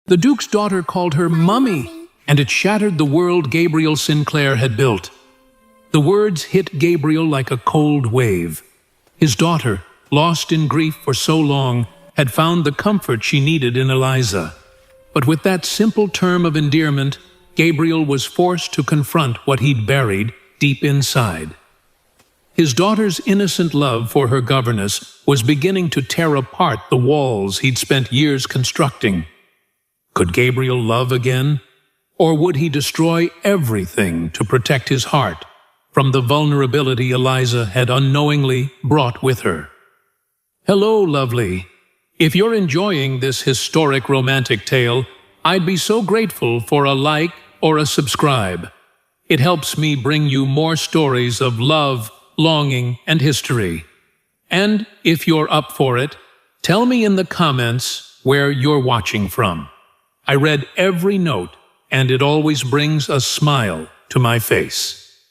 The Duke's daughter called her Mummy, and it shattered the world Gabriel Sinclair had built. The words hit Gabriel like a cold wave. His daughter, lost in grief for so long, had found the comfort she needed in Eliza. But with that simple term of endearment, Gabriel was forced to confront what he'd buried deep inside. His daughter's innocent love for her governess was beginning to tear apart the walls he'd spent years constructing. Could Gabriel love again? Or would he destroy everything to protect his heart from the vulnerability Eliza had unknowingly brought with her? Hello, lovely. If you're enjoying this historic romantic tale, I'd be so grateful for a like or a subscribe. It helps me bring you more stories of love, longing, and history. And if you're up for it, tell me in the comments where you're watching from. I read every note, and it always brings a smile to my face.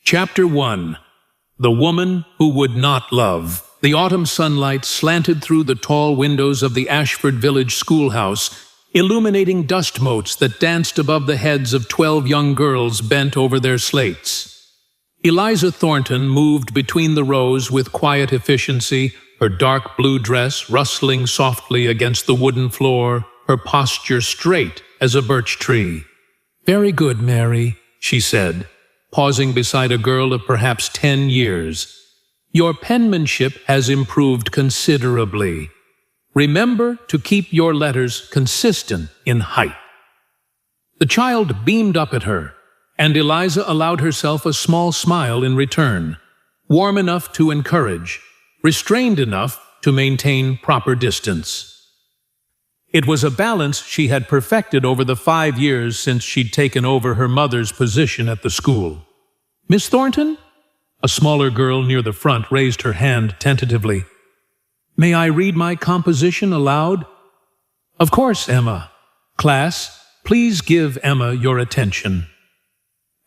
Chapter 1. The Woman Who Would Not Love. The autumn sunlight slanted through the tall windows of the Ashford Village schoolhouse, illuminating dust motes that danced above the heads of 12 young girls bent over their slates. Eliza Thornton moved between the rows with quiet efficiency, her dark blue dress rustling softly against the wooden floor, her posture straight as a birch tree. "Very good, Mary," she said, pausing beside a girl of perhaps 10 years. "Your penmanship has improved considerably. Remember to keep your letters consistent in height." The child beamed up at her, and Eliza allowed herself a small smile in return, warm enough to encourage, restrained enough to maintain proper distance. It was a balance she had perfected over the 5 years since she'd taken over her mother's position at the school. "Miss Thornton?" A smaller girl near the front raised her hand tentatively. "May I read my composition aloud?" "Of course, Emma. Class, please give Emma your attention."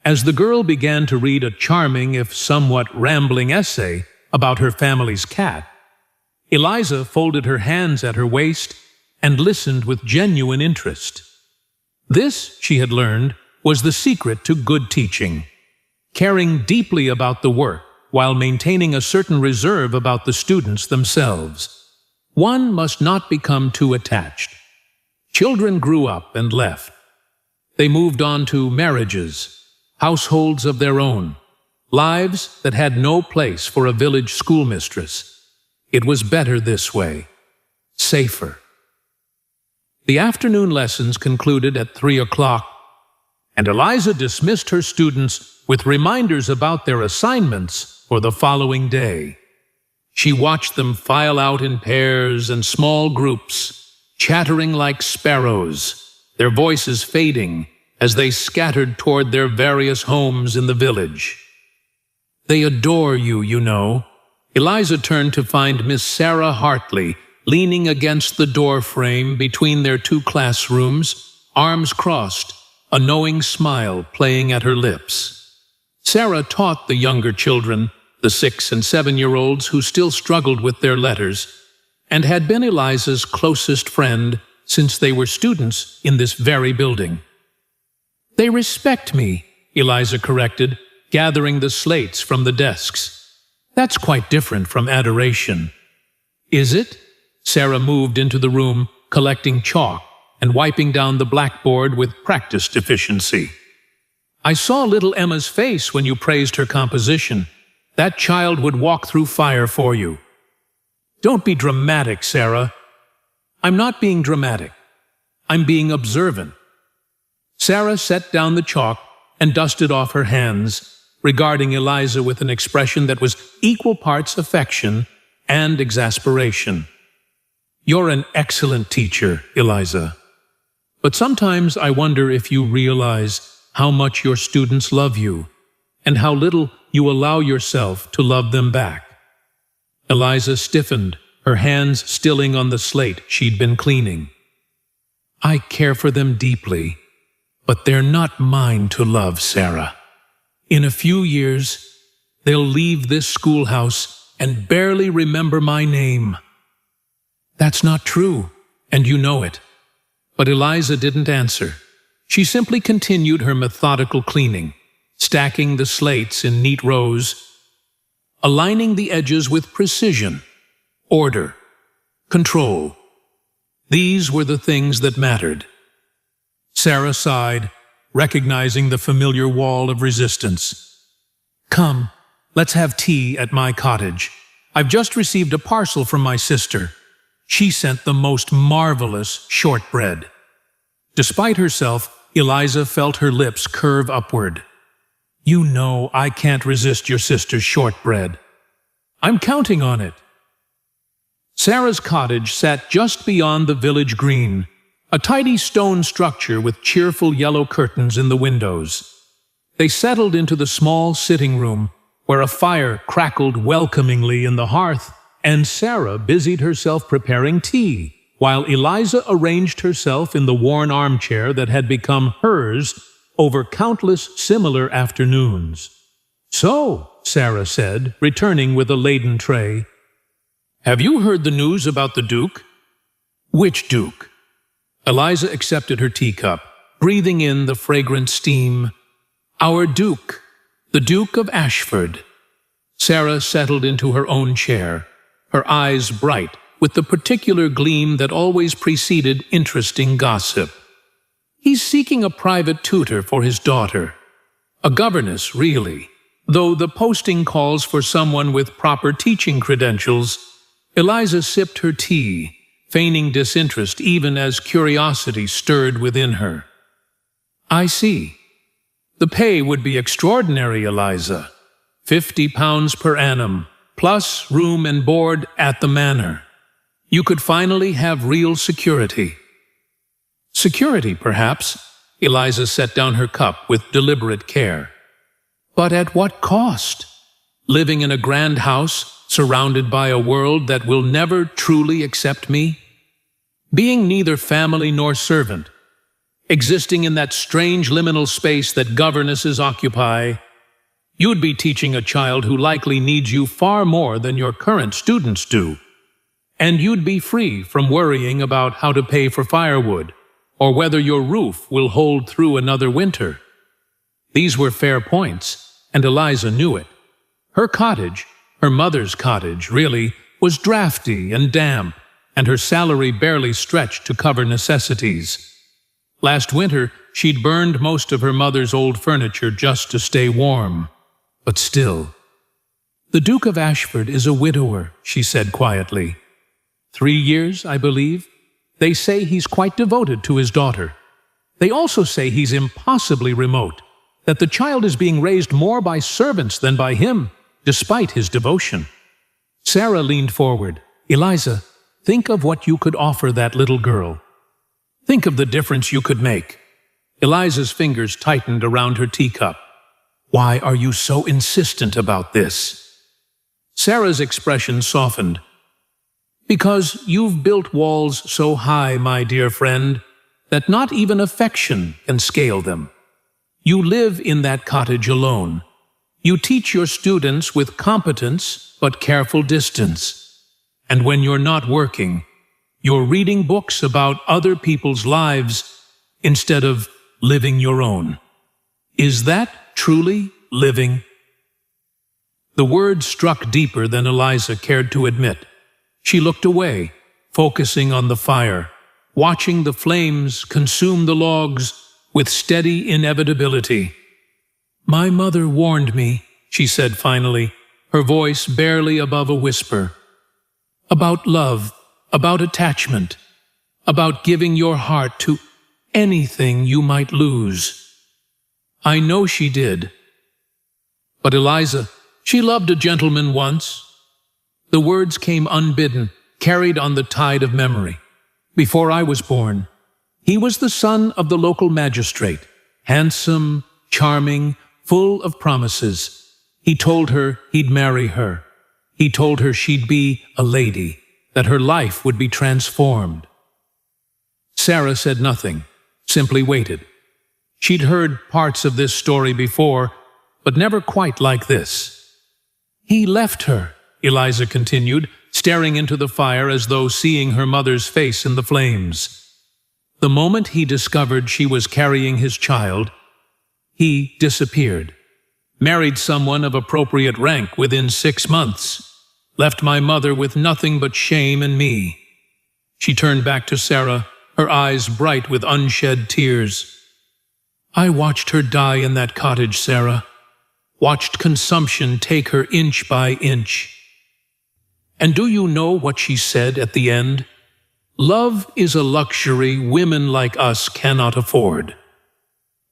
As the girl began to read a charming, if somewhat rambling essay about her family's cat, Eliza folded her hands at her waist and listened with genuine interest. This, she had learned, was the secret to good teaching: caring deeply about the work while maintaining a certain reserve about the students themselves. One must not become too attached. Children grew up and left. They moved on to marriages, households of their own, lives that had no place for a village schoolmistress. It was better this way, safer. The afternoon lessons concluded at 3 o'clock, and Eliza dismissed her students with reminders about their assignments for the following day. She watched them file out in pairs and small groups, chattering like sparrows, their voices fading as they scattered toward their various homes in the village. "They adore you, you know." Eliza turned to find Miss Sarah Hartley leaning against the door frame between their 2 classrooms, arms crossed, a knowing smile playing at her lips. Sarah taught the younger children, the 6- and 7-year-olds who still struggled with their letters, and had been Eliza's closest friend since they were students in this very building. "They respect me," Eliza corrected, gathering the slates from the desks. "That's quite different from adoration." "Is it?" Sarah moved into the room, collecting chalk and wiping down the blackboard with practiced efficiency. "I saw little Emma's face when you praised her composition. That child would walk through fire for you." "Don't be dramatic, Sarah." "I'm not being dramatic. I'm being observant." Sarah set down the chalk and dusted off her hands, regarding Eliza with an expression that was equal parts affection and exasperation. "You're an excellent teacher, Eliza. But sometimes I wonder if you realize how much your students love you, and how little you allow yourself to love them back." Eliza stiffened, her hands stilling on the slate she'd been cleaning. "I care for them deeply, but they're not mine to love, Sarah. In a few years, they'll leave this schoolhouse and barely remember my name." "That's not true, and you know it. But Eliza didn't answer. She simply continued her methodical cleaning, stacking the slates in neat rows, aligning the edges with precision, order, control. These were the things that mattered. Sarah sighed, recognizing the familiar wall of resistance. "Come, let's have tea at my cottage. I've just received a parcel from my sister. She sent the most marvelous shortbread." Despite herself, Eliza felt her lips curve upward. "You know I can't resist your sister's shortbread. I'm counting on it." Sarah's cottage sat just beyond the village green, a tidy stone structure with cheerful yellow curtains in the windows. They settled into the small sitting room, where a fire crackled welcomingly in the hearth, and Sarah busied herself preparing tea, while Eliza arranged herself in the worn armchair that had become hers over countless similar afternoons. "So," Sarah said, returning with a laden tray, "have you heard the news about the Duke?" "Which Duke?" Eliza accepted her teacup, breathing in the fragrant steam. "Our Duke, the Duke of Ashford." Sarah settled into her own chair, her eyes bright with the particular gleam that always preceded interesting gossip. "He's seeking a private tutor for his daughter. A governess, really, though the posting calls for someone with proper teaching credentials." Eliza sipped her tea, feigning disinterest even as curiosity stirred within her. "I see. The pay would be extraordinary, Eliza. £50 per annum, plus room and board at the manor. You could finally have real security." "Security, perhaps." Eliza set down her cup with deliberate care. "But at what cost? Living in a grand house, surrounded by a world that will never truly accept me? Being neither family nor servant? Existing in that strange liminal space that governesses occupy? You'd be teaching a child who likely needs you far more than your current students do. And you'd be free from worrying about how to pay for firewood, or whether your roof will hold through another winter." These were fair points, and Eliza knew it. Her cottage, her mother's cottage, really, was drafty and damp, and her salary barely stretched to cover necessities. Last winter, she'd burned most of her mother's old furniture just to stay warm. But still. "The Duke of Ashford is a widower," she said quietly. 3 years, I believe. They say he's quite devoted to his daughter. They also say he's impossibly remote, that the child is being raised more by servants than by him, despite his devotion. Sarah leaned forward. "Eliza, think of what you could offer that little girl. Think of the difference you could make." Eliza's fingers tightened around her teacup. "Why are you so insistent about this?" Sarah's expression softened. "Because you've built walls so high, my dear friend, that not even affection can scale them. You live in that cottage alone. You teach your students with competence but careful distance. And when you're not working, you're reading books about other people's lives instead of living your own. Is that truly living?" The word struck deeper than Eliza cared to admit. She looked away, focusing on the fire, watching the flames consume the logs with steady inevitability. "My mother warned me," she said finally, her voice barely above a whisper. "About love, about attachment, about giving your heart to anything you might lose." I know she did. But Eliza, she loved a gentleman once. The words came unbidden, carried on the tide of memory. Before I was born, he was the son of the local magistrate, handsome, charming, full of promises. He told her he'd marry her. He told her she'd be a lady, that her life would be transformed. Sarah said nothing, simply waited. She'd heard parts of this story before, but never quite like this. "He left her," Eliza continued, staring into the fire as though seeing her mother's face in the flames. The moment he discovered she was carrying his child, he disappeared. Married someone of appropriate rank within 6 months. Left my mother with nothing but shame and me. She turned back to Sarah, her eyes bright with unshed tears. I watched her die in that cottage, Sarah. Watched consumption take her inch by inch. And do you know what she said at the end? Love is a luxury women like us cannot afford.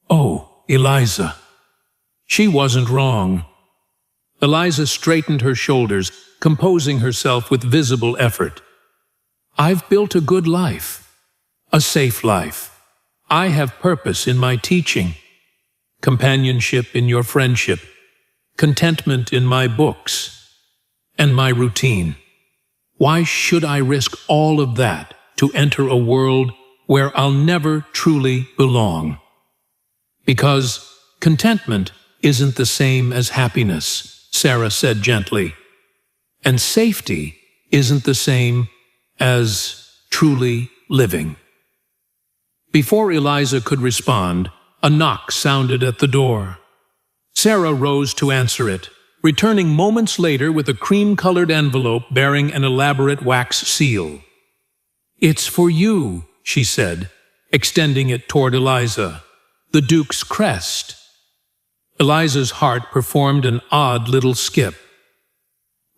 Oh, Eliza. She wasn't wrong. Eliza straightened her shoulders, composing herself with visible effort. I've built a good life, a safe life. I have purpose in my teaching, companionship in your friendship, contentment in my books, and my routine. Why should I risk all of that to enter a world where I'll never truly belong? Because contentment isn't the same as happiness, Sarah said gently. And safety isn't the same as truly living. Before Eliza could respond, a knock sounded at the door. Sarah rose to answer it, returning moments later with a cream-colored envelope bearing an elaborate wax seal. It's for you, she said, extending it toward Eliza. The Duke's crest. Eliza's heart performed an odd little skip.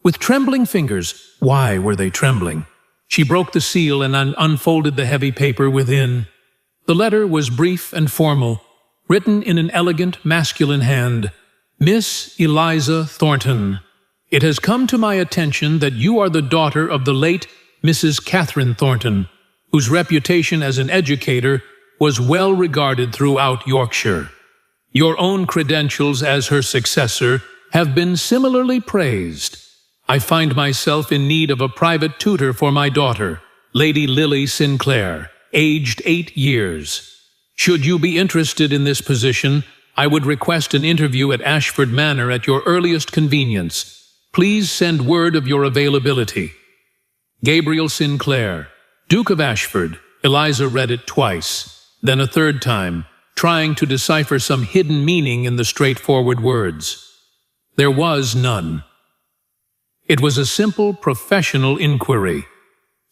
With trembling fingers, why were they trembling? She broke the seal and unfolded the heavy paper within. The letter was brief and formal, written in an elegant masculine hand. Miss Eliza Thornton, it has come to my attention that you are the daughter of the late Mrs. Catherine Thornton, whose reputation as an educator was well regarded throughout Yorkshire. Your own credentials as her successor have been similarly praised. I find myself in need of a private tutor for my daughter, Lady Lily Sinclair, aged 8 years. Should you be interested in this position, I would request an interview at Ashford Manor at your earliest convenience. Please send word of your availability. Gabriel Sinclair, Duke of Ashford. Eliza read it twice, then a third time, trying to decipher some hidden meaning in the straightforward words. There was none. It was a simple professional inquiry.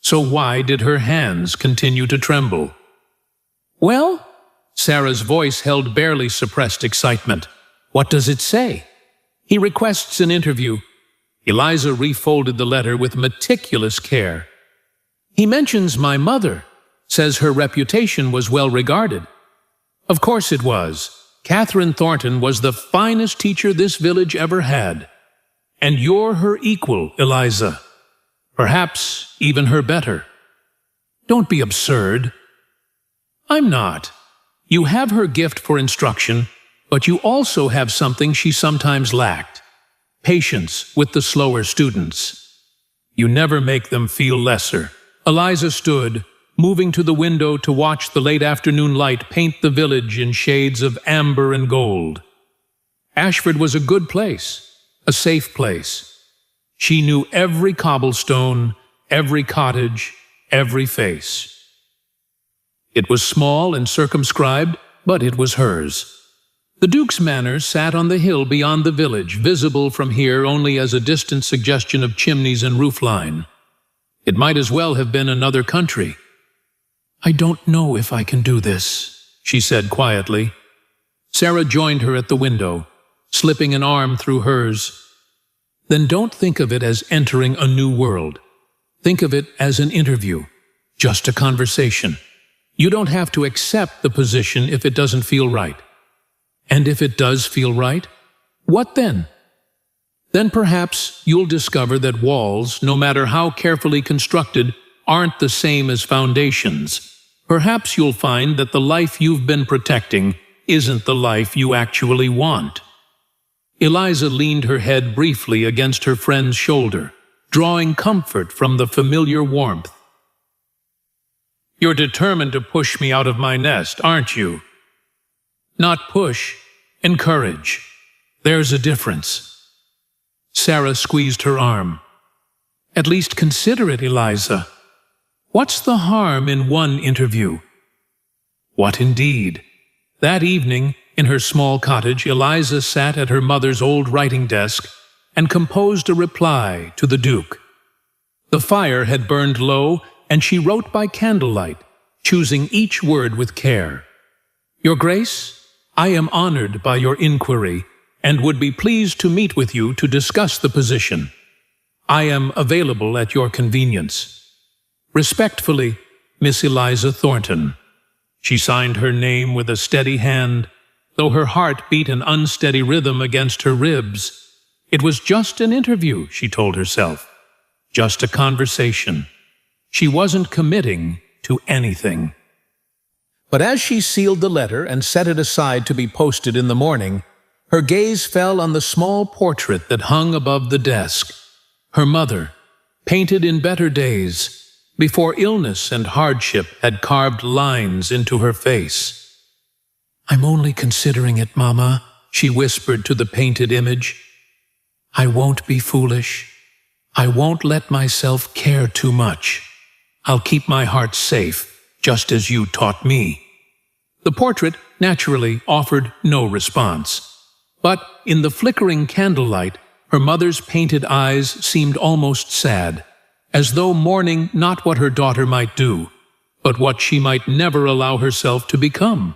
So why did her hands continue to tremble? Well, Sarah's voice held barely suppressed excitement. What does it say? He requests an interview. Eliza refolded the letter with meticulous care. He mentions my mother, says her reputation was well regarded. Of course it was. Catherine Thornton was the finest teacher this village ever had. And you're her equal, Eliza. Perhaps even her better. Don't be absurd. I'm not. You have her gift for instruction, but you also have something she sometimes lacked. Patience with the slower students. You never make them feel lesser. Eliza stood, moving to the window to watch the late afternoon light paint the village in shades of amber and gold. Ashford was a good place. A safe place. She knew every cobblestone, every cottage, every face. It was small and circumscribed, but it was hers. The Duke's manor sat on the hill beyond the village, visible from here only as a distant suggestion of chimneys and roofline. It might as well have been another country. I don't know if I can do this, she said quietly. Sarah joined her at the window, slipping an arm through hers. Then don't think of it as entering a new world. Think of it as an interview, just a conversation. You don't have to accept the position if it doesn't feel right. And if it does feel right, what then? Then perhaps you'll discover that walls, no matter how carefully constructed, aren't the same as foundations. Perhaps you'll find that the life you've been protecting isn't the life you actually want. Eliza leaned her head briefly against her friend's shoulder, drawing comfort from the familiar warmth. You're determined to push me out of my nest, aren't you? Not push, encourage. There's a difference. Sarah squeezed her arm. At least consider it, Eliza. What's the harm in one interview? What indeed? That evening, in her small cottage, Eliza sat at her mother's old writing desk and composed a reply to the Duke. The fire had burned low, and she wrote by candlelight, choosing each word with care. Your Grace, I am honored by your inquiry, and would be pleased to meet with you to discuss the position. I am available at your convenience. Respectfully, Miss Eliza Thornton. She signed her name with a steady hand, though her heart beat an unsteady rhythm against her ribs. It was just an interview, she told herself. Just a conversation. She wasn't committing to anything. But as she sealed the letter and set it aside to be posted in the morning, her gaze fell on the small portrait that hung above the desk. Her mother, painted in better days, before illness and hardship had carved lines into her face. I'm only considering it, Mama, she whispered to the painted image. I won't be foolish. I won't let myself care too much. I'll keep my heart safe, just as you taught me. The portrait, naturally, offered no response. But in the flickering candlelight, her mother's painted eyes seemed almost sad, as though mourning not what her daughter might do, but what she might never allow herself to become.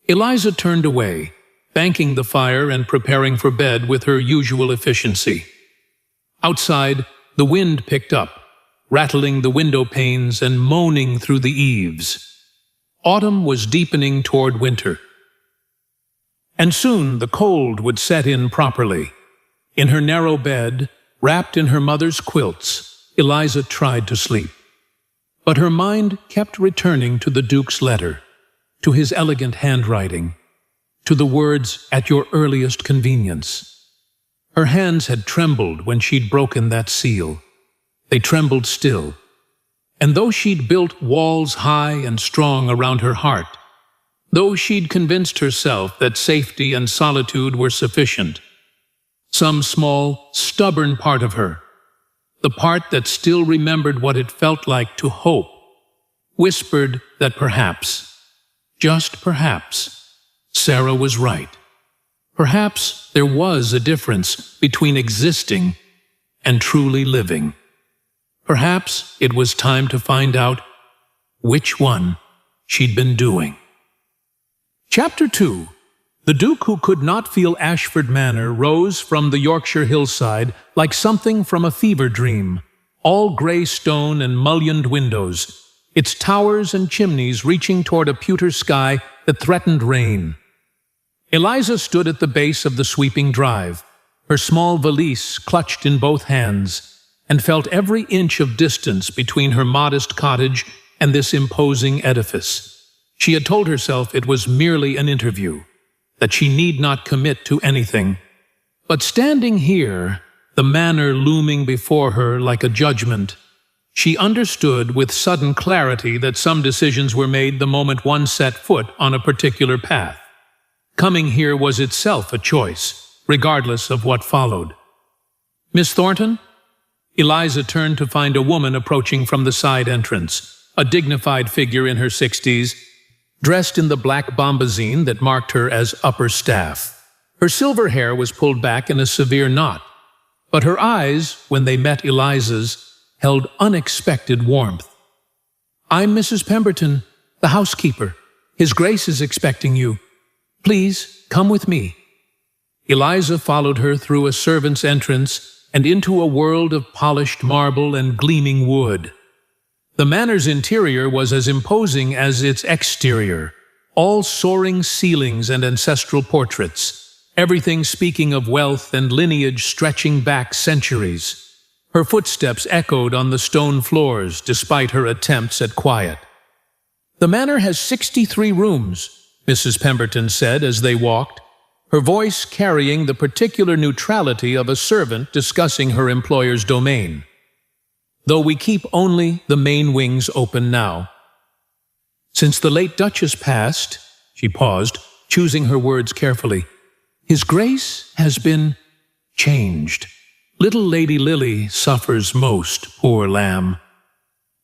Eliza turned away, banking the fire and preparing for bed with her usual efficiency. Outside, the wind picked up, rattling the window panes and moaning through the eaves. Autumn was deepening toward winter. And soon the cold would set in properly. In her narrow bed, wrapped in her mother's quilts, Eliza tried to sleep. But her mind kept returning to the Duke's letter, to his elegant handwriting, to the words, at your earliest convenience. Her hands had trembled when she'd broken that seal. They trembled still. And though she'd built walls high and strong around her heart, though she'd convinced herself that safety and solitude were sufficient, some small, stubborn part of her, the part that still remembered what it felt like to hope, whispered that perhaps, just perhaps, Sarah was right. Perhaps there was a difference between existing and truly living. Perhaps it was time to find out which one she'd been doing. Chapter 2. The Duke who could not feel Ashford Manor rose from the Yorkshire hillside like something from a fever dream, all grey stone and mullioned windows, its towers and chimneys reaching toward a pewter sky that threatened rain. Eliza stood at the base of the sweeping drive, her small valise clutched in both hands, and felt every inch of distance between her modest cottage and this imposing edifice. She had told herself it was merely an interview, that she need not commit to anything. But standing here, the manor looming before her like a judgment, she understood with sudden clarity that some decisions were made the moment one set foot on a particular path. Coming here was itself a choice, regardless of what followed. Miss Thornton? Eliza turned to find a woman approaching from the side entrance, a dignified figure in her 60s, dressed in the black bombazine that marked her as upper staff. Her silver hair was pulled back in a severe knot, but her eyes, when they met Eliza's, held unexpected warmth. I'm Mrs. Pemberton, the housekeeper. His Grace is expecting you. Please, come with me. Eliza followed her through a servant's entrance and into a world of polished marble and gleaming wood. The manor's interior was as imposing as its exterior, all soaring ceilings and ancestral portraits, everything speaking of wealth and lineage stretching back centuries. Her footsteps echoed on the stone floors despite her attempts at quiet. The manor has 63 rooms, Mrs. Pemberton said as they walked, her voice carrying the particular neutrality of a servant discussing her employer's domain. Though we keep only the main wings open now. Since the late Duchess passed, she paused, choosing her words carefully, His Grace has been changed. Little Lady Lily suffers most, poor lamb.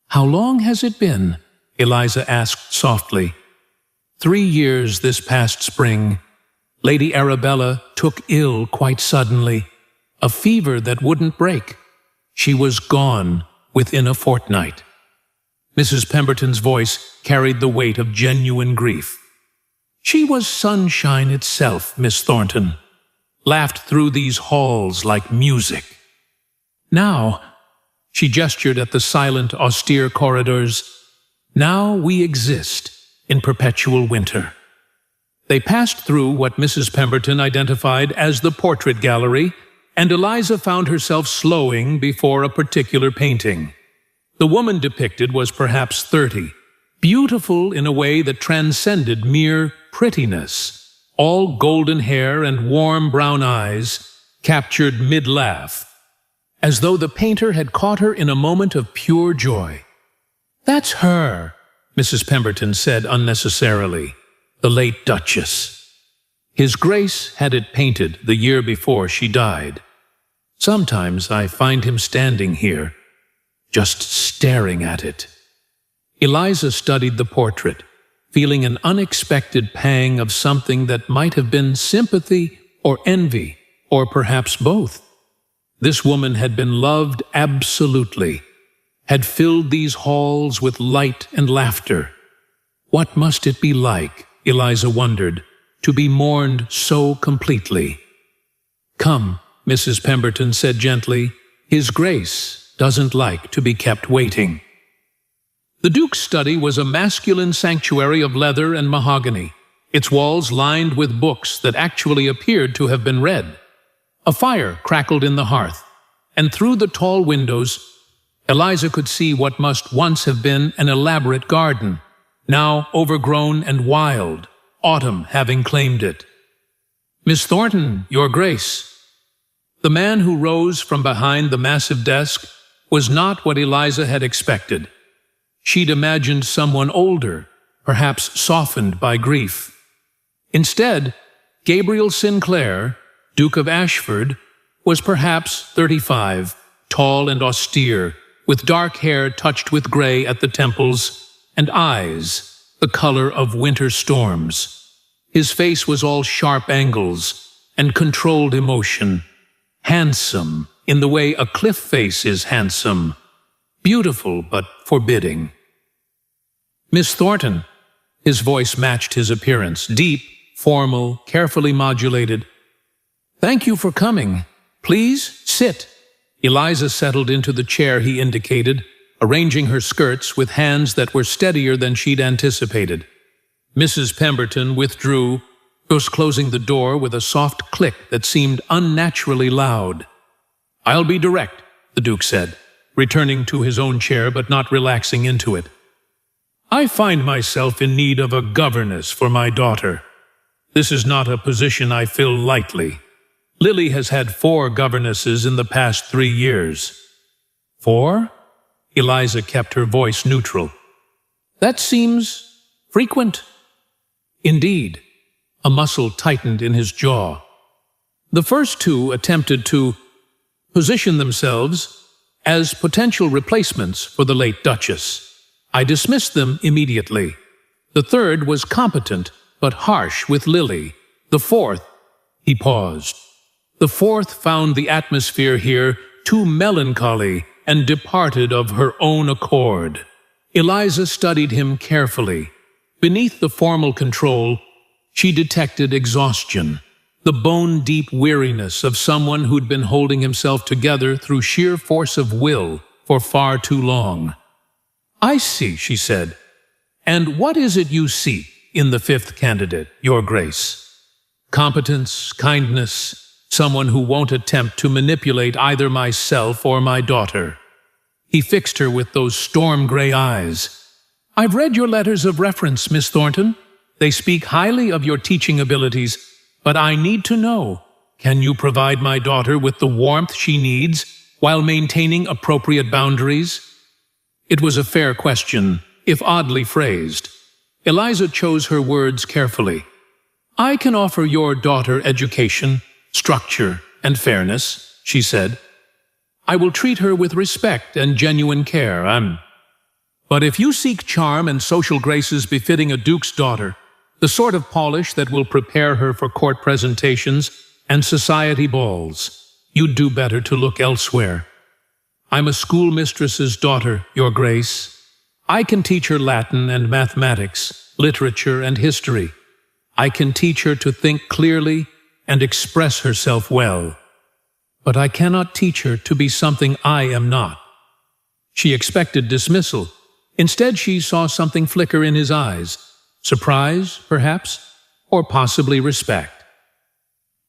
How long has it been? Eliza asked softly. 3 years this past spring. Lady Arabella took ill quite suddenly, a fever that wouldn't break. She was gone within a fortnight. Mrs. Pemberton's voice carried the weight of genuine grief. She was sunshine itself, Miss Thornton, laughed through these halls like music. Now, she gestured at the silent, austere corridors, now we exist in perpetual winter. They passed through what Mrs. Pemberton identified as the portrait gallery, and Eliza found herself slowing before a particular painting. The woman depicted was perhaps 30, beautiful in a way that transcended mere prettiness. All golden hair and warm brown eyes, captured mid-laugh, as though the painter had caught her in a moment of pure joy. "That's her," Mrs. Pemberton said unnecessarily, "the late Duchess. His Grace had it painted the year before she died. Sometimes I find him standing here, just staring at it." Eliza studied the portrait, feeling an unexpected pang of something that might have been sympathy or envy, or perhaps both. This woman had been loved absolutely, had filled these halls with light and laughter. What must it be like, Eliza wondered, to be mourned so completely? "Come," Mrs. Pemberton said gently, "His Grace doesn't like to be kept waiting." The Duke's study was a masculine sanctuary of leather and mahogany, its walls lined with books that actually appeared to have been read. A fire crackled in the hearth, and through the tall windows, Eliza could see what must once have been an elaborate garden, now overgrown and wild, autumn having claimed it. "Miss Thornton, Your Grace." The man who rose from behind the massive desk was not what Eliza had expected. She'd imagined someone older, perhaps softened by grief. Instead, Gabriel Sinclair, Duke of Ashford, was perhaps 35, tall and austere, with dark hair touched with gray at the temples, and eyes the color of winter storms. His face was all sharp angles and controlled emotion, handsome in the way a cliff face is handsome, beautiful but forbidding. "Miss Thornton," his voice matched his appearance, deep, formal, carefully modulated. "Thank you for coming. Please, sit." Eliza settled into the chair he indicated, arranging her skirts with hands that were steadier than she'd anticipated. Mrs. Pemberton withdrew, just closing the door with a soft click that seemed unnaturally loud. "I'll be direct," the Duke said, returning to his own chair but not relaxing into it. "I find myself in need of a governess for my daughter. This is not a position I fill lightly. Lily has had 4 governesses in the past 3 years. 4? Eliza kept her voice neutral. "That seems frequent." Indeed, a muscle tightened in his jaw. "The first 2 attempted to position themselves as potential replacements for the late Duchess. I dismissed them immediately. The 3rd was competent but harsh with Lily. The 4th," he paused. "The 4th found the atmosphere here too melancholy and departed of her own accord." Eliza studied him carefully. Beneath the formal control, she detected exhaustion, the bone-deep weariness of someone who'd been holding himself together through sheer force of will for far too long. "I see," she said. "And what is it you seek in the 5th candidate, Your Grace?" "Competence, kindness, someone who won't attempt to manipulate either myself or my daughter." He fixed her with those storm-gray eyes. "I've read your letters of reference, Miss Thornton. They speak highly of your teaching abilities, but I need to know, can you provide my daughter with the warmth she needs while maintaining appropriate boundaries?" It was a fair question, if oddly phrased. Eliza chose her words carefully. "I can offer your daughter education, structure, and fairness," she said. "I will treat her with respect and genuine care. But if you seek charm and social graces befitting a duke's daughter, the sort of polish that will prepare her for court presentations and society balls, you'd do better to look elsewhere. I'm a schoolmistress's daughter, Your Grace. I can teach her Latin and mathematics, literature and history. I can teach her to think clearly and express herself well. But I cannot teach her to be something I am not. She expected dismissal. Instead, she saw something flicker in his eyes. Surprise, perhaps, or possibly respect.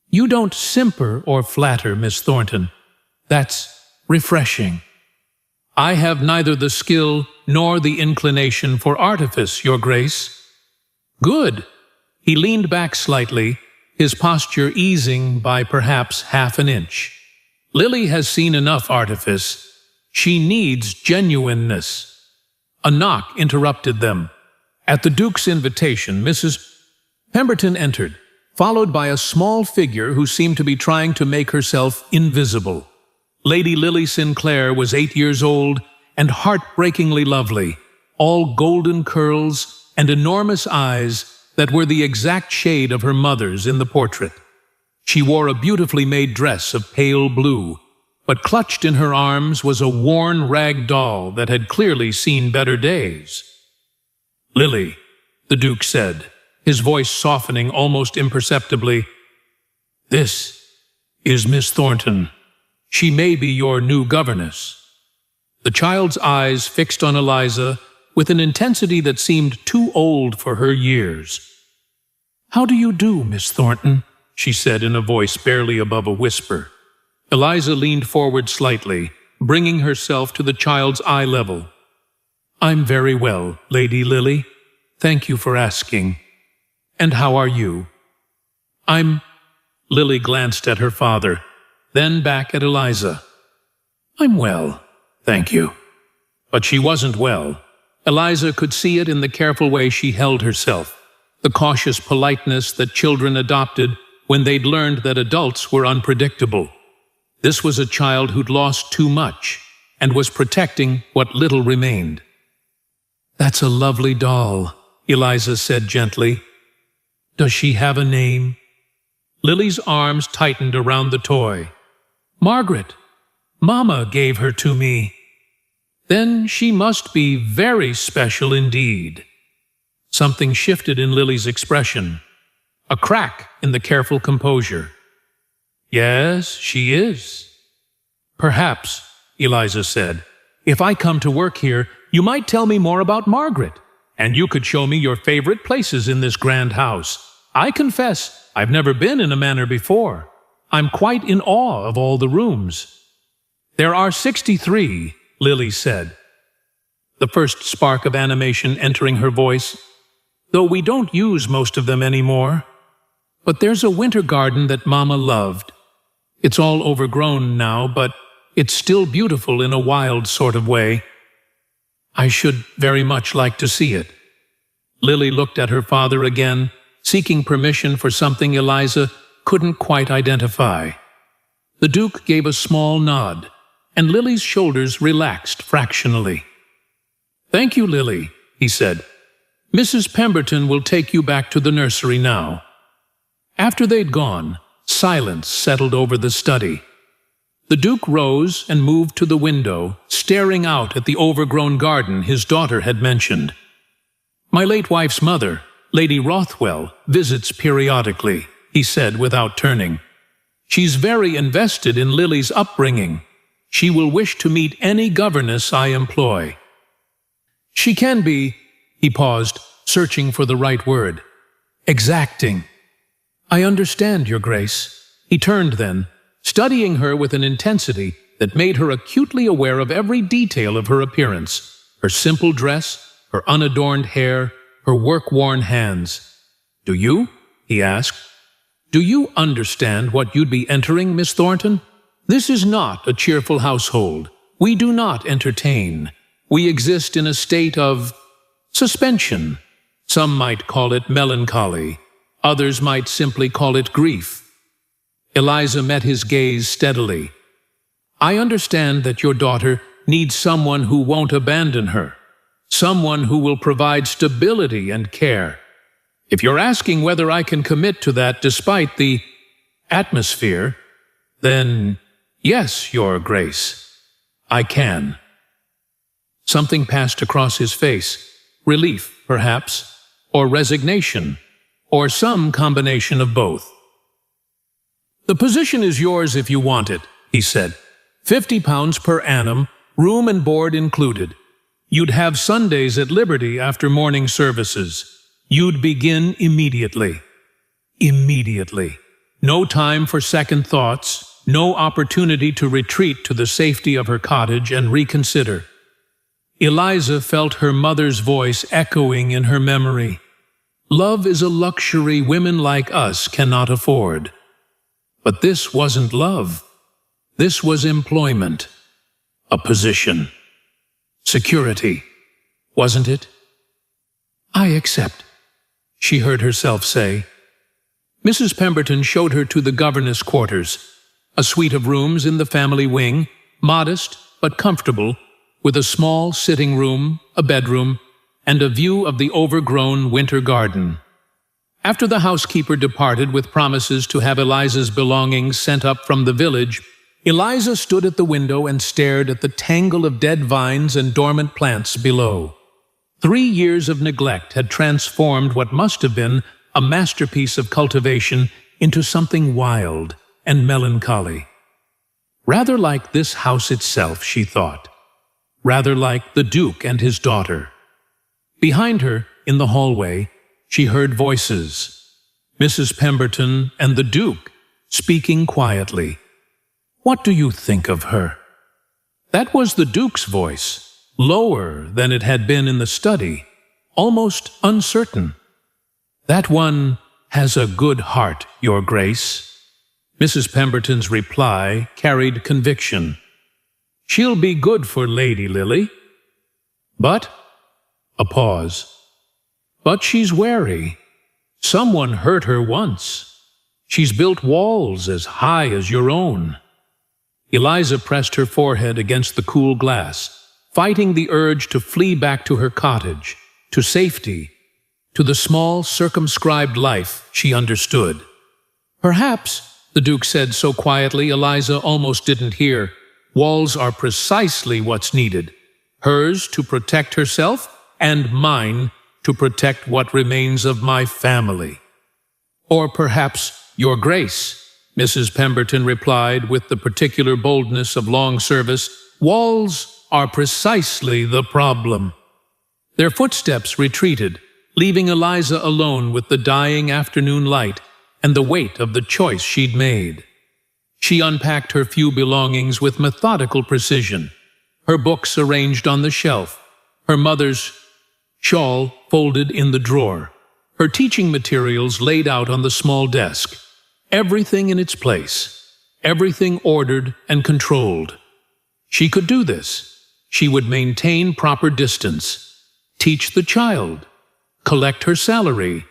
You don't simper or flatter, Miss Thornton. That's refreshing. I have neither the skill nor the inclination for artifice, Your Grace. Good. He leaned back slightly, his posture easing by perhaps half an inch. Lily has seen enough artifice. She needs genuineness. A knock interrupted them. At the Duke's invitation, Mrs. Pemberton entered, followed by a small figure who seemed to be trying to make herself invisible. Lady Lily Sinclair was 8 years old and heartbreakingly lovely, all golden curls and enormous eyes that were the exact shade of her mother's in the portrait. She wore a beautifully made dress of pale blue, but clutched in her arms was a worn rag doll that had clearly seen better days. "Lily," the Duke said, his voice softening almost imperceptibly, "this is Miss Thornton. She may be your new governess." The child's eyes fixed on Eliza with an intensity that seemed too old for her years. "How do you do, Miss Thornton?" she said in a voice barely above a whisper. Eliza leaned forward slightly, bringing herself to the child's eye level. "I'm very well, Lady Lily. Thank you for asking. And how are you?" Lily glanced at her father, then back at Eliza. "I'm well, thank you." But she wasn't well. Eliza could see it in the careful way she held herself, the cautious politeness that children adopted when they'd learned that adults were unpredictable. This was a child who'd lost too much and was protecting what little remained. "That's a lovely doll," Eliza said gently. "Does she have a name?" Lily's arms tightened around the toy. "Margaret. Mama gave her to me." "Then she must be very special indeed." Something shifted in Lily's expression, a crack in the careful composure. "Yes, she is." "Perhaps," Eliza said, "if I come to work here, you might tell me more about Margaret, and you could show me your favorite places in this grand house. I confess, I've never been in a manor before. I'm quite in awe of all the rooms." "There are 63, Lily said, the first spark of animation entering her voice, "though we don't use most of them anymore. But there's a winter garden that Mama loved. It's all overgrown now, but it's still beautiful in a wild sort of way. I should very much like to see it." Lily looked at her father again, seeking permission for something Eliza couldn't quite identify. The Duke gave a small nod, and Lily's shoulders relaxed fractionally. "Thank you, Lily," he said. "Mrs. Pemberton will take you back to the nursery now." After they'd gone, silence settled over the study. The Duke rose and moved to the window, staring out at the overgrown garden his daughter had mentioned. "My late wife's mother, Lady Rothwell, visits periodically," he said without turning. "She's very invested in Lily's upbringing. She will wish to meet any governess I employ. She can be," he paused, searching for the right word, "exacting." "I understand, Your Grace." He turned then, studying her with an intensity that made her acutely aware of every detail of her appearance, her simple dress, her unadorned hair, her work-worn hands. "Do you?" he asked. "Do you understand what you'd be entering, Miss Thornton? This is not a cheerful household. We do not entertain. We exist in a state of suspension. Some might call it melancholy. Others might simply call it grief." Eliza met his gaze steadily. "I understand that your daughter needs someone who won't abandon her, someone who will provide stability and care. If you're asking whether I can commit to that despite the atmosphere, then yes, Your Grace, I can. Something passed across his face, relief, perhaps, or resignation, or some combination of both. "The position is yours if you want it," he said. £50 per annum, room and board included. You'd have Sundays at liberty after morning services. You'd begin immediately. Immediately. No time for second thoughts, no opportunity to retreat to the safety of her cottage and reconsider. Eliza felt her mother's voice echoing in her memory. Love is a luxury women like us cannot afford. But this wasn't love. This was employment. A position. Security. Wasn't it? "I accept," she heard herself say. Mrs. Pemberton showed her to the governess' quarters, a suite of rooms in the family wing, modest but comfortable, with a small sitting room, a bedroom, and a view of the overgrown winter garden. After the housekeeper departed with promises to have Eliza's belongings sent up from the village, Eliza stood at the window and stared at the tangle of dead vines and dormant plants below. 3 years of neglect had transformed what must have been a masterpiece of cultivation into something wild and melancholy. Rather like this house itself, she thought. Rather like the Duke and his daughter. Behind her, in the hallway, she heard voices. Mrs. Pemberton and the Duke, speaking quietly. "What do you think of her?" That was the Duke's voice, lower than it had been in the study, almost uncertain. "That one has a good heart, Your Grace." Mrs. Pemberton's reply carried conviction. "She'll be good for Lady Lily. But," a pause, "but she's wary. Someone hurt her once. She's built walls as high as your own." Eliza pressed her forehead against the cool glass, fighting the urge to flee back to her cottage, to safety, to the small, circumscribed life she understood. "Perhaps," the Duke said so quietly Eliza almost didn't hear, "walls are precisely what's needed. Hers to protect herself, and mine to protect what remains of my family." "Or perhaps, Your Grace," Mrs. Pemberton replied with the particular boldness of long service, "walls are precisely the problem." Their footsteps retreated, leaving Eliza alone with the dying afternoon light and the weight of the choice she'd made. She unpacked her few belongings with methodical precision, her books arranged on the shelf, her mother's shawl folded in the drawer, her teaching materials laid out on the small desk. Everything in its place, everything ordered and controlled. She could do this. She would maintain proper distance, teach the child, collect her salary,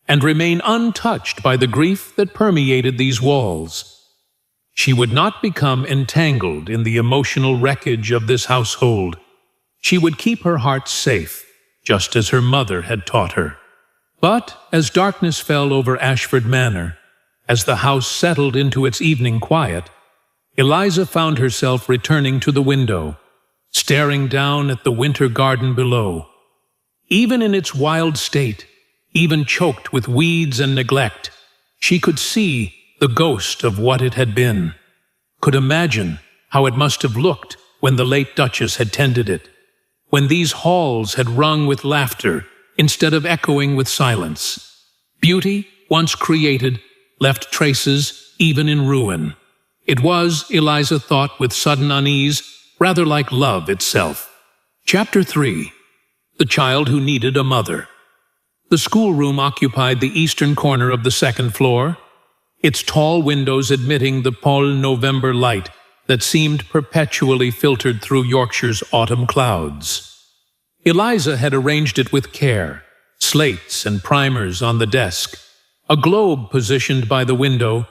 and remain untouched by the grief that permeated these walls. She would not become entangled in the emotional wreckage of this household. She would keep her heart safe, just as her mother had taught her. But as darkness fell over Ashford Manor, as the house settled into its evening quiet, Eliza found herself returning to the window, staring down at the winter garden below. Even in its wild state, even choked with weeds and neglect, she could see the ghost of what it had been, could imagine how it must have looked when the late Duchess had tended it, when these halls had rung with laughter instead of echoing with silence. Beauty, once created, left traces even in ruin. It was, Eliza thought with sudden unease, rather like love itself. Chapter 3. The Child Who Needed a Mother. The schoolroom occupied the eastern corner of the second floor, its tall windows admitting the pale November light that seemed perpetually filtered through Yorkshire's autumn clouds. Eliza had arranged it with care, slates and primers on the desk, a globe positioned by the window,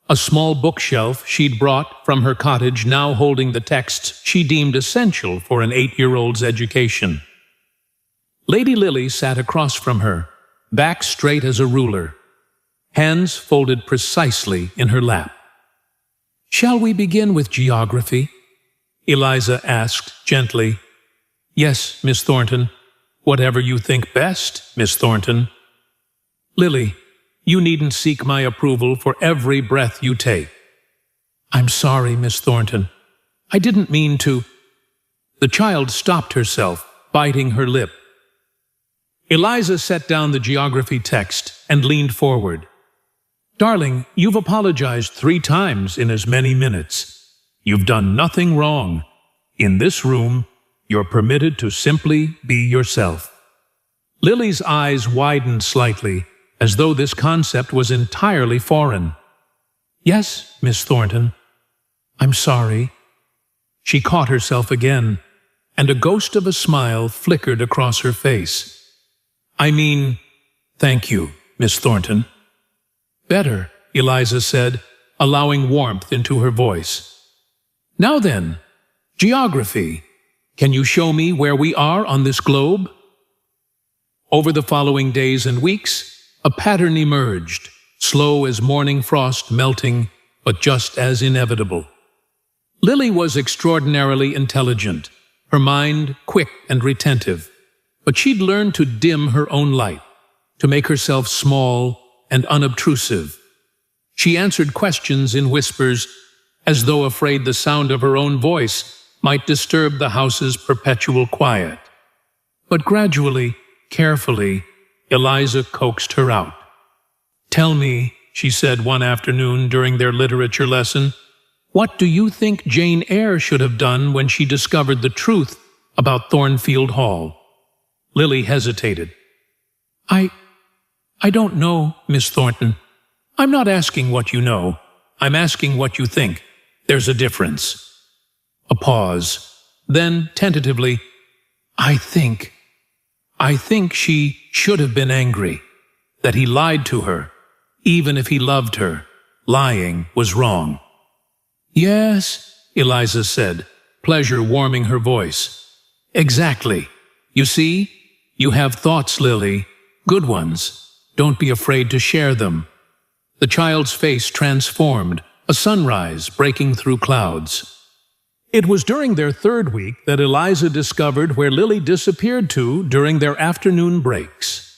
a small bookshelf she'd brought from her cottage now holding the texts she deemed essential for an 8-year-old's education. Lady Lily sat across from her, back straight as a ruler, hands folded precisely in her lap. "Shall we begin with geography?" Eliza asked gently. "Yes, Miss Thornton. Whatever you think best, Miss Thornton." "Lily, you needn't seek my approval for every breath you take." "I'm sorry, Miss Thornton. I didn't mean to—" The child stopped herself, biting her lip. Eliza set down the geography text and leaned forward. "Darling, you've apologized 3 times in as many minutes. You've done nothing wrong. In this room, you're permitted to simply be yourself." Lily's eyes widened slightly, as though this concept was entirely foreign. "Yes, Miss Thornton. I'm sorry." She caught herself again, and a ghost of a smile flickered across her face. "I mean, thank you, Miss Thornton." "Better," Eliza said, allowing warmth into her voice. "Now then, geography. Can you show me where we are on this globe?" Over the following days and weeks, a pattern emerged, slow as morning frost melting, but just as inevitable. Lily was extraordinarily intelligent, her mind quick and retentive, but she'd learned to dim her own light, to make herself small and unobtrusive. She answered questions in whispers, as though afraid the sound of her own voice might disturb the house's perpetual quiet. But gradually, carefully, Eliza coaxed her out. "Tell me," she said one afternoon during their literature lesson, "what do you think Jane Eyre should have done when she discovered the truth about Thornfield Hall?" Lily hesitated. I don't know, Miss Thornton. I'm not asking what you know. I'm asking what you think. There's a difference." A pause. Then, tentatively, I think she should have been angry, that he lied to her. Even if he loved her, lying was wrong." "Yes," Eliza said, pleasure warming her voice. "Exactly. You see, you have thoughts, Lily, good ones. Don't be afraid to share them." The child's face transformed, a sunrise breaking through clouds. It was during their 3rd week that Eliza discovered where Lily disappeared to during their afternoon breaks.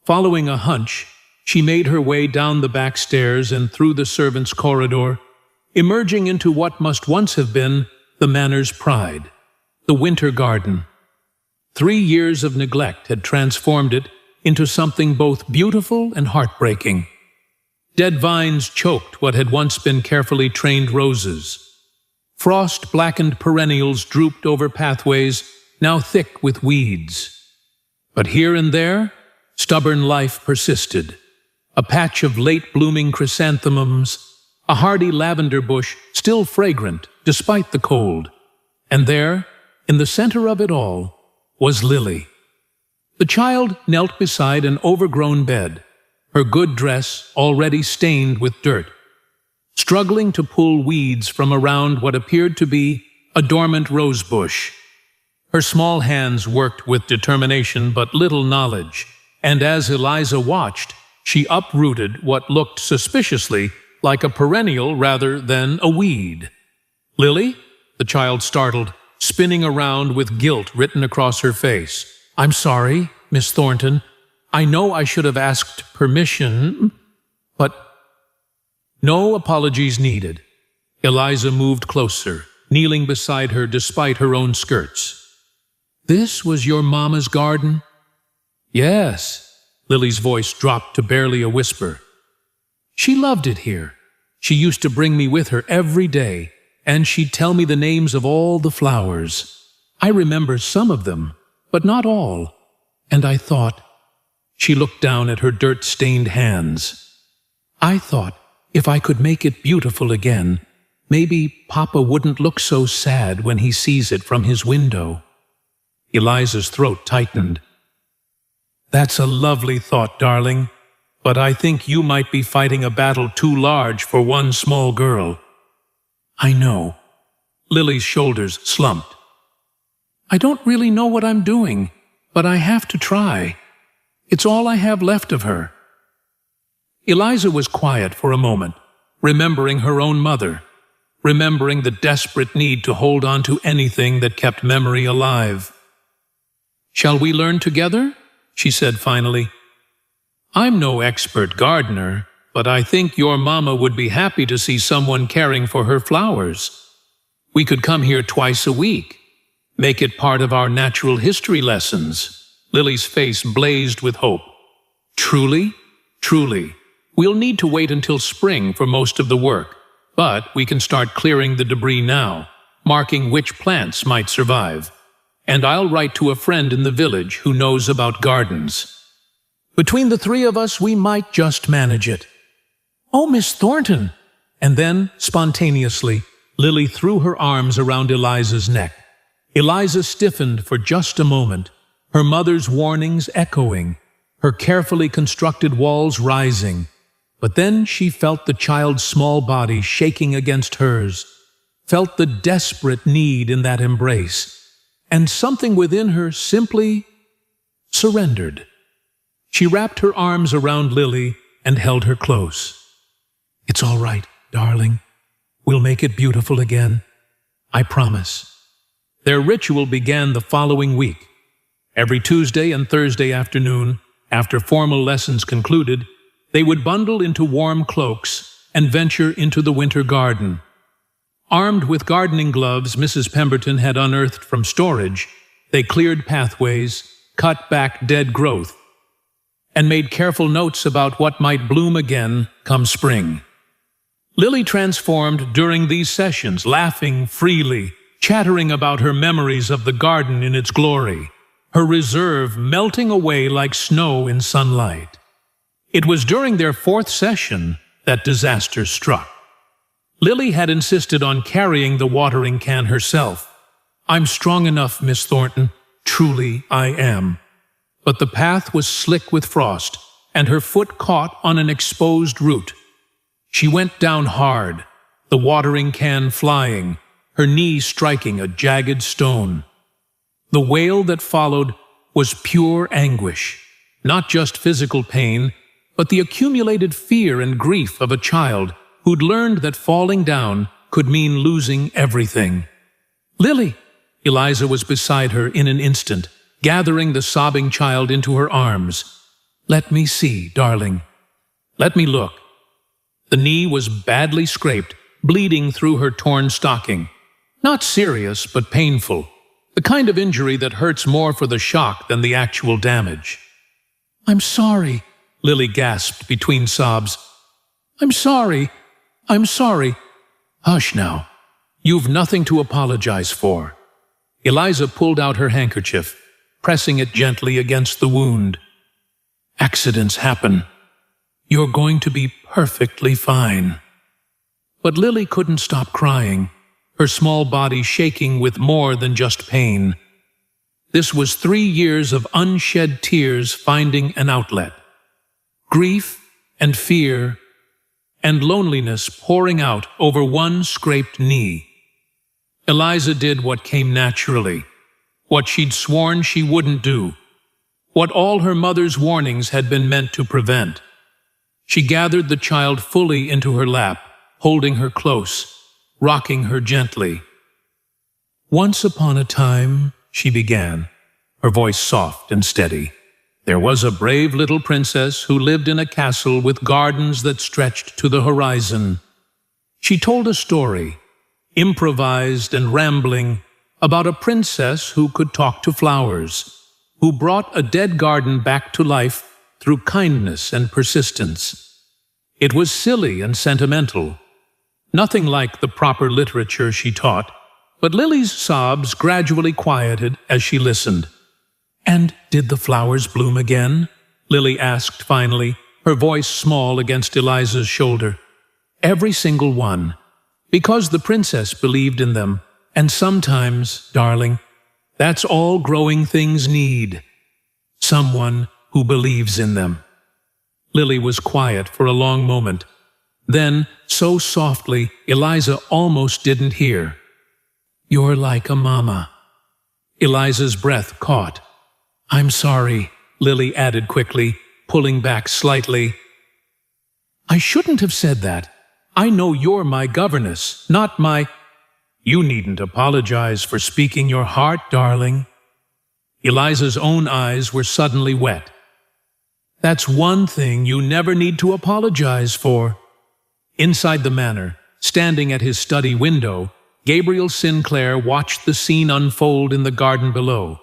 Following a hunch, she made her way down the back stairs and through the servants' corridor, emerging into what must once have been the Manor's pride, the Winter Garden. 3 years of neglect had transformed it into something both beautiful and heartbreaking. Dead vines choked what had once been carefully trained roses. Frost-blackened perennials drooped over pathways now thick with weeds. But here and there, stubborn life persisted. A patch of late-blooming chrysanthemums, a hardy lavender bush still fragrant despite the cold. And there, in the center of it all, was Lily. The child knelt beside an overgrown bed, her good dress already stained with dirt, struggling to pull weeds from around what appeared to be a dormant rose bush. Her small hands worked with determination but little knowledge, and as Eliza watched, she uprooted what looked suspiciously like a perennial rather than a weed. "Lily?" the child startled, spinning around with guilt written across her face. "I'm sorry, Miss Thornton. I know I should have asked permission, but—" No apologies needed. Eliza moved closer, kneeling beside her despite her own skirts. "This was your mama's garden?" "Yes." Lily's voice dropped to barely a whisper. "She loved it here. She used to bring me with her every day, and she'd tell me the names of all the flowers. I remember some of them, but not all. And I thought—" She looked down at her dirt-stained hands. "I thought if I could make it beautiful again, maybe Papa wouldn't look so sad when he sees it from his window." Eliza's throat tightened. "That's a lovely thought, darling, but I think you might be fighting a battle too large for one small girl." "I know." Lily's shoulders slumped. "I don't really know what I'm doing. but I have to try. It's all I have left of her." Eliza was quiet for a moment, remembering her own mother, remembering the desperate need to hold on to anything that kept memory alive. "Shall we learn together?" she said finally. "I'm no expert gardener, but I think your mama would be happy to see someone caring for her flowers. We could come here twice a week. Make it part of our natural history lessons." Lily's face blazed with hope. "Truly? Truly. We'll need to wait until spring for most of the work, but we can start clearing the debris now, marking which plants might survive. And I'll write to a friend in the village who knows about gardens. Between the three of us, we might just manage it." "Oh, Miss Thornton!" And then, spontaneously, Lily threw her arms around Eliza's neck. Eliza stiffened for just a moment, her mother's warnings echoing, her carefully constructed walls rising. But then she felt the child's small body shaking against hers, felt the desperate need in that embrace, and something within her simply surrendered. She wrapped her arms around Lily and held her close. "It's all right, darling. We'll make it beautiful again. I promise." Their ritual began the following week. Every Tuesday and Thursday afternoon, after formal lessons concluded, they would bundle into warm cloaks and venture into the winter garden. Armed with gardening gloves Mrs. Pemberton had unearthed from storage, they cleared pathways, cut back dead growth, and made careful notes about what might bloom again come spring. Lily transformed during these sessions, laughing freely, chattering about her memories of the garden in its glory, her reserve melting away like snow in sunlight. It was during their fourth session that disaster struck. Lily had insisted on carrying the watering can herself. "I'm strong enough, Miss Thornton. Truly I am." But the path was slick with frost, and her foot caught on an exposed root. She went down hard, the watering can flying, her knee striking a jagged stone. The wail that followed was pure anguish, not just physical pain, but the accumulated fear and grief of a child who'd learned that falling down could mean losing everything. "Lily!" Eliza was beside her in an instant, gathering the sobbing child into her arms. "Let me see, darling. Let me look." The knee was badly scraped, bleeding through her torn stocking. Not serious, but painful. The kind of injury that hurts more for the shock than the actual damage. "I'm sorry," Lily gasped between sobs. "I'm sorry. I'm sorry." "Hush now. You've nothing to apologize for." Eliza pulled out her handkerchief, pressing it gently against the wound. "Accidents happen. You're going to be perfectly fine." But Lily couldn't stop crying, her small body shaking with more than just pain. This was 3 years of unshed tears finding an outlet. Grief and fear and loneliness pouring out over one scraped knee. Eliza did what came naturally, what she'd sworn she wouldn't do, what all her mother's warnings had been meant to prevent. She gathered the child fully into her lap, holding her close, rocking her gently. "Once upon a time," she began, her voice soft and steady, "there was a brave little princess who lived in a castle with gardens that stretched to the horizon." She told a story, improvised and rambling, about a princess who could talk to flowers, who brought a dead garden back to life through kindness and persistence. It was silly and sentimental, nothing like the proper literature she taught, but Lily's sobs gradually quieted as she listened. "And did the flowers bloom again?" Lily asked finally, her voice small against Eliza's shoulder. "Every single one, because the princess believed in them, and sometimes, darling, that's all growing things need. Someone who believes in them." Lily was quiet for a long moment. Then, so softly, Eliza almost didn't hear. "You're like a mama." Eliza's breath caught. I'm sorry, Lily added quickly, pulling back slightly. I shouldn't have said that. I know you're my governess, not my— You needn't apologize for speaking your heart, darling. Eliza's own eyes were suddenly wet. That's one thing you never need to apologize for. Inside the manor, standing at his study window, Gabriel Sinclair watched the scene unfold in the garden below.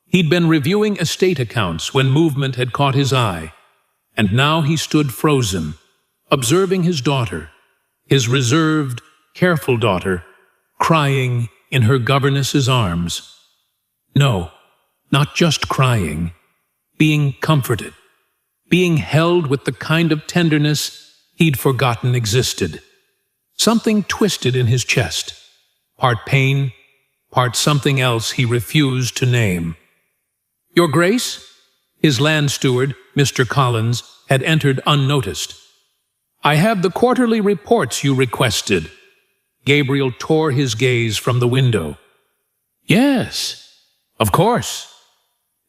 He'd been reviewing estate accounts when movement had caught his eye, and now he stood frozen, observing his daughter, his reserved, careful daughter, crying in her governess's arms. No, not just crying, being comforted, being held with the kind of tenderness he'd forgotten existed. Something twisted in his chest, part pain, part something else he refused to name. Your Grace? His land steward, Mr. Collins, had entered unnoticed. I have the quarterly reports you requested. Gabriel tore his gaze from the window. Yes, of course.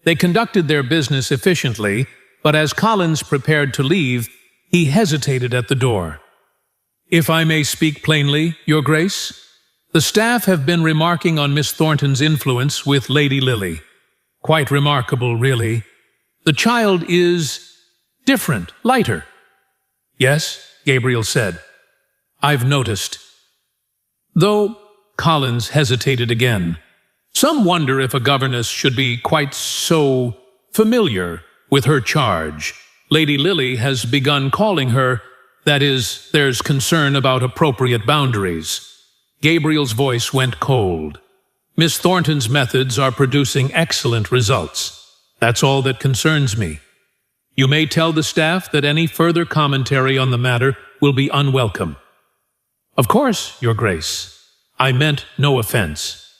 They conducted their business efficiently, but as Collins prepared to leave, he hesitated at the door. If I may speak plainly, Your Grace, the staff have been remarking on Miss Thornton's influence with Lady Lily. Quite remarkable, really. The child is different, lighter. Yes, Gabriel said. I've noticed. Though Collins hesitated again. Some wonder if a governess should be quite so familiar with her charge. Lady Lily has begun calling her, that is, there's concern about appropriate boundaries. Gabriel's voice went cold. Miss Thornton's methods are producing excellent results. That's all that concerns me. You may tell the staff that any further commentary on the matter will be unwelcome. Of course, Your Grace. I meant no offense.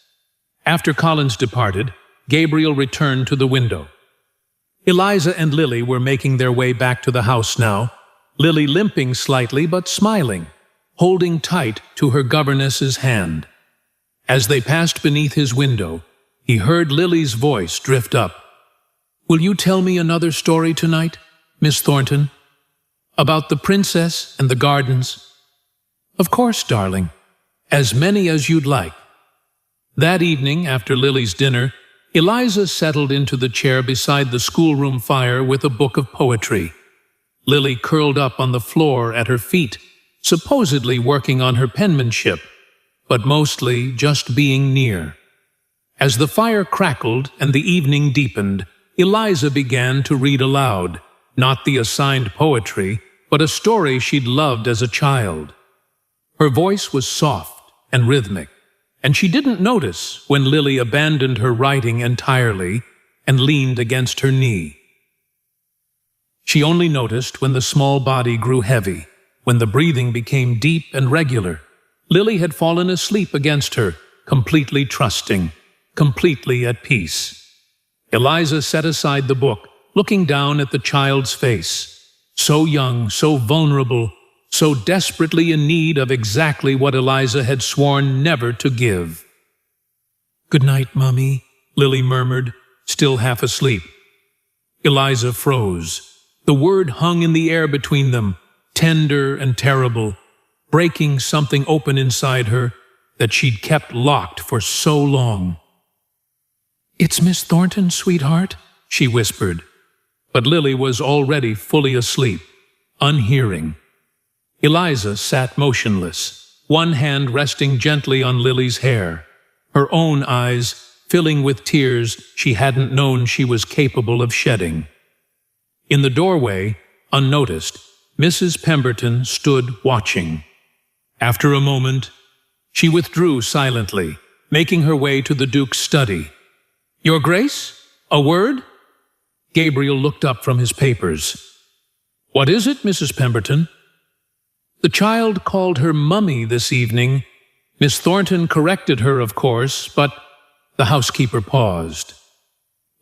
After Collins departed, Gabriel returned to the window. Eliza and Lily were making their way back to the house now, Lily limping slightly but smiling, holding tight to her governess's hand. As they passed beneath his window, he heard Lily's voice drift up. Will you tell me another story tonight, Miss Thornton? About the princess and the gardens? Of course, darling. As many as you'd like. That evening, after Lily's dinner, Eliza settled into the chair beside the schoolroom fire with a book of poetry. Lily curled up on the floor at her feet, supposedly working on her penmanship, but mostly just being near. As the fire crackled and the evening deepened, Eliza began to read aloud, not the assigned poetry, but a story she'd loved as a child. Her voice was soft and rhythmic, and she didn't notice when Lily abandoned her writing entirely and leaned against her knee. She only noticed when the small body grew heavy, when the breathing became deep and regular. Lily had fallen asleep against her, completely trusting, completely at peace. Eliza set aside the book, looking down at the child's face, so young, so vulnerable, so desperately in need of exactly what Eliza had sworn never to give. Good night, Mummy, Lily murmured, still half asleep. Eliza froze. The word hung in the air between them, tender and terrible, breaking something open inside her that she'd kept locked for so long. It's Miss Thornton, sweetheart, she whispered. But Lily was already fully asleep, unhearing. Eliza sat motionless, one hand resting gently on Lily's hair, her own eyes filling with tears she hadn't known she was capable of shedding. In the doorway, unnoticed, Mrs. Pemberton stood watching. After a moment, she withdrew silently, making her way to the Duke's study. Your Grace? A word? Gabriel looked up from his papers. What is it, Mrs. Pemberton? The child called her Mummy this evening. Miss Thornton corrected her, of course, but the housekeeper paused.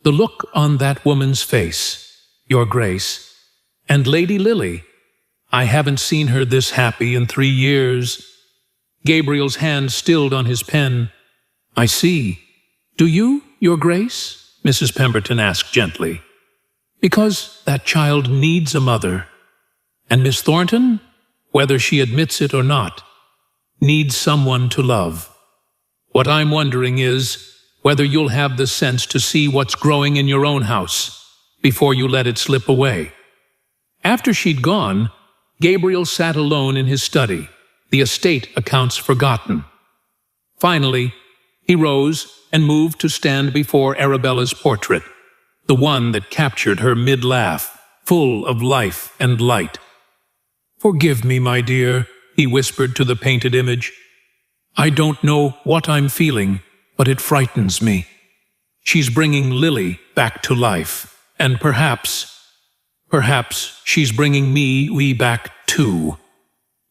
The look on that woman's face, Your Grace, and Lady Lily. I haven't seen her this happy in 3 years. Gabriel's hand stilled on his pen. I see. Do you, Your Grace? Mrs. Pemberton asked gently. Because that child needs a mother. And Miss Thornton, whether she admits it or not, needs someone to love. What I'm wondering is whether you'll have the sense to see what's growing in your own house before you let it slip away. After she'd gone, Gabriel sat alone in his study, the estate accounts forgotten. Finally, he rose and moved to stand before Arabella's portrait, the one that captured her mid-laugh, full of life and light. "Forgive me, my dear," he whispered to the painted image. "I don't know what I'm feeling, but it frightens me. She's bringing Lily back to life, and perhaps she's bringing me back too.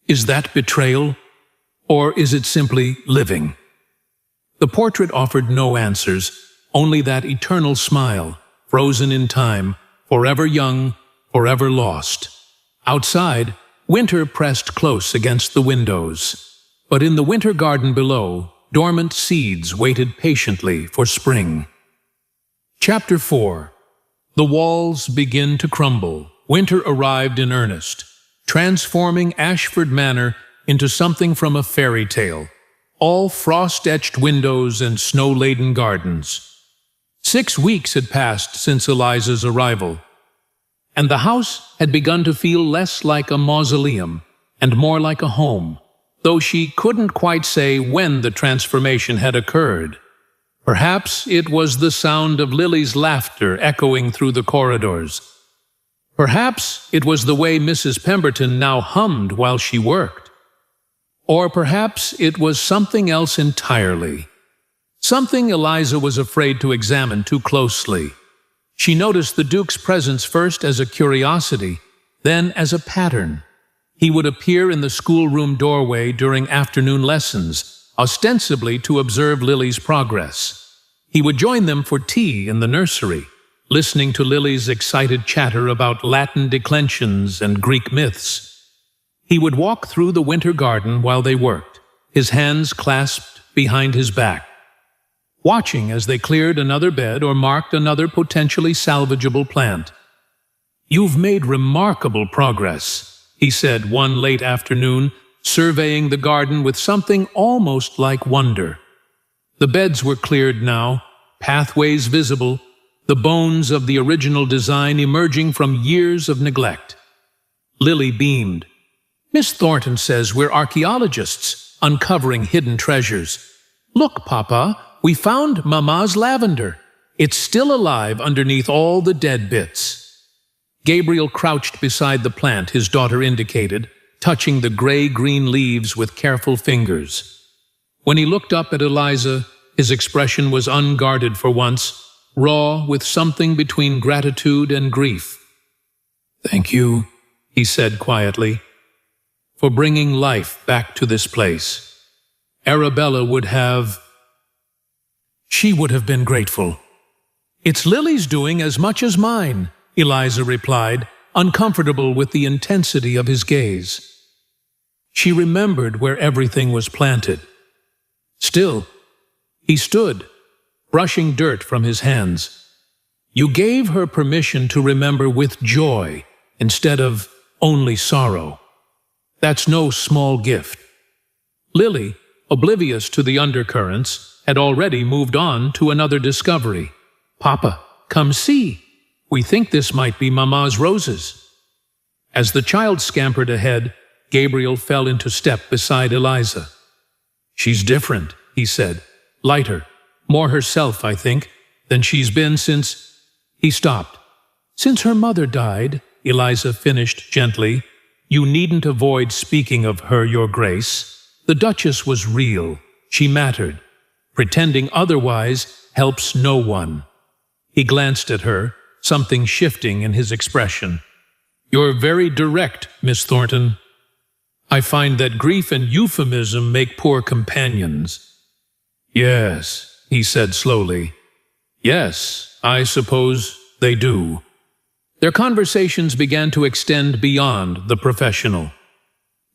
Is that betrayal, or is it simply living?" The portrait offered no answers, only that eternal smile, frozen in time, forever young, forever lost. Outside, winter pressed close against the windows, but in the winter garden below, dormant seeds waited patiently for spring. Chapter 4. The walls begin to crumble. Winter arrived in earnest, transforming Ashford Manor into something from a fairy tale, all frost-etched windows and snow-laden gardens. 6 weeks had passed since Eliza's arrival, and the house had begun to feel less like a mausoleum and more like a home, though she couldn't quite say when the transformation had occurred. Perhaps it was the sound of Lily's laughter echoing through the corridors. Perhaps it was the way Mrs. Pemberton now hummed while she worked. Or perhaps it was something else entirely. Something Eliza was afraid to examine too closely. She noticed the Duke's presence first as a curiosity, then as a pattern. He would appear in the schoolroom doorway during afternoon lessons, ostensibly to observe Lily's progress. He would join them for tea in the nursery, listening to Lily's excited chatter about Latin declensions and Greek myths. He would walk through the winter garden while they worked, his hands clasped behind his back, watching as they cleared another bed or marked another potentially salvageable plant. "You've made remarkable progress," he said one late afternoon, surveying the garden with something almost like wonder. The beds were cleared now, pathways visible, the bones of the original design emerging from years of neglect. Lily beamed. "Miss Thornton says we're archaeologists, uncovering hidden treasures. Look, Papa, we found Mama's lavender. It's still alive underneath all the dead bits." Gabriel crouched beside the plant his daughter indicated, touching the gray-green leaves with careful fingers. When he looked up at Eliza, his expression was unguarded for once, raw with something between gratitude and grief. "Thank you," he said quietly, "for bringing life back to this place. Arabella would have been grateful." "It's Lily's doing as much as mine," Eliza replied, uncomfortable with the intensity of his gaze. She remembered where everything was planted. Still, he stood, brushing dirt from his hands. "You gave her permission to remember with joy instead of only sorrow. That's no small gift." Lily, oblivious to the undercurrents, had already moved on to another discovery. "Papa, come see. We think this might be Mama's roses." As the child scampered ahead, Gabriel fell into step beside Eliza. "She's different," he said. "Lighter, more herself, I think, than she's been since—" He stopped. "Since her mother died," Eliza finished gently. "You needn't avoid speaking of her, Your Grace. The Duchess was real. She mattered. Pretending otherwise helps no one." He glanced at her, something shifting in his expression. "You're very direct, Miss Thornton. I find that grief and euphemism make poor companions." "Yes," he said slowly. "Yes, I suppose they do." Their conversations began to extend beyond the professional.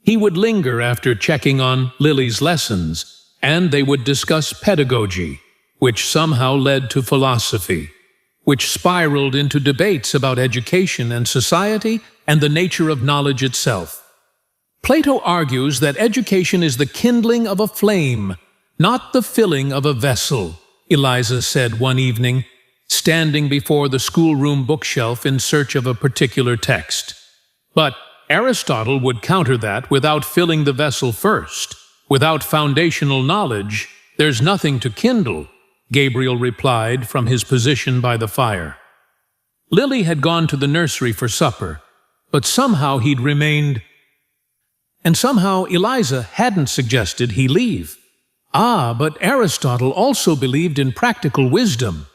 He would linger after checking on Lily's lessons, and they would discuss pedagogy, which somehow led to philosophy. which spiraled into debates about education and society and the nature of knowledge itself. Plato argues that education is the kindling of a flame, not the filling of a vessel, Eliza said one evening, standing before the schoolroom bookshelf in search of a particular text. But Aristotle would counter that without filling the vessel first. Without foundational knowledge, there's nothing to kindle, Gabriel replied from his position by the fire. Lily had gone to the nursery for supper, but somehow he'd remained. And somehow Eliza hadn't suggested he leave. But Aristotle also believed in practical wisdom,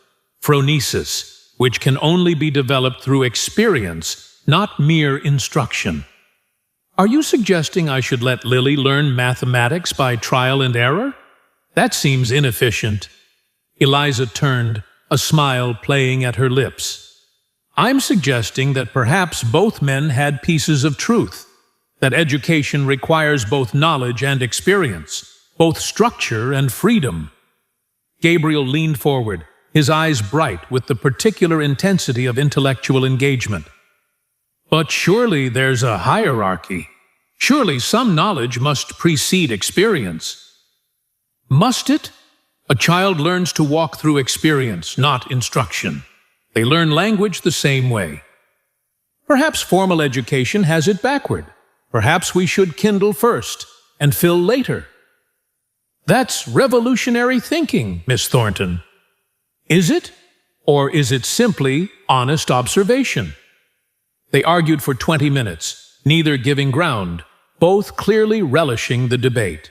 phronesis, which can only be developed through experience, not mere instruction. Are you suggesting I should let Lily learn mathematics by trial and error? That seems inefficient. Eliza turned, a smile playing at her lips. I'm suggesting that perhaps both men had pieces of truth, that education requires both knowledge and experience, both structure and freedom. Gabriel leaned forward, his eyes bright with the particular intensity of intellectual engagement. But surely there's a hierarchy. Surely some knowledge must precede experience. Must it? A child learns to walk through experience, not instruction. They learn language the same way. Perhaps formal education has it backward. Perhaps we should kindle first and fill later. That's revolutionary thinking, Miss Thornton. Is it? Or is it simply honest observation? They argued for 20 minutes, neither giving ground, both clearly relishing the debate.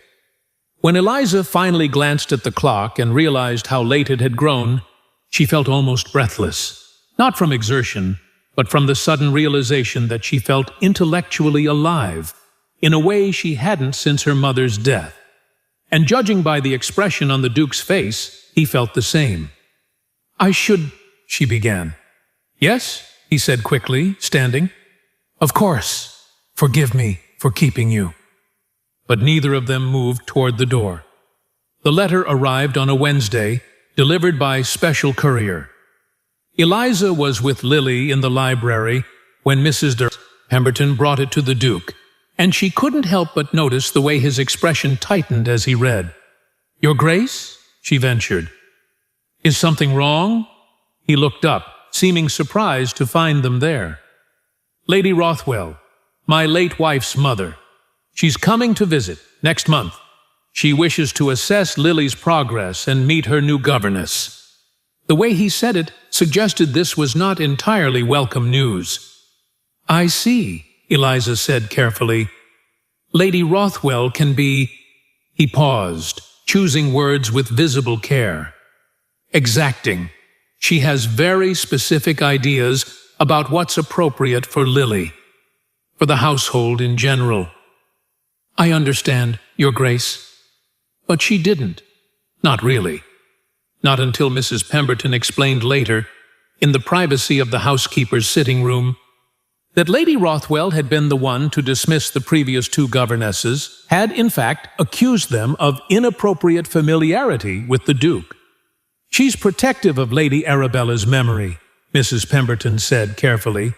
When Eliza finally glanced at the clock and realized how late it had grown, she felt almost breathless, not from exertion, but from the sudden realization that she felt intellectually alive, in a way she hadn't since her mother's death. And judging by the expression on the Duke's face, he felt the same. She began. Yes, he said quickly, standing. Of course. Forgive me for keeping you. But neither of them moved toward the door. The letter arrived on a Wednesday, delivered by special courier. Eliza was with Lily in the library when Mrs. de Pemberton brought it to the Duke, and she couldn't help but notice the way his expression tightened as he read. Your Grace? She ventured. Is something wrong? He looked up, seeming surprised to find them there. Lady Rothwell, my late wife's mother. She's coming to visit next month. She wishes to assess Lily's progress and meet her new governess. The way he said it suggested this was not entirely welcome news. I see, Eliza said carefully. Lady Rothwell can be... He paused, choosing words with visible care. Exacting. She has very specific ideas about what's appropriate for Lily, for the household in general. I understand, Your Grace. But she didn't. Not really. Not until Mrs. Pemberton explained later, in the privacy of the housekeeper's sitting room, that Lady Rothwell had been the one to dismiss the previous two governesses, had in fact accused them of inappropriate familiarity with the Duke. She's protective of Lady Arabella's memory, Mrs. Pemberton said carefully.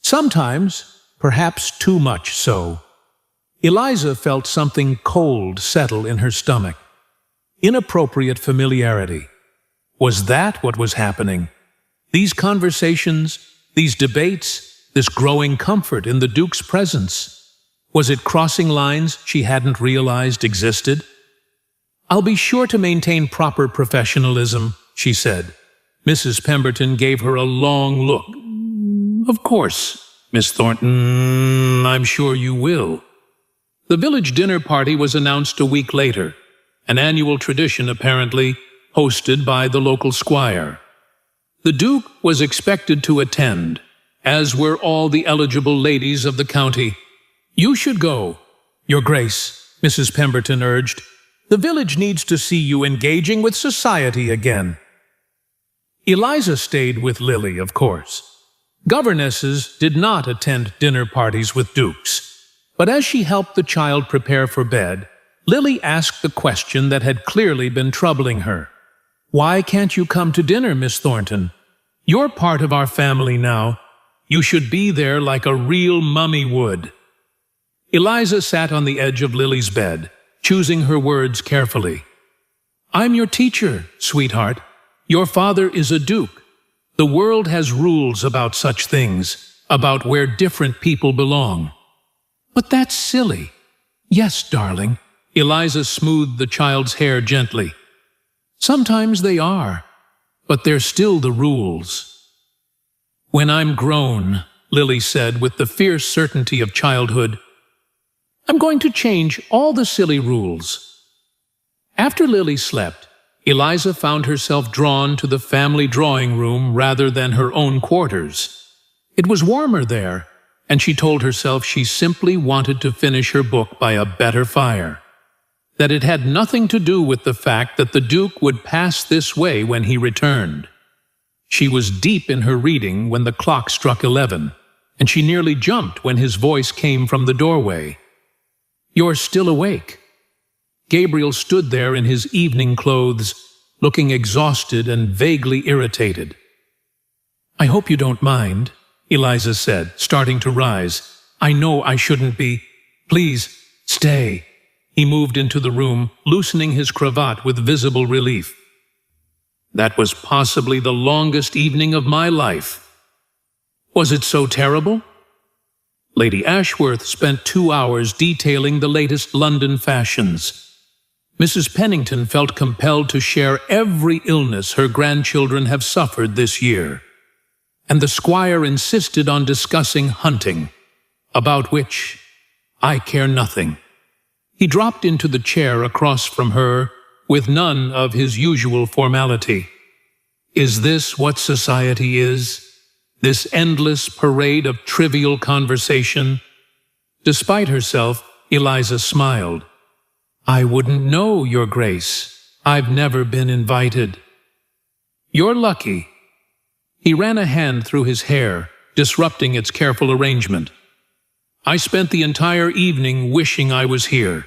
Sometimes, perhaps too much so. Eliza felt something cold settle in her stomach. Inappropriate familiarity. Was that what was happening? These conversations, these debates, this growing comfort in the Duke's presence. Was it crossing lines she hadn't realized existed? I'll be sure to maintain proper professionalism, she said. Mrs. Pemberton gave her a long look. Of course, Miss Thornton, I'm sure you will. The village dinner party was announced a week later, an annual tradition apparently, hosted by the local squire. The Duke was expected to attend, as were all the eligible ladies of the county. You should go, Your Grace, Mrs. Pemberton urged. The village needs to see you engaging with society again. Eliza stayed with Lily, of course. Governesses did not attend dinner parties with dukes. But as she helped the child prepare for bed, Lily asked the question that had clearly been troubling her. Why can't you come to dinner, Miss Thornton? You're part of our family now. You should be there like a real mummy would." Eliza sat on the edge of Lily's bed, choosing her words carefully. "I'm your teacher, sweetheart. Your father is a duke. The world has rules about such things, about where different people belong." "But that's silly." "Yes, darling." Eliza smoothed the child's hair gently. "Sometimes they are, but they're still the rules." "When I'm grown," Lily said with the fierce certainty of childhood, "I'm going to change all the silly rules." After Lily slept, Eliza found herself drawn to the family drawing room rather than her own quarters. It was warmer there, and she told herself she simply wanted to finish her book by a better fire. That it had nothing to do with the fact that the Duke would pass this way when he returned. She was deep in her reading when the clock struck 11, and she nearly jumped when his voice came from the doorway. "You're still awake." Gabriel stood there in his evening clothes, looking exhausted and vaguely irritated. "I hope you don't mind," Eliza said, starting to rise. "I know I shouldn't be. Please, stay." He moved into the room, loosening his cravat with visible relief. "That was possibly the longest evening of my life." "Was it so terrible?" Lady Ashworth spent 2 hours detailing the latest London fashions. Mrs. Pennington felt compelled to share every illness her grandchildren have suffered this year. And the squire insisted on discussing hunting, about which I care nothing. He dropped into the chair across from her with none of his usual formality. Is this what society is? This endless parade of trivial conversation? Despite herself, Eliza smiled. "I wouldn't know, Your Grace. I've never been invited." "You're lucky." He ran a hand through his hair, disrupting its careful arrangement. "I spent the entire evening wishing I was here,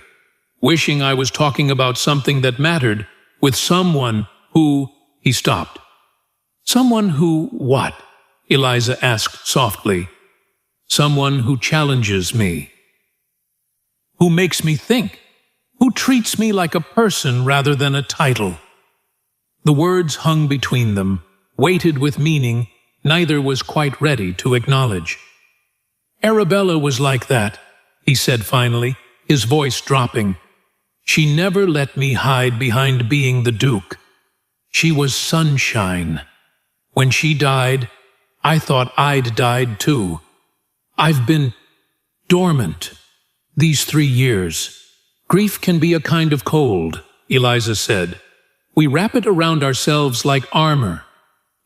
wishing I was talking about something that mattered with someone who—" He stopped. "Someone who what?" Eliza asked softly. "Someone who challenges me. Who makes me think. Who treats me like a person rather than a title." The words hung between them, weighted with meaning neither was quite ready to acknowledge. "Arabella was like that," he said finally, his voice dropping. "She never let me hide behind being the Duke. She was sunshine. When she died, I thought I'd died too. I've been dormant these 3 years. Grief can be a kind of cold," Eliza said. "We wrap it around ourselves like armor.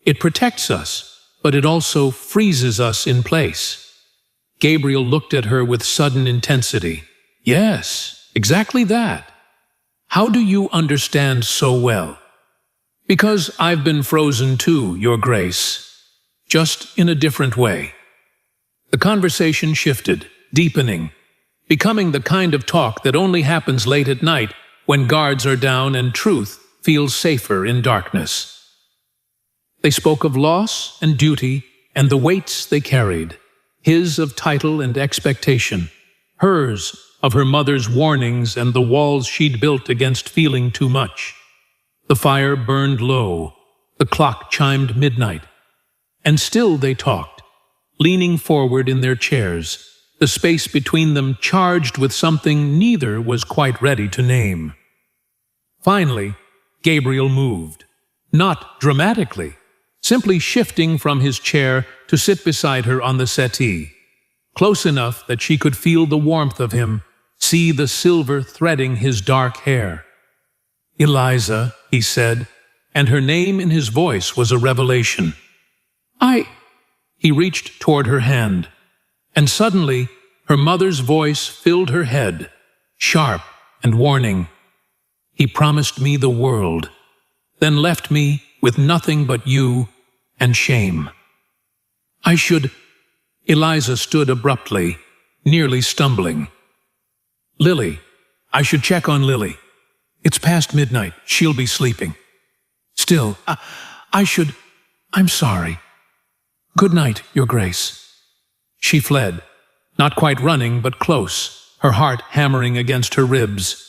It protects us, but it also freezes us in place." Gabriel looked at her with sudden intensity. "Yes, exactly that. How do you understand so well?" "Because I've been frozen too, Your Grace. Just in a different way." The conversation shifted, deepening, becoming the kind of talk that only happens late at night when guards are down and truth feels safer in darkness. They spoke of loss and duty and the weights they carried, his of title and expectation, hers of her mother's warnings and the walls she'd built against feeling too much. The fire burned low, the clock chimed midnight, and still they talked, leaning forward in their chairs, the space between them charged with something neither was quite ready to name. Finally, Gabriel moved, not dramatically, simply shifting from his chair to sit beside her on the settee, close enough that she could feel the warmth of him, see the silver threading his dark hair. "Eliza," he said, and her name in his voice was a revelation. He reached toward her hand, and suddenly her mother's voice filled her head, sharp and warning. "He promised me the world, then left me with nothing but you and shame. I should—" Eliza stood abruptly, nearly stumbling. "Lily, I should check on Lily. It's past midnight. She'll be sleeping. Still, I'm sorry." "Good night, Your Grace." She fled, not quite running, but close, her heart hammering against her ribs.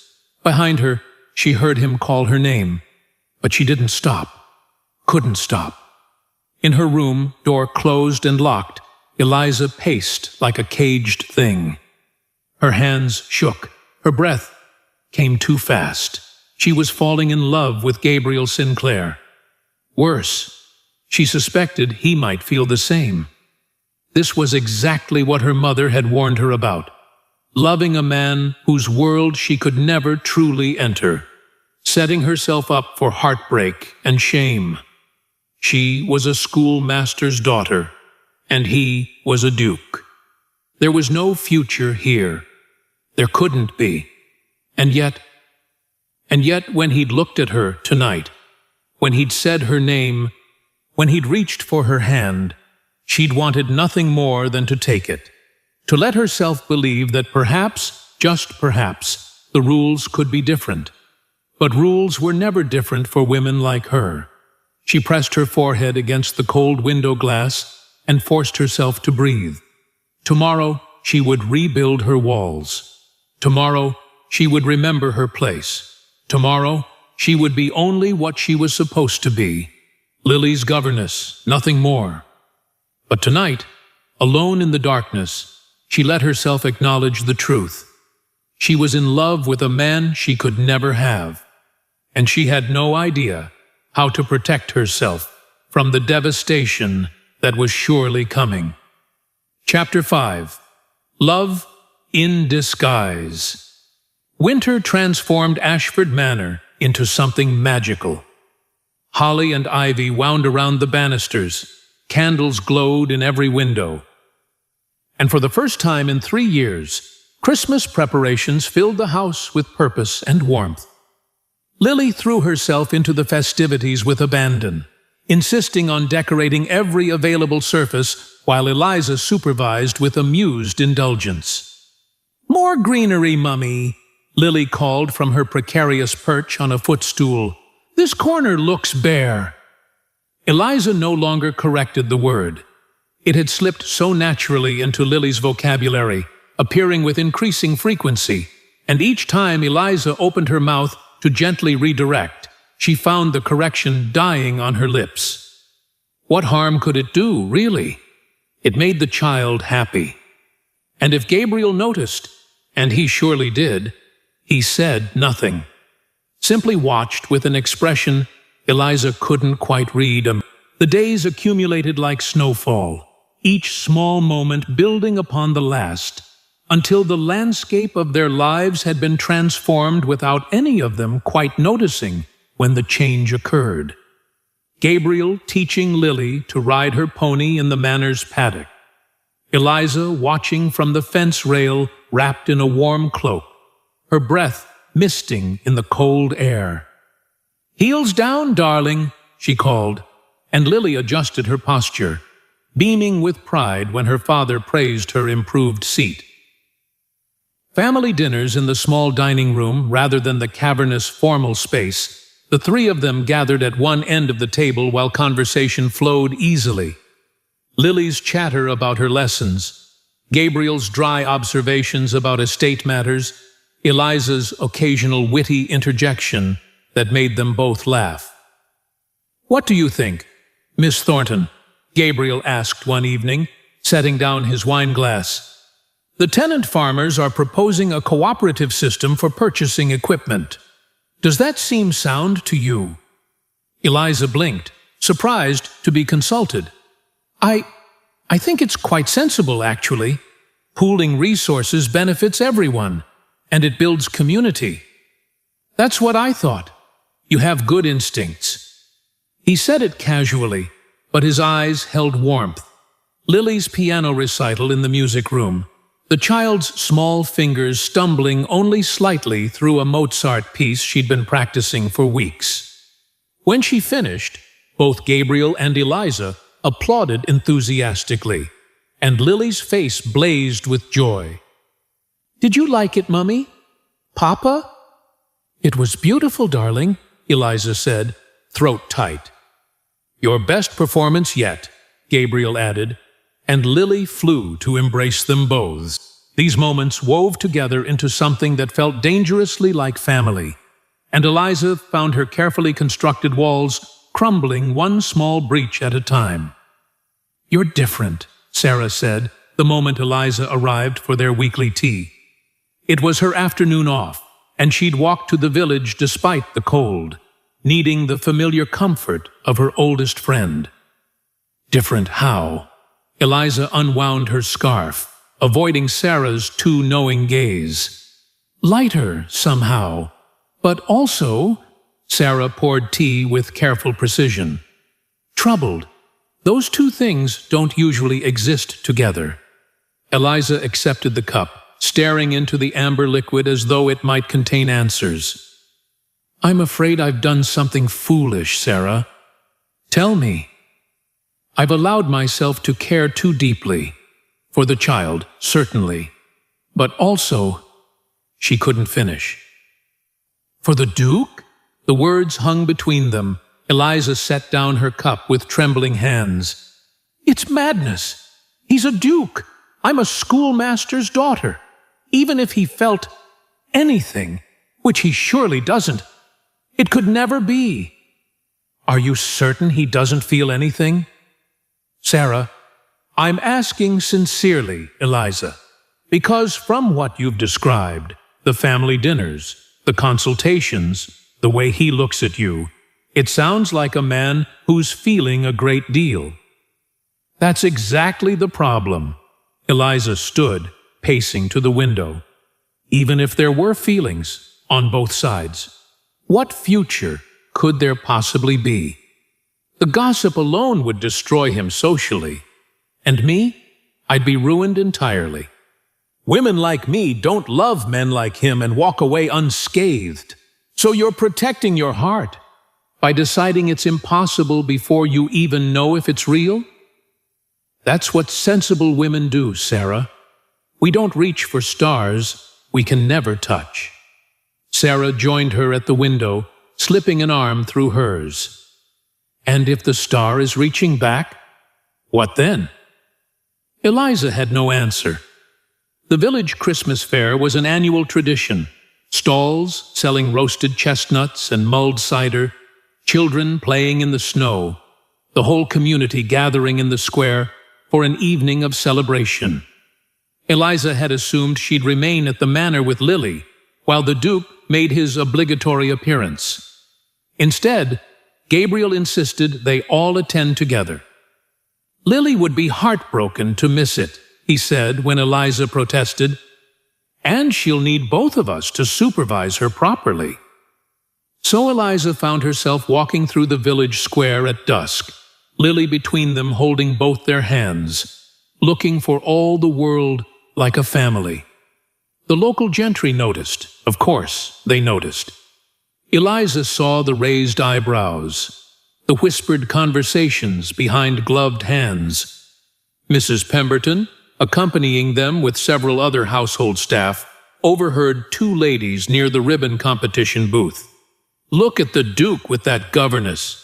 Behind her, she heard him call her name, but she didn't stop, couldn't stop. In her room, door closed and locked, Eliza paced like a caged thing. Her hands shook, her breath came too fast. She was falling in love with Gabriel Sinclair. Worse, she suspected he might feel the same. This was exactly what her mother had warned her about. Loving a man whose world she could never truly enter. Setting herself up for heartbreak and shame. She was a schoolmaster's daughter, and he was a duke. There was no future here. There couldn't be. And yet when he'd looked at her tonight, when he'd said her name, when he'd reached for her hand, she'd wanted nothing more than to take it, to let herself believe that perhaps, just perhaps, the rules could be different. But rules were never different for women like her. She pressed her forehead against the cold window glass and forced herself to breathe. Tomorrow she would rebuild her walls. Tomorrow she would remember her place. Tomorrow she would be only what she was supposed to be, Lily's governess, nothing more. But tonight, alone in the darkness, she let herself acknowledge the truth. She was in love with a man she could never have, and she had no idea how to protect herself from the devastation that was surely coming. Chapter 5. Love in Disguise. Winter transformed Ashford Manor into something magical. Holly and ivy wound around the banisters, candles glowed in every window. And for the first time in 3 years, Christmas preparations filled the house with purpose and warmth. Lily threw herself into the festivities with abandon, insisting on decorating every available surface while Eliza supervised with amused indulgence. "More greenery, Mummy," Lily called from her precarious perch on a footstool. "This corner looks bare." Eliza no longer corrected the word. It had slipped so naturally into Lily's vocabulary, appearing with increasing frequency, and each time Eliza opened her mouth to gently redirect, she found the correction dying on her lips. What harm could it do, really? It made the child happy. And if Gabriel noticed, and he surely did, he said nothing. Simply watched with an expression Eliza couldn't quite read. The days accumulated like snowfall, each small moment building upon the last, until the landscape of their lives had been transformed without any of them quite noticing when the change occurred. Gabriel teaching Lily to ride her pony in the manor's paddock. Eliza watching from the fence rail wrapped in a warm cloak, her breath misting in the cold air. "Heels down, darling," she called, and Lily adjusted her posture, beaming with pride when her father praised her improved seat. Family dinners in the small dining room rather than the cavernous formal space, the three of them gathered at one end of the table while conversation flowed easily. Lily's chatter about her lessons, Gabriel's dry observations about estate matters, Eliza's occasional witty interjection that made them both laugh. "What do you think, Miss Thornton?" Gabriel asked one evening, setting down his wineglass. "The tenant farmers are proposing a cooperative system for purchasing equipment. Does that seem sound to you?" Eliza blinked, surprised to be consulted. I think it's quite sensible, actually. Pooling resources benefits everyone, and it builds community." "That's what I thought. You have good instincts." He said it casually, but his eyes held warmth. Lily's piano recital in the music room, the child's small fingers stumbling only slightly through a Mozart piece she'd been practicing for weeks. When she finished, both Gabriel and Eliza applauded enthusiastically, and Lily's face blazed with joy. "Did you like it, Mummy? Papa?" "It was beautiful, darling," Eliza said, throat tight. "Your best performance yet," Gabriel added, and Lily flew to embrace them both. These moments wove together into something that felt dangerously like family, and Eliza found her carefully constructed walls crumbling one small breach at a time. "You're different," Sarah said the moment Eliza arrived for their weekly tea. It was her afternoon off, and she'd walked to the village despite the cold, needing the familiar comfort of her oldest friend. Different how? Eliza unwound her scarf, avoiding Sarah's too knowing gaze. Lighter, somehow, but also, Sarah poured tea with careful precision. Troubled. Those two things don't usually exist together. Eliza accepted the cup, staring into the amber liquid as though it might contain answers. "I'm afraid I've done something foolish, Sarah." "Tell me." "I've allowed myself to care too deeply. For the child, certainly. But also—" She couldn't finish. "For the Duke?" The words hung between them. Eliza set down her cup with trembling hands. "It's madness. He's a duke. I'm a schoolmaster's daughter. Even if he felt anything, which he surely doesn't, it could never be." "Are you certain he doesn't feel anything?" "Sarah, I'm asking sincerely, Eliza, because from what you've described, the family dinners, the consultations, the way he looks at you, it sounds like a man who's feeling a great deal." "That's exactly the problem." Eliza stood, pacing to the window. "Even if there were feelings on both sides, what future could there possibly be? The gossip alone would destroy him socially. And me? I'd be ruined entirely. Women like me don't love men like him and walk away unscathed. So you're protecting your heart by deciding it's impossible before you even know if it's real? That's what sensible women do, Sarah. We don't reach for stars we can never touch." Sarah joined her at the window, slipping an arm through hers. "And if the star is reaching back, what then?" Eliza had no answer. The village Christmas fair was an annual tradition. Stalls selling roasted chestnuts and mulled cider, children playing in the snow, the whole community gathering in the square for an evening of celebration. Eliza had assumed she'd remain at the manor with Lily, while the Duke made his obligatory appearance. Instead, Gabriel insisted they all attend together. "Lily would be heartbroken to miss it," he said when Eliza protested. "And she'll need both of us to supervise her properly." So Eliza found herself walking through the village square at dusk, Lily between them holding both their hands, looking for all the world like a family. The local gentry noticed. Of course, they noticed. Eliza saw the raised eyebrows, the whispered conversations behind gloved hands. Mrs. Pemberton, accompanying them with several other household staff, overheard two ladies near the ribbon competition booth. "Look at the Duke with that governess.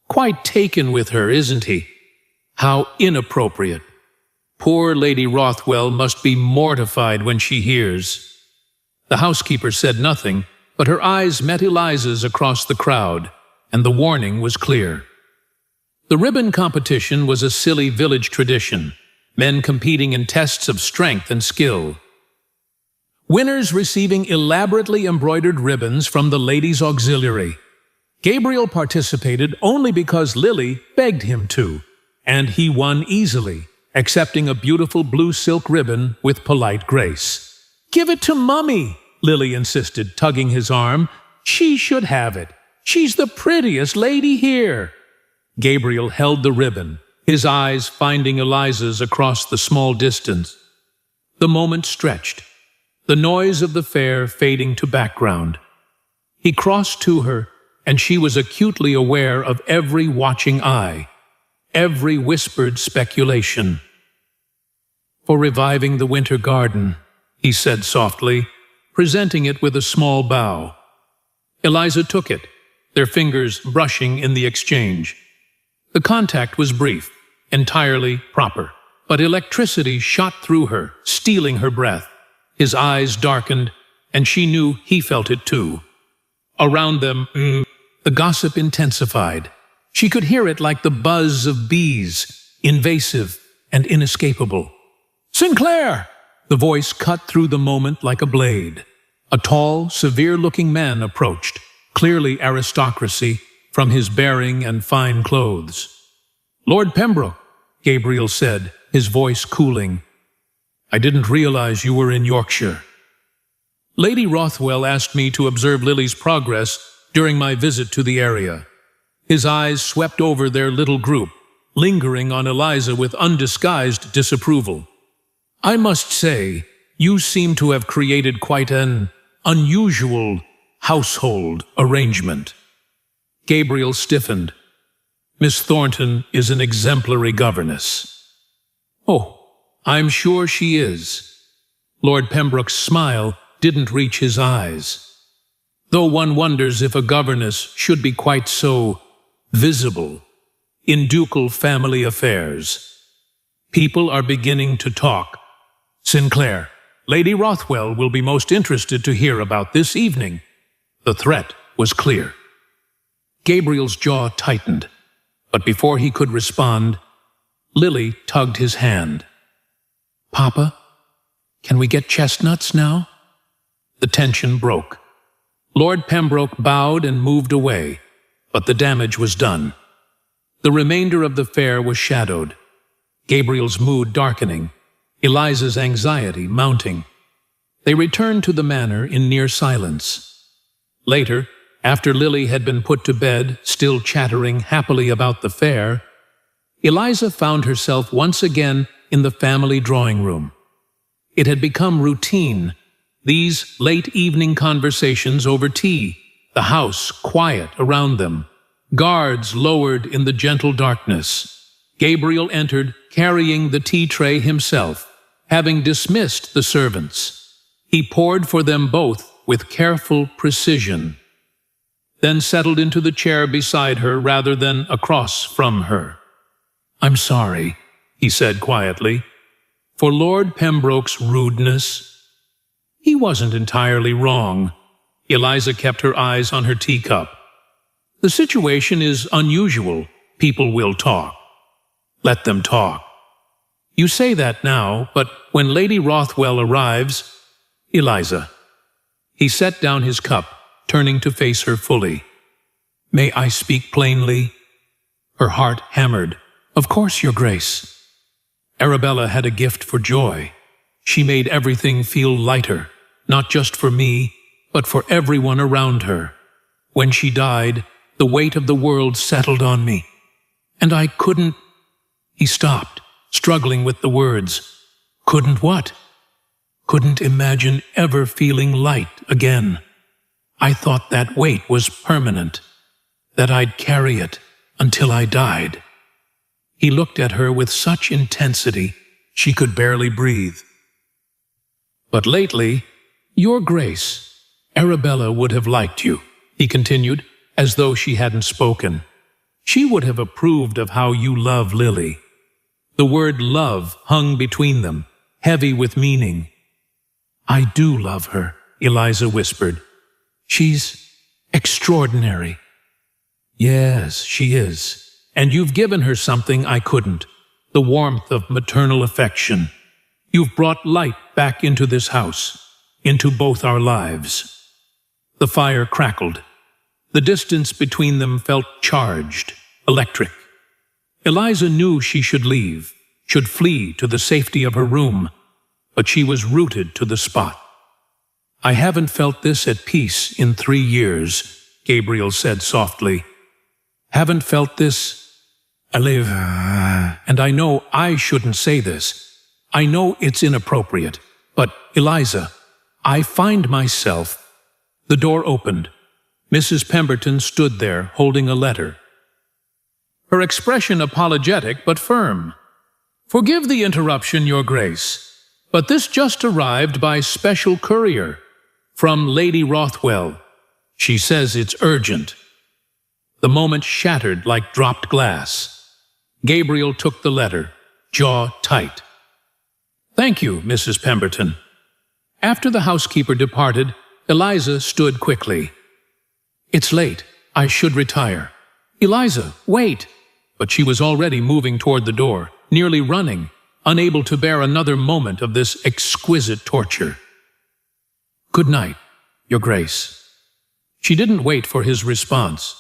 Quite taken with her, isn't he? How inappropriate. Poor Lady Rothwell must be mortified when she hears." The housekeeper said nothing, but her eyes met Eliza's across the crowd, and the warning was clear. The ribbon competition was a silly village tradition, men competing in tests of strength and skill. Winners receiving elaborately embroidered ribbons from the Ladies' Auxiliary. Gabriel participated only because Lily begged him to, and he won easily, accepting a beautiful blue silk ribbon with polite grace. "Give it to Mummy," Lily insisted, tugging his arm. "She should have it. She's the prettiest lady here." Gabriel held the ribbon, his eyes finding Eliza's across the small distance. The moment stretched, the noise of the fair fading to background. He crossed to her, and she was acutely aware of every watching eye, every whispered speculation. "For reviving the winter garden," he said softly, presenting it with a small bow. Eliza took it, their fingers brushing in the exchange. The contact was brief, entirely proper. But electricity shot through her, stealing her breath. His eyes darkened, and she knew he felt it too. Around them, the gossip intensified. She could hear it like the buzz of bees, invasive and inescapable. "Sinclair!" The voice cut through the moment like a blade. A tall, severe-looking man approached, clearly aristocracy, from his bearing and fine clothes. "Lord Pembroke," Gabriel said, his voice cooling. "I didn't realize you were in Yorkshire." "Lady Rothwell asked me to observe Lily's progress during my visit to the area." His eyes swept over their little group, lingering on Eliza with undisguised disapproval. "I must say, you seem to have created quite an unusual household arrangement." Gabriel stiffened. "Miss Thornton is an exemplary governess." "Oh, I'm sure she is." Lord Pembroke's smile didn't reach his eyes. Though one wonders if a governess should be quite so visible in ducal family affairs. People are beginning to talk. "Sinclair, Lady Rothwell will be most interested to hear about this evening." The threat was clear. Gabriel's jaw tightened, but before he could respond, Lily tugged his hand. "Papa, can we get chestnuts now?" The tension broke. Lord Pembroke bowed and moved away, but the damage was done. The remainder of the fare was shadowed, Gabriel's mood darkening, Eliza's anxiety mounting. They returned to the manor in near silence. Later, after Lily had been put to bed, still chattering happily about the fair, Eliza found herself once again in the family drawing room. It had become routine, these late evening conversations over tea, the house quiet around them, guards lowered in the gentle darkness. Gabriel entered, carrying the tea tray himself, having dismissed the servants. He poured for them both with careful precision, then settled into the chair beside her rather than across from her. "I'm sorry," he said quietly, "for Lord Pembroke's rudeness." He wasn't entirely wrong. Eliza kept her eyes on her teacup. "The situation is unusual. People will talk. Let them talk. You say that now, but when Lady Rothwell arrives—" "Eliza." He set down his cup, turning to face her fully. "May I speak plainly?" Her heart hammered. "Of course, Your Grace." Arabella had a gift for joy. She made everything feel lighter, not just for me, but for everyone around her. When she died, the weight of the world settled on me. And I couldn't— He stopped, struggling with the words. "Couldn't what?" "Couldn't imagine ever feeling light again. I thought that weight was permanent, that I'd carry it until I died." He looked at her with such intensity she could barely breathe. "But lately, Your Grace, Arabella would have liked you," he continued, as though she hadn't spoken. "She would have approved of how you love Lily." The word love hung between them, heavy with meaning. "I do love her," Eliza whispered. "She's extraordinary." "Yes, she is. And you've given her something I couldn't, the warmth of maternal affection. You've brought light back into this house, into both our lives." The fire crackled. The distance between them felt charged, electric. Eliza knew she should leave, should flee to the safety of her room, but she was rooted to the spot. "I haven't felt this at peace in 3 years," Gabriel said softly. "Haven't felt this. I live, and I know I shouldn't say this. I know it's inappropriate, but Eliza, I find myself—" The door opened. Mrs. Pemberton stood there, holding a letter. Her expression apologetic but firm. "Forgive the interruption, Your Grace, but this just arrived by special courier from Lady Rothwell. She says it's urgent." The moment shattered like dropped glass. Gabriel took the letter, jaw tight. "Thank you, Mrs. Pemberton." After the housekeeper departed, Eliza stood quickly. "It's late. I should retire." "Eliza, wait!" But she was already moving toward the door, nearly running, unable to bear another moment of this exquisite torture. "Good night, Your Grace." She didn't wait for his response.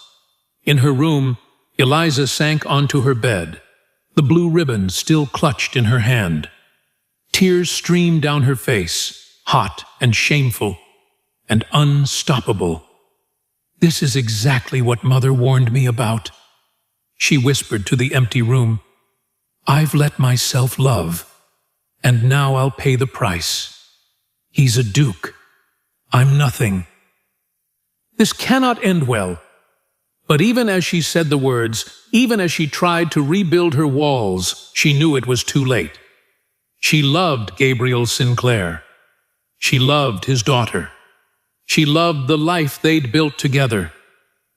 In her room, Eliza sank onto her bed, the blue ribbon still clutched in her hand. Tears streamed down her face, hot and shameful and unstoppable. "This is exactly what Mother warned me about," she whispered to the empty room. "I've let myself love, and now I'll pay the price. He's a duke. I'm nothing. This cannot end well." But even as she said the words, even as she tried to rebuild her walls, she knew it was too late. She loved Gabriel Sinclair. She loved his daughter. She loved the life they'd built together,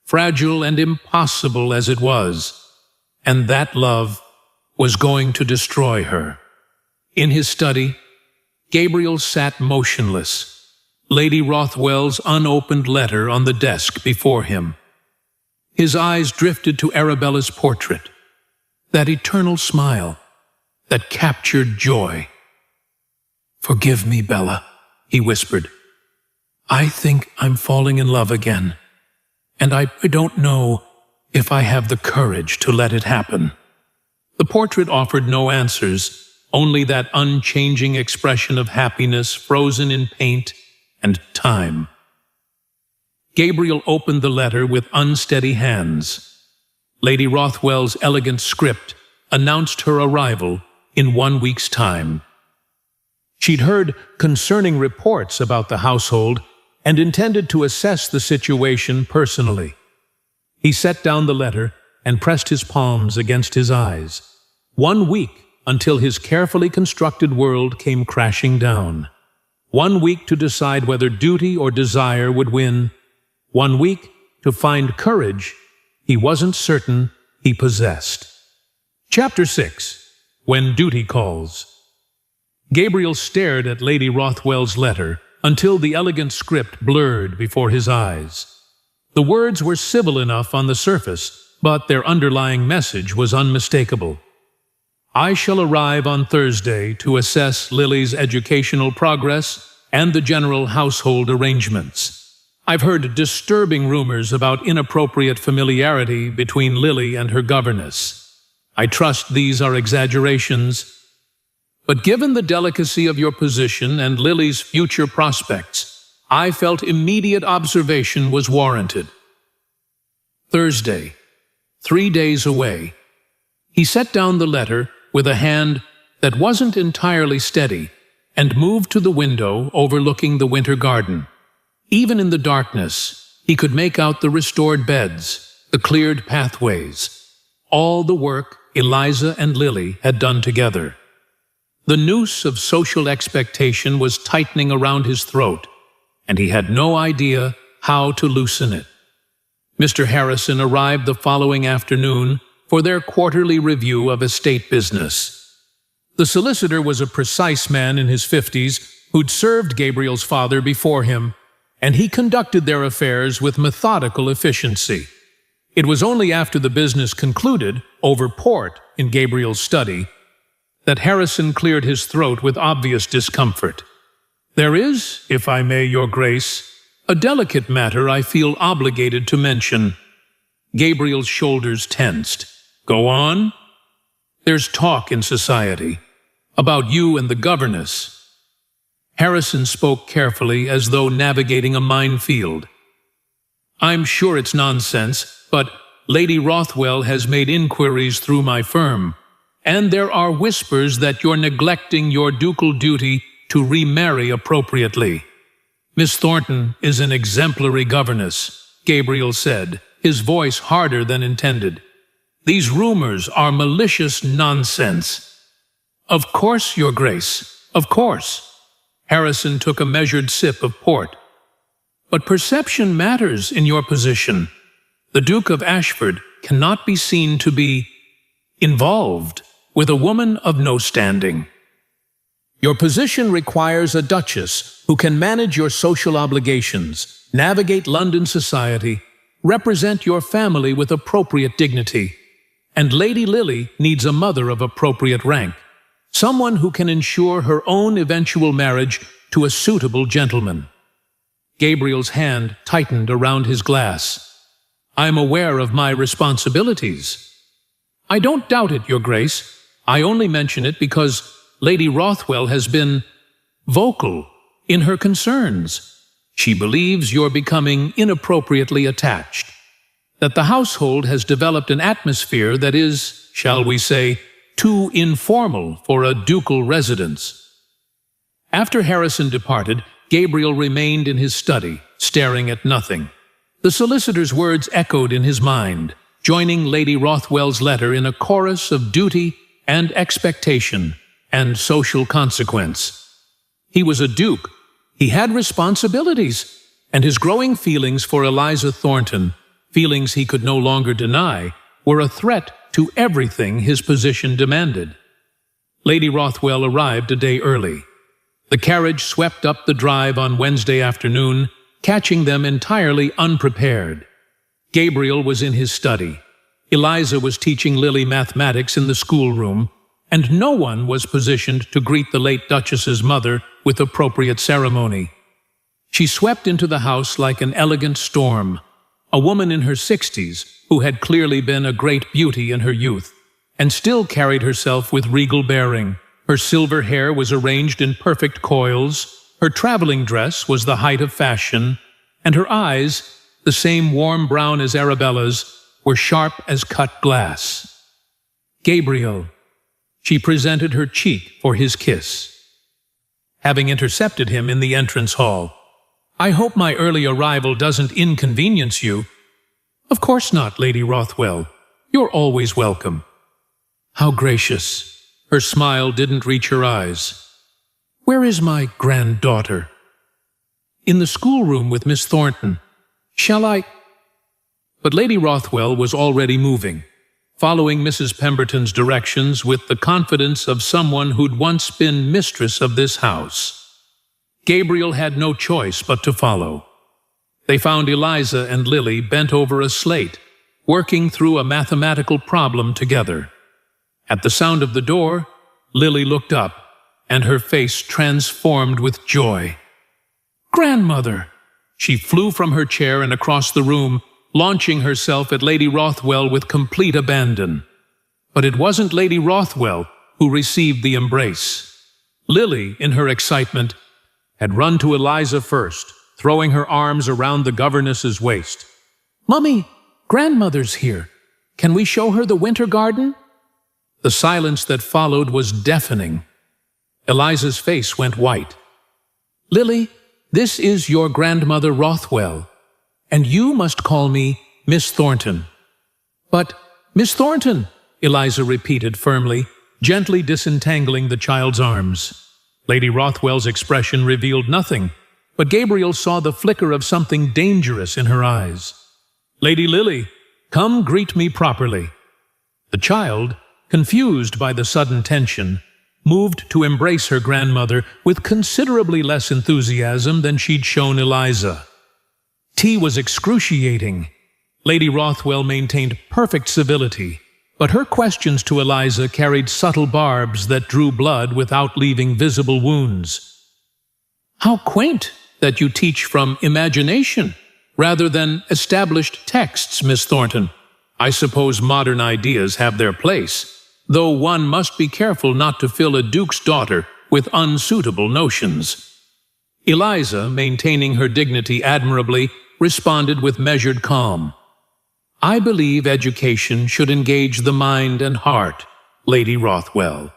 fragile and impossible as it was, and that love was going to destroy her. In his study, Gabriel sat motionless, Lady Rothwell's unopened letter on the desk before him. His eyes drifted to Arabella's portrait, that eternal smile that captured joy. "Forgive me, Bella," he whispered. "I think I'm falling in love again, and I don't know if I have the courage to let it happen." The portrait offered no answers, only that unchanging expression of happiness frozen in paint and time. Gabriel opened the letter with unsteady hands. Lady Rothwell's elegant script announced her arrival in 1 week's time. She'd heard concerning reports about the household and intended to assess the situation personally. He set down the letter and pressed his palms against his eyes. 1 week until his carefully constructed world came crashing down. 1 week to decide whether duty or desire would win. 1 week to find courage he wasn't certain he possessed. Chapter 6. When Duty Calls. Gabriel stared at Lady Rothwell's letter until the elegant script blurred before his eyes. The words were civil enough on the surface, but their underlying message was unmistakable. "I shall arrive on Thursday to assess Lily's educational progress and the general household arrangements. I've heard disturbing rumors about inappropriate familiarity between Lily and her governess. I trust these are exaggerations, but given the delicacy of your position and Lily's future prospects, I felt immediate observation was warranted." Thursday, 3 days away. He set down the letter with a hand that wasn't entirely steady and moved to the window overlooking the winter garden. Even in the darkness, he could make out the restored beds, the cleared pathways, all the work Eliza and Lily had done together. The noose of social expectation was tightening around his throat, and he had no idea how to loosen it. Mr. Harrison arrived the following afternoon for their quarterly review of estate business. The solicitor was a precise man in his 50s who'd served Gabriel's father before him, and he conducted their affairs with methodical efficiency. It was only after the business concluded, over port in Gabriel's study, that Harrison cleared his throat with obvious discomfort. "There is, if I may, Your Grace, a delicate matter I feel obligated to mention." Gabriel's shoulders tensed. "Go on." "There's talk in society about you and the governess." Harrison spoke carefully as though navigating a minefield. "I'm sure it's nonsense, but Lady Rothwell has made inquiries through my firm, and there are whispers that you're neglecting your ducal duty to remarry appropriately." "Miss Thornton is an exemplary governess," Gabriel said, his voice harder than intended. "These rumors are malicious nonsense." "Of course, Your Grace, of course." Harrison took a measured sip of port. "But perception matters in your position. The Duke of Ashford cannot be seen to be involved with a woman of no standing. Your position requires a duchess who can manage your social obligations, navigate London society, represent your family with appropriate dignity. And Lady Lily needs a mother of appropriate rank, someone who can ensure her own eventual marriage to a suitable gentleman. Gabriel's hand tightened around his glass. I'm aware of my responsibilities. I don't doubt it, Your Grace. I only mention it because Lady Rothwell has been vocal in her concerns. She believes you're becoming inappropriately attached, that the household has developed an atmosphere that is, shall we say, too informal for a ducal residence. After Harrison departed, Gabriel remained in his study, staring at nothing. The solicitor's words echoed in his mind, joining Lady Rothwell's letter in a chorus of duty and expectation and social consequence. He was a duke. He had responsibilities, and his growing feelings for Eliza Thornton, feelings he could no longer deny, were a threat to everything his position demanded. Lady Rothwell arrived a day early. The carriage swept up the drive on Wednesday afternoon, catching them entirely unprepared. Gabriel was in his study. Eliza was teaching Lily mathematics in the schoolroom, and no one was positioned to greet the late Duchess's mother with appropriate ceremony. She swept into the house like an elegant storm, a woman in her 60s who had clearly been a great beauty in her youth, and still carried herself with regal bearing. Her silver hair was arranged in perfect coils, her traveling dress was the height of fashion, and her eyes, the same warm brown as Arabella's, were sharp as cut glass. Gabriel. She presented her cheek for his kiss. Having intercepted him in the entrance hall, I hope my early arrival doesn't inconvenience you. Of course not, Lady Rothwell. You're always welcome. How gracious. Her smile didn't reach her eyes. Where is my granddaughter? In the schoolroom with Miss Thornton. Shall I? But Lady Rothwell was already moving, following Mrs. Pemberton's directions with the confidence of someone who'd once been mistress of this house. Gabriel had no choice but to follow. They found Eliza and Lily bent over a slate, working through a mathematical problem together. At the sound of the door, Lily looked up, and her face transformed with joy. Grandmother! She flew from her chair and across the room, launching herself at Lady Rothwell with complete abandon. But it wasn't Lady Rothwell who received the embrace. Lily, in her excitement, had run to Eliza first, throwing her arms around the governess's waist. Mummy, grandmother's here. Can we show her the winter garden? The silence that followed was deafening. Eliza's face went white. Lily, this is your grandmother Rothwell, and you must call me Miss Thornton. But, Miss Thornton, Eliza repeated firmly, gently disentangling the child's arms. Lady Rothwell's expression revealed nothing, but Gabriel saw the flicker of something dangerous in her eyes. Lady Lily, come greet me properly. The child, confused by the sudden tension, moved to embrace her grandmother with considerably less enthusiasm than she'd shown Eliza. Tea was excruciating. Lady Rothwell maintained perfect civility, but her questions to Eliza carried subtle barbs that drew blood without leaving visible wounds. How quaint that you teach from imagination rather than established texts, Miss Thornton. I suppose modern ideas have their place, though one must be careful not to fill a duke's daughter with unsuitable notions. Eliza, maintaining her dignity admirably, responded with measured calm. I believe education should engage the mind and heart, Lady Rothwell.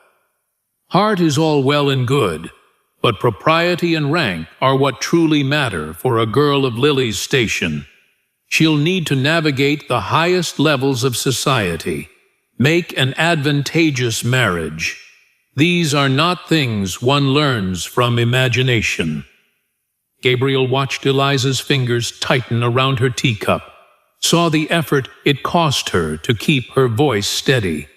Heart is all well and good, but propriety and rank are what truly matter for a girl of Lily's station. She'll need to navigate the highest levels of society, make an advantageous marriage. These are not things one learns from imagination. Gabriel watched Eliza's fingers tighten around her teacup, saw the effort it cost her to keep her voice steady.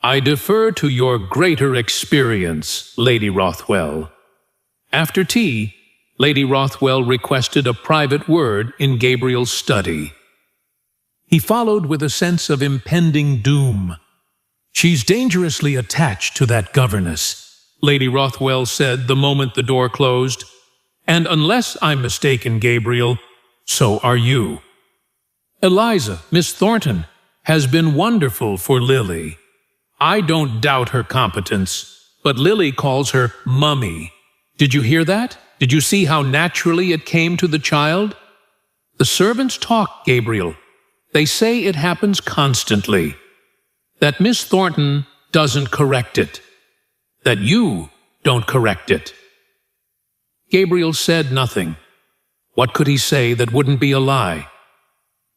I defer to your greater experience, Lady Rothwell. After tea, Lady Rothwell requested a private word in Gabriel's study. He followed with a sense of impending doom. "She's dangerously attached to that governess," Lady Rothwell said the moment the door closed. "And unless I'm mistaken, Gabriel, so are you. Eliza, Miss Thornton, has been wonderful for Lily. I don't doubt her competence, but Lily calls her Mummy. Did you hear that? Did you see how naturally it came to the child? The servants talk, Gabriel. They say it happens constantly. That Miss Thornton doesn't correct it. That you don't correct it." Gabriel said nothing. What could he say that wouldn't be a lie?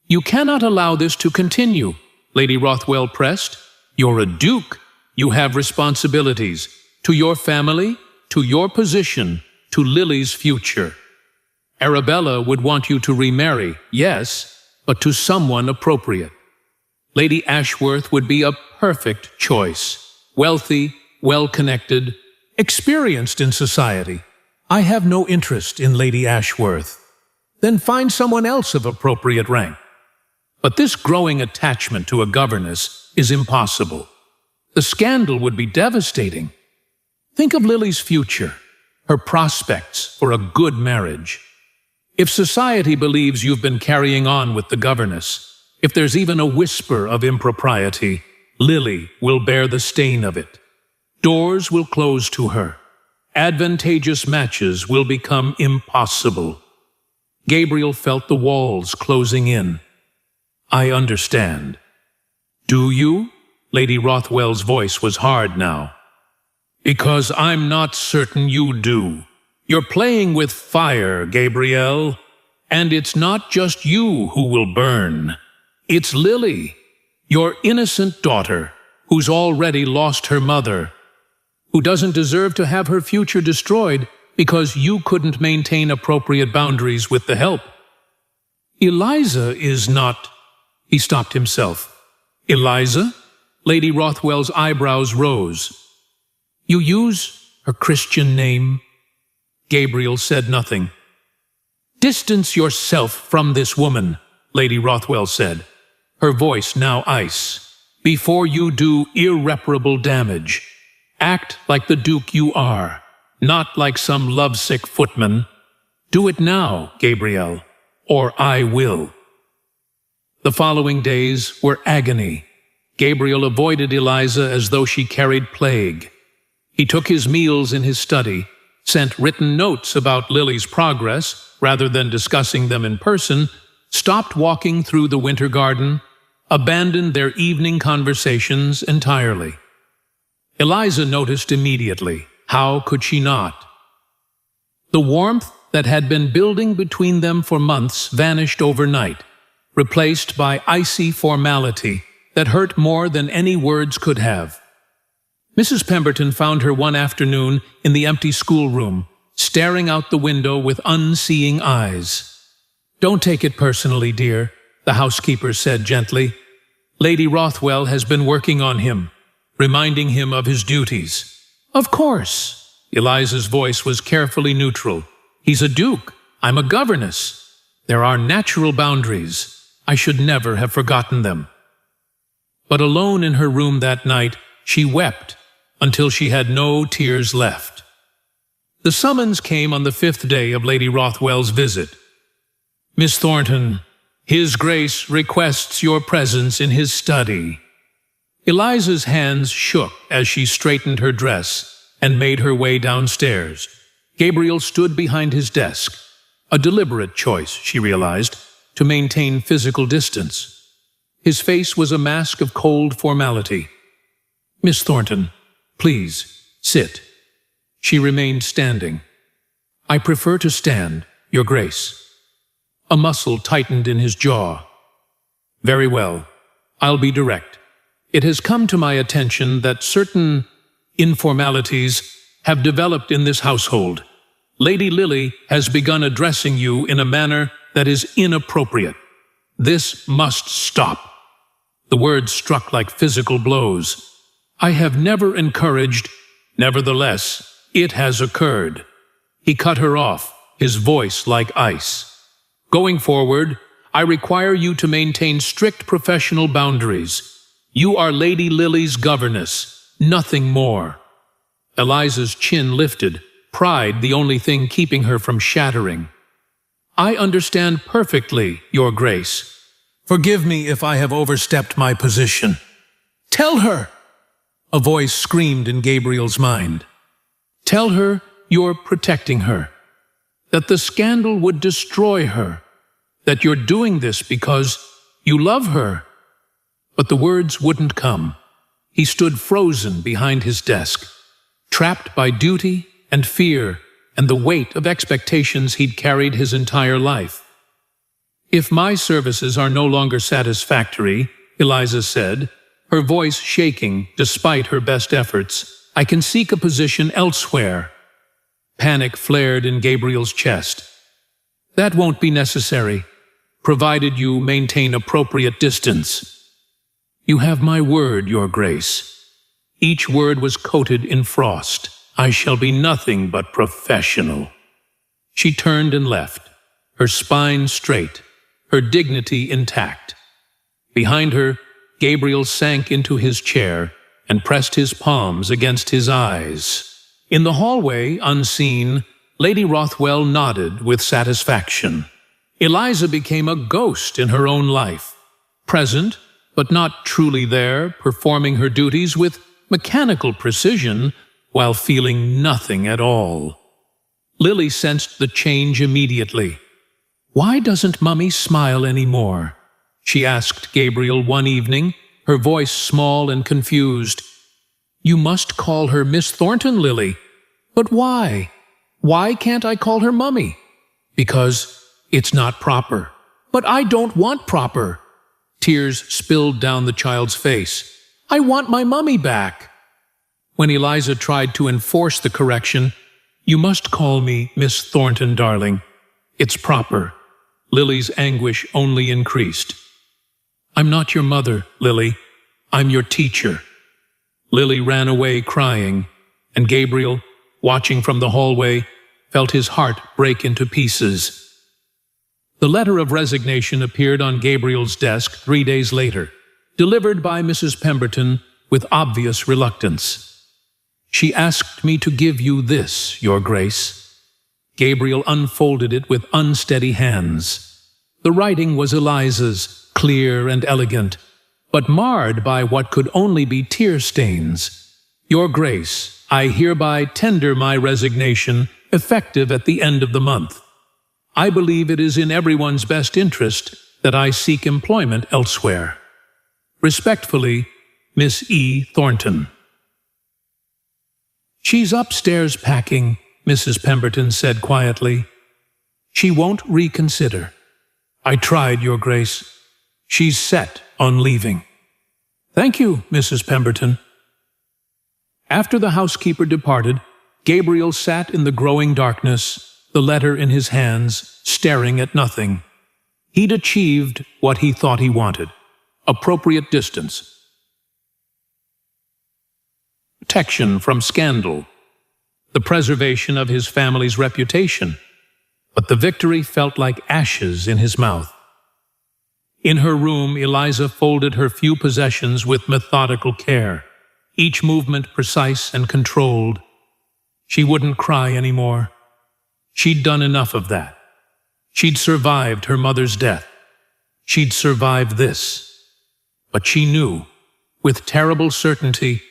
"You cannot allow this to continue," Lady Rothwell pressed. "You're a duke. You have responsibilities to your family, to your position, to Lily's future. Arabella would want you to remarry, yes, but to someone appropriate. Lady Ashworth would be a perfect choice. Wealthy, well-connected, experienced in society. I have no interest in Lady Ashworth. Then find someone else of appropriate rank. But this growing attachment to a governess is impossible. The scandal would be devastating. Think of Lily's future, her prospects for a good marriage. If society believes you've been carrying on with the governess, if there's even a whisper of impropriety, Lily will bear the stain of it. Doors will close to her. Advantageous matches will become impossible." Gabriel felt the walls closing in. "I understand." "Do you?" Lady Rothwell's voice was hard now. "Because I'm not certain you do. You're playing with fire, Gabriel. And it's not just you who will burn. It's Lily, your innocent daughter, who's already lost her mother, who doesn't deserve to have her future destroyed because you couldn't maintain appropriate boundaries with the help. Eliza is not—" He stopped himself. "Eliza?" Lady Rothwell's eyebrows rose. "You use her Christian name?" Gabriel said nothing. "Distance yourself from this woman," Lady Rothwell said, her voice now ice, "before you do irreparable damage. Act like the Duke you are, not like some lovesick footman. Do it now, Gabriel, or I will." The following days were agony. Gabriel avoided Eliza as though she carried plague. He took his meals in his study, sent written notes about Lily's progress rather than discussing them in person, stopped walking through the winter garden, abandoned their evening conversations entirely. Eliza noticed immediately. How could she not? The warmth that had been building between them for months vanished overnight, replaced by icy formality that hurt more than any words could have. Mrs. Pemberton found her one afternoon in the empty schoolroom, staring out the window with unseeing eyes. "Don't take it personally, dear," the housekeeper said gently. "Lady Rothwell has been working on him, reminding him of his duties." "Of course." Eliza's voice was carefully neutral. "He's a duke. I'm a governess. There are natural boundaries. I should never have forgotten them." But alone in her room that night, she wept until she had no tears left. The summons came on the 5th day of Lady Rothwell's visit. "Miss Thornton, His Grace requests your presence in his study." Eliza's hands shook as she straightened her dress and made her way downstairs. Gabriel stood behind his desk, a deliberate choice, she realized, to maintain physical distance. His face was a mask of cold formality. "Miss Thornton, please, sit." She remained standing. "I prefer to stand, Your Grace." A muscle tightened in his jaw. "Very well. I'll be direct. It has come to my attention that certain informalities have developed in this household. Lady Lily has begun addressing you in a manner that is inappropriate. This must stop." The words struck like physical blows. I have never encouraged, nevertheless, it has occurred." He cut her off, his voice like ice. "Going forward, I require you to maintain strict professional boundaries. You are Lady Lily's governess, nothing more." Eliza's chin lifted, pride the only thing keeping her from shattering. "I understand perfectly, Your Grace. Forgive me if I have overstepped my position." "Tell her!" a voice screamed in Gabriel's mind. "Tell her you're protecting her, that the scandal would destroy her, that you're doing this because you love her." But the words wouldn't come. He stood frozen behind his desk, trapped by duty and fear and the weight of expectations he'd carried his entire life. "If my services are no longer satisfactory," Eliza said, her voice shaking despite her best efforts, "I can seek a position elsewhere." Panic flared in Gabriel's chest. "That won't be necessary, provided you maintain appropriate distance." "You have my word, Your Grace." Each word was coated in frost. "I shall be nothing but professional." She turned and left, her spine straight, her dignity intact. Behind her, Gabriel sank into his chair and pressed his palms against his eyes. In the hallway, unseen, Lady Rothwell nodded with satisfaction. Eliza became a ghost in her own life, present, but not truly there, performing her duties with mechanical precision while feeling nothing at all. Lily sensed the change immediately. "Why doesn't Mummy smile anymore?" she asked Gabriel one evening, her voice small and confused. "You must call her Miss Thornton, Lily." "But why? Why can't I call her Mummy?" "Because it's not proper." "But I don't want proper." Tears spilled down the child's face. "I want my Mummy back." When Eliza tried to enforce the correction, "You must call me Miss Thornton, darling. It's proper." Lily's anguish only increased. "I'm not your mother, Lily. I'm your teacher." Lily ran away crying, and Gabriel, watching from the hallway, felt his heart break into pieces. The letter of resignation appeared on Gabriel's desk 3 days later, delivered by Mrs. Pemberton with obvious reluctance. "She asked me to give you this, Your Grace." Gabriel unfolded it with unsteady hands. The writing was Eliza's, clear and elegant, but marred by what could only be tear stains. "Your Grace, I hereby tender my resignation, effective at the end of the month. I believe it is in everyone's best interest that I seek employment elsewhere. Respectfully, Miss E. Thornton." "She's upstairs packing," Mrs. Pemberton said quietly. "She won't reconsider." "I tried, Your Grace. She's set on leaving." "Thank you, Mrs. Pemberton." After the housekeeper departed, Gabriel sat in the growing darkness, the letter in his hands, staring at nothing. He'd achieved what he thought he wanted: appropriate distance, protection from scandal, the preservation of his family's reputation. But the victory felt like ashes in his mouth. In her room, Eliza folded her few possessions with methodical care, each movement precise and controlled. She wouldn't cry anymore. She'd done enough of that. She'd survived her mother's death. She'd survived this. But she knew, with terrible certainty,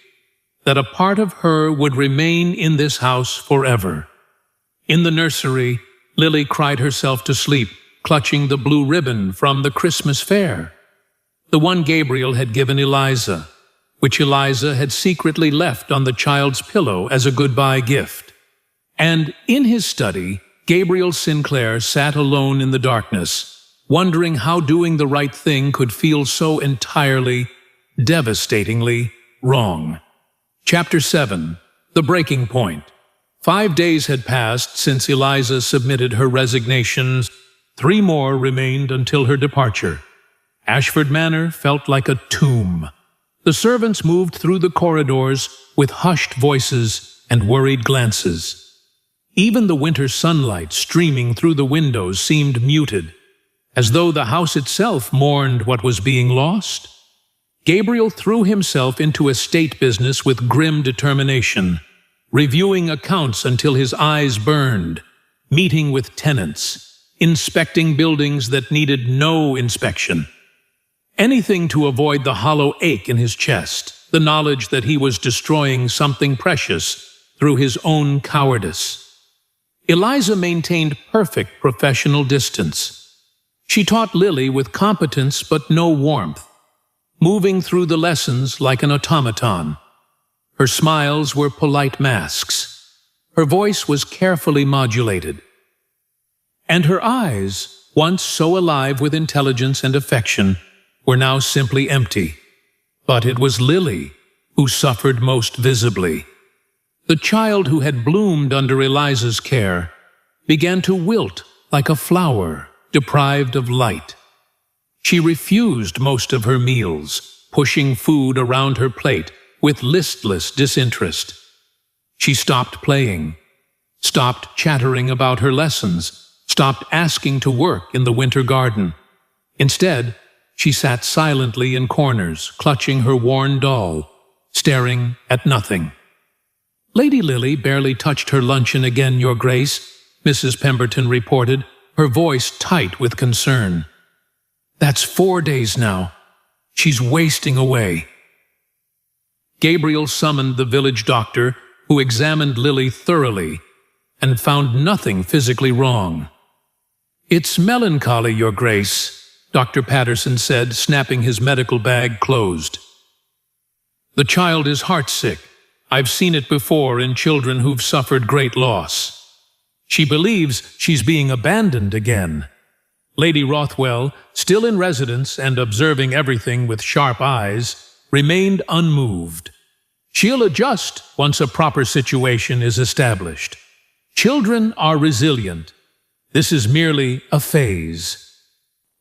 that a part of her would remain in this house forever. In the nursery, Lily cried herself to sleep, clutching the blue ribbon from the Christmas fair, the one Gabriel had given Eliza, which Eliza had secretly left on the child's pillow as a goodbye gift. And in his study, Gabriel Sinclair sat alone in the darkness, wondering how doing the right thing could feel so entirely, devastatingly wrong. Chapter 7. The Breaking Point. 5 days had passed since Eliza submitted her resignations. 3 more remained until her departure. Ashford Manor felt like a tomb. The servants moved through the corridors with hushed voices and worried glances. Even the winter sunlight streaming through the windows seemed muted, as though the house itself mourned what was being lost. Gabriel threw himself into estate business with grim determination, reviewing accounts until his eyes burned, meeting with tenants, inspecting buildings that needed no inspection. Anything to avoid the hollow ache in his chest, the knowledge that he was destroying something precious through his own cowardice. Eliza maintained perfect professional distance. She taught Lily with competence but no warmth, moving through the lessons like an automaton. Her smiles were polite masks. Her voice was carefully modulated. And her eyes, once so alive with intelligence and affection, were now simply empty. But it was Lily who suffered most visibly. The child who had bloomed under Eliza's care began to wilt like a flower deprived of light. She refused most of her meals, pushing food around her plate with listless disinterest. She stopped playing, stopped chattering about her lessons, stopped asking to work in the winter garden. Instead, she sat silently in corners, clutching her worn doll, staring at nothing. "Lady Lily barely touched her luncheon again, Your Grace," Mrs. Pemberton reported, her voice tight with concern. "That's 4 days now. She's wasting away." Gabriel summoned the village doctor, who examined Lily thoroughly and found nothing physically wrong. "It's melancholy, Your Grace," Dr. Patterson said, snapping his medical bag closed. "The child is heartsick. I've seen it before in children who've suffered great loss. She believes she's being abandoned again." Lady Rothwell, still in residence and observing everything with sharp eyes, remained unmoved. "She'll adjust once a proper situation is established. Children are resilient. This is merely a phase."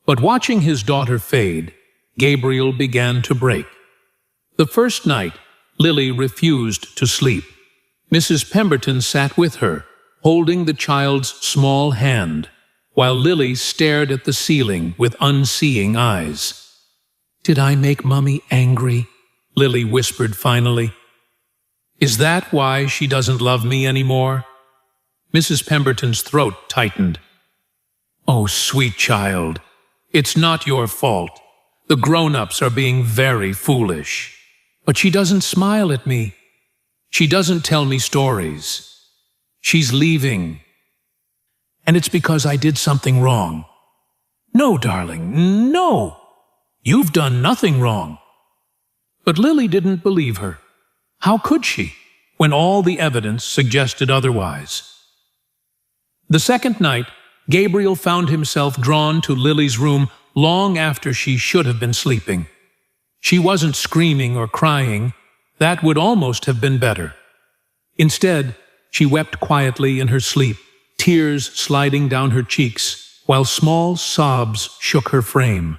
But watching his daughter fade, Gabriel began to break. The first night, Lily refused to sleep. Mrs. Pemberton sat with her, holding the child's small hand, while Lily stared at the ceiling with unseeing eyes. "Did I make Mummy angry?" Lily whispered finally. "Is that why she doesn't love me anymore?" Mrs. Pemberton's throat tightened. "Oh, sweet child, it's not your fault. The grown-ups are being very foolish. But she doesn't smile at me. She doesn't tell me stories. She's leaving. And it's because I did something wrong." "No, darling, no. You've done nothing wrong." But Lily didn't believe her. How could she, when all the evidence suggested otherwise? The second night, Gabriel found himself drawn to Lily's room long after she should have been sleeping. She wasn't screaming or crying. That would almost have been better. Instead, she wept quietly in her sleep, tears sliding down her cheeks, while small sobs shook her frame.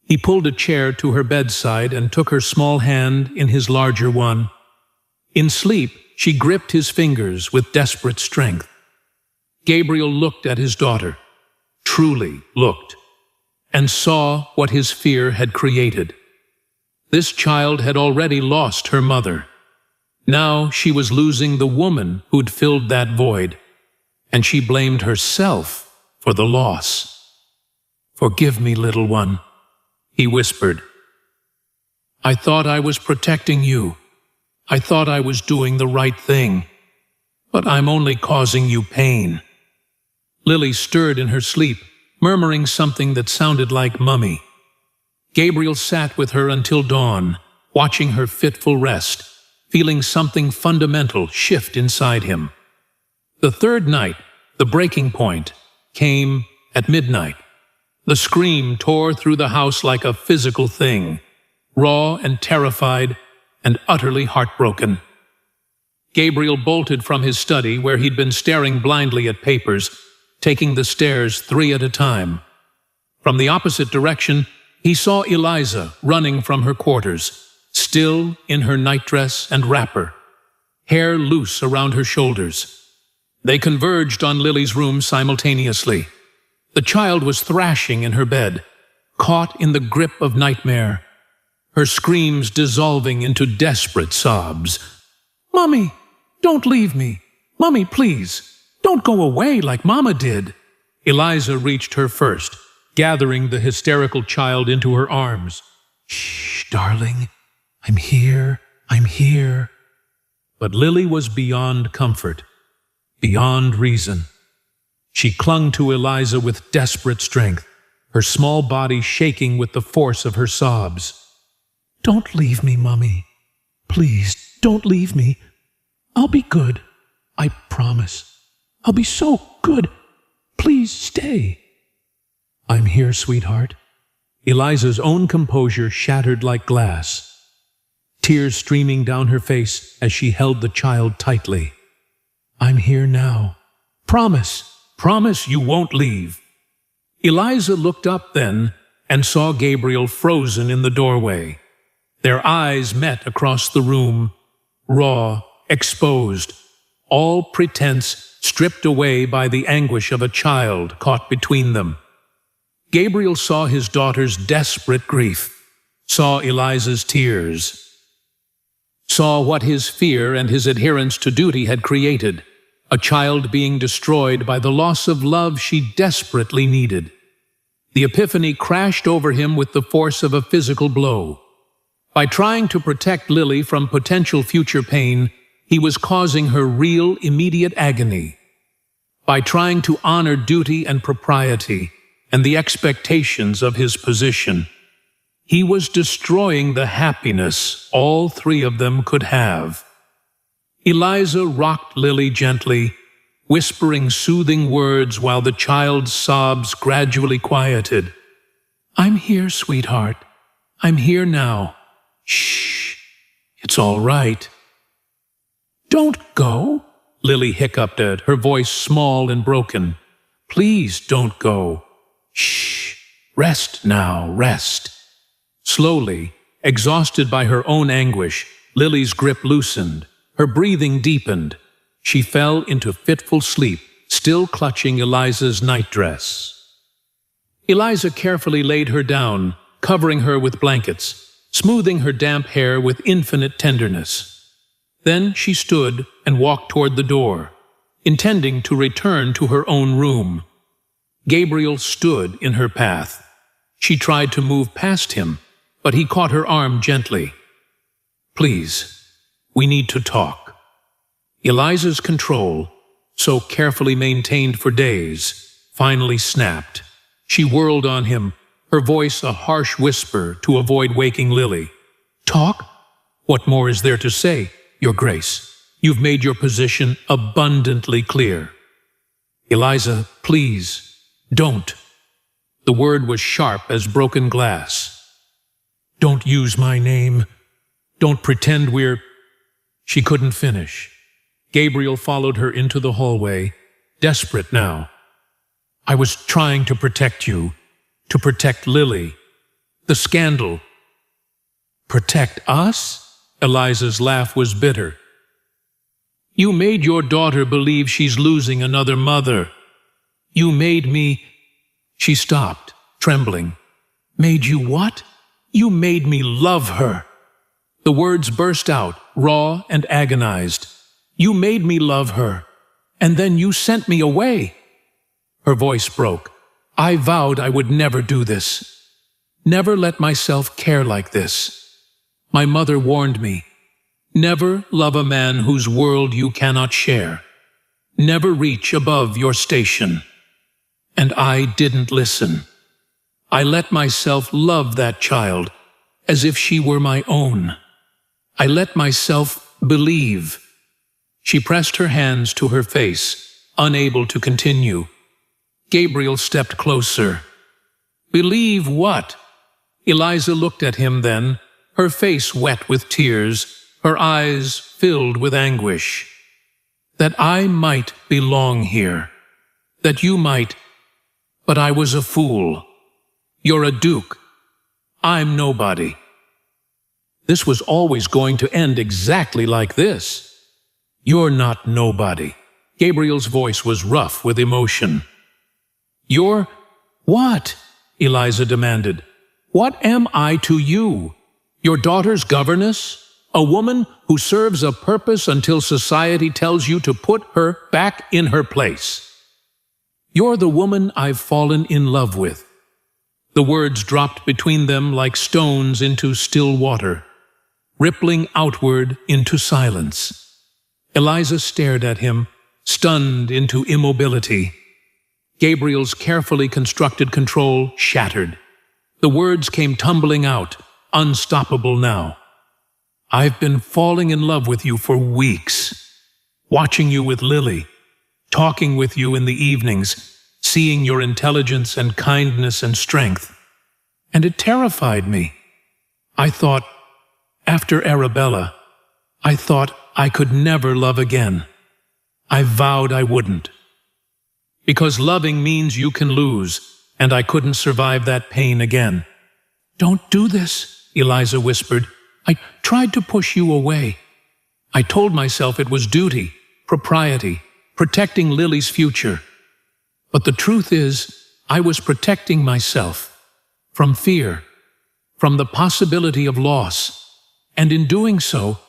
He pulled a chair to her bedside and took her small hand in his larger one. In sleep, she gripped his fingers with desperate strength. Gabriel looked at his daughter, truly looked, and saw what his fear had created. This child had already lost her mother. Now she was losing the woman who'd filled that void, and she blamed herself for the loss. "Forgive me, little one," he whispered. "I thought I was protecting you. I thought I was doing the right thing. But I'm only causing you pain." Lily stirred in her sleep, murmuring something that sounded like Mummy. Gabriel sat with her until dawn, watching her fitful rest, feeling something fundamental shift inside him. The third night, the breaking point, came at midnight. The scream tore through the house like a physical thing, raw and terrified and utterly heartbroken. Gabriel bolted from his study, where he'd been staring blindly at papers, taking the stairs 3 at a time. From the opposite direction, he saw Eliza running from her quarters, still in her nightdress and wrapper, hair loose around her shoulders. They converged on Lily's room simultaneously. The child was thrashing in her bed, caught in the grip of nightmare, her screams dissolving into desperate sobs. "Mummy, don't leave me. Mummy, please, don't go away like Mama did." Eliza reached her first, gathering the hysterical child into her arms. "Shh, darling, I'm here, I'm here." But Lily was beyond comfort, beyond reason. She clung to Eliza with desperate strength, her small body shaking with the force of her sobs. "Don't leave me, Mummy. Please, don't leave me. I'll be good. I promise. I'll be so good. Please stay." "I'm here, sweetheart." Eliza's own composure shattered like glass, tears streaming down her face as she held the child tightly. "I'm here now. Promise, promise you won't leave." Eliza looked up then and saw Gabriel frozen in the doorway. Their eyes met across the room, raw, exposed, all pretense stripped away by the anguish of a child caught between them. Gabriel saw his daughter's desperate grief, saw Eliza's tears, saw what his fear and his adherence to duty had created, a child being destroyed by the loss of love she desperately needed. The epiphany crashed over him with the force of a physical blow. By trying to protect Lily from potential future pain, he was causing her real, immediate agony. By trying to honor duty and propriety and the expectations of his position, he was destroying the happiness all three of them could have. Eliza rocked Lily gently, whispering soothing words while the child's sobs gradually quieted. "I'm here, sweetheart. I'm here now. Shh, it's all right." "Don't go," Lily hiccuped at, her voice small and broken. "Please don't go. Shh, rest now, rest." Slowly, exhausted by her own anguish, Lily's grip loosened, her breathing deepened. She fell into fitful sleep, still clutching Eliza's nightdress. Eliza carefully laid her down, covering her with blankets, smoothing her damp hair with infinite tenderness. Then she stood and walked toward the door, intending to return to her own room. Gabriel stood in her path. She tried to move past him, but he caught her arm gently. "Please, we need to talk." Eliza's control, so carefully maintained for days, finally snapped. She whirled on him, her voice a harsh whisper to avoid waking Lily. "Talk? What more is there to say, Your Grace? You've made your position abundantly clear." "Eliza, please, don't." The word was sharp as broken glass. "Don't use my name. Don't pretend we're—" She couldn't finish. Gabriel followed her into the hallway, desperate now. "I was trying to protect you, to protect Lily. The scandal." "Protect us?" Eliza's laugh was bitter. "You made your daughter believe she's losing another mother. You made me—" She stopped, trembling. "Made you what?" "You made me love her." The words burst out, raw and agonized. "You made me love her, and then you sent me away." Her voice broke. "I vowed I would never do this. Never let myself care like this. My mother warned me. Never love a man whose world you cannot share. Never reach above your station. And I didn't listen. I let myself love that child as if she were my own. I let myself believe." She pressed her hands to her face, unable to continue. Gabriel stepped closer. "Believe what?" Eliza looked at him then, her face wet with tears, her eyes filled with anguish. "That I might belong here. That you might. But I was a fool. You're a duke. I'm nobody." This was always going to end exactly like this. You're not nobody. Gabriel's voice was rough with emotion. You're what? Eliza demanded. What am I to you? Your daughter's governess? A woman who serves a purpose until society tells you to put her back in her place. You're the woman I've fallen in love with. The words dropped between them like stones into still water, rippling outward into silence. Eliza stared at him, stunned into immobility. Gabriel's carefully constructed control shattered. The words came tumbling out, unstoppable now. I've been falling in love with you for weeks, watching you with Lily, talking with you in the evenings, seeing your intelligence and kindness and strength. And it terrified me. I thought, after Arabella, I thought I could never love again. I vowed I wouldn't. Because loving means you can lose, and I couldn't survive that pain again. Don't do this, Eliza whispered. I tried to push you away. I told myself it was duty, propriety, protecting Lily's future. But the truth is, I was protecting myself from fear, from the possibility of loss. And in doing so,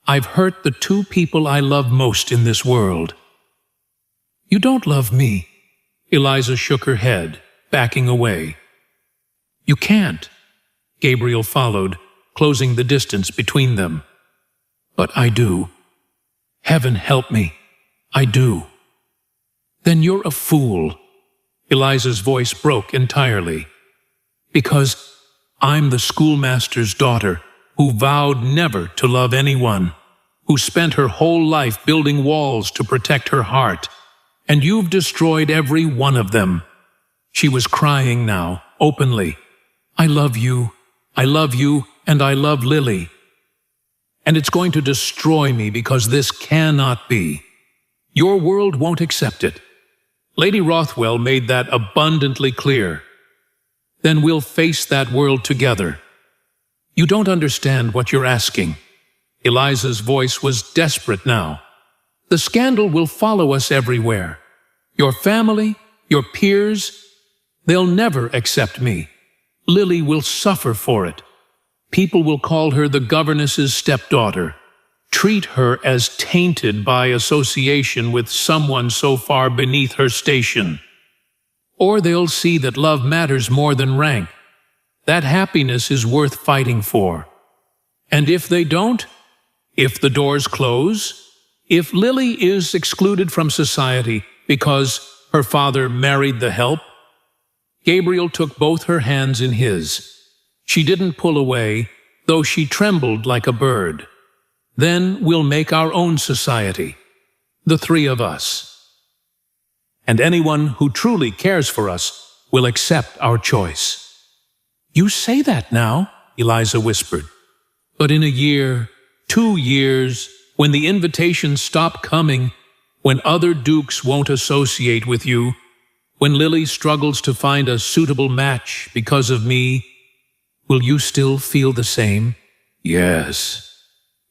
I've hurt the two people I love most in this world. You don't love me. Eliza shook her head, backing away. You can't. Gabriel followed, closing the distance between them. But I do. Heaven help me. I do. Then you're a fool. Eliza's voice broke entirely. Because I'm the schoolmaster's daughter who vowed never to love anyone, who spent her whole life building walls to protect her heart, and you've destroyed every one of them. She was crying now, openly. I love you, and I love Lily. And it's going to destroy me because this cannot be. Your world won't accept it. Lady Rothwell made that abundantly clear. Then we'll face that world together. You don't understand what you're asking. Eliza's voice was desperate now. The scandal will follow us everywhere. Your family, your peers, they'll never accept me. Lily will suffer for it. People will call her the governess's stepdaughter, treat her as tainted by association with someone so far beneath her station. Or they'll see that love matters more than rank, that happiness is worth fighting for. And if they don't, if the doors close, if Lily is excluded from society because her father married the help, Gabriel took both her hands in his. She didn't pull away, though she trembled like a bird. Then we'll make our own society, the three of us. And anyone who truly cares for us will accept our choice. You say that now, Eliza whispered. But in a year, 2 years, when the invitations stop coming, when other dukes won't associate with you, when Lily struggles to find a suitable match because of me, will you still feel the same? Yes.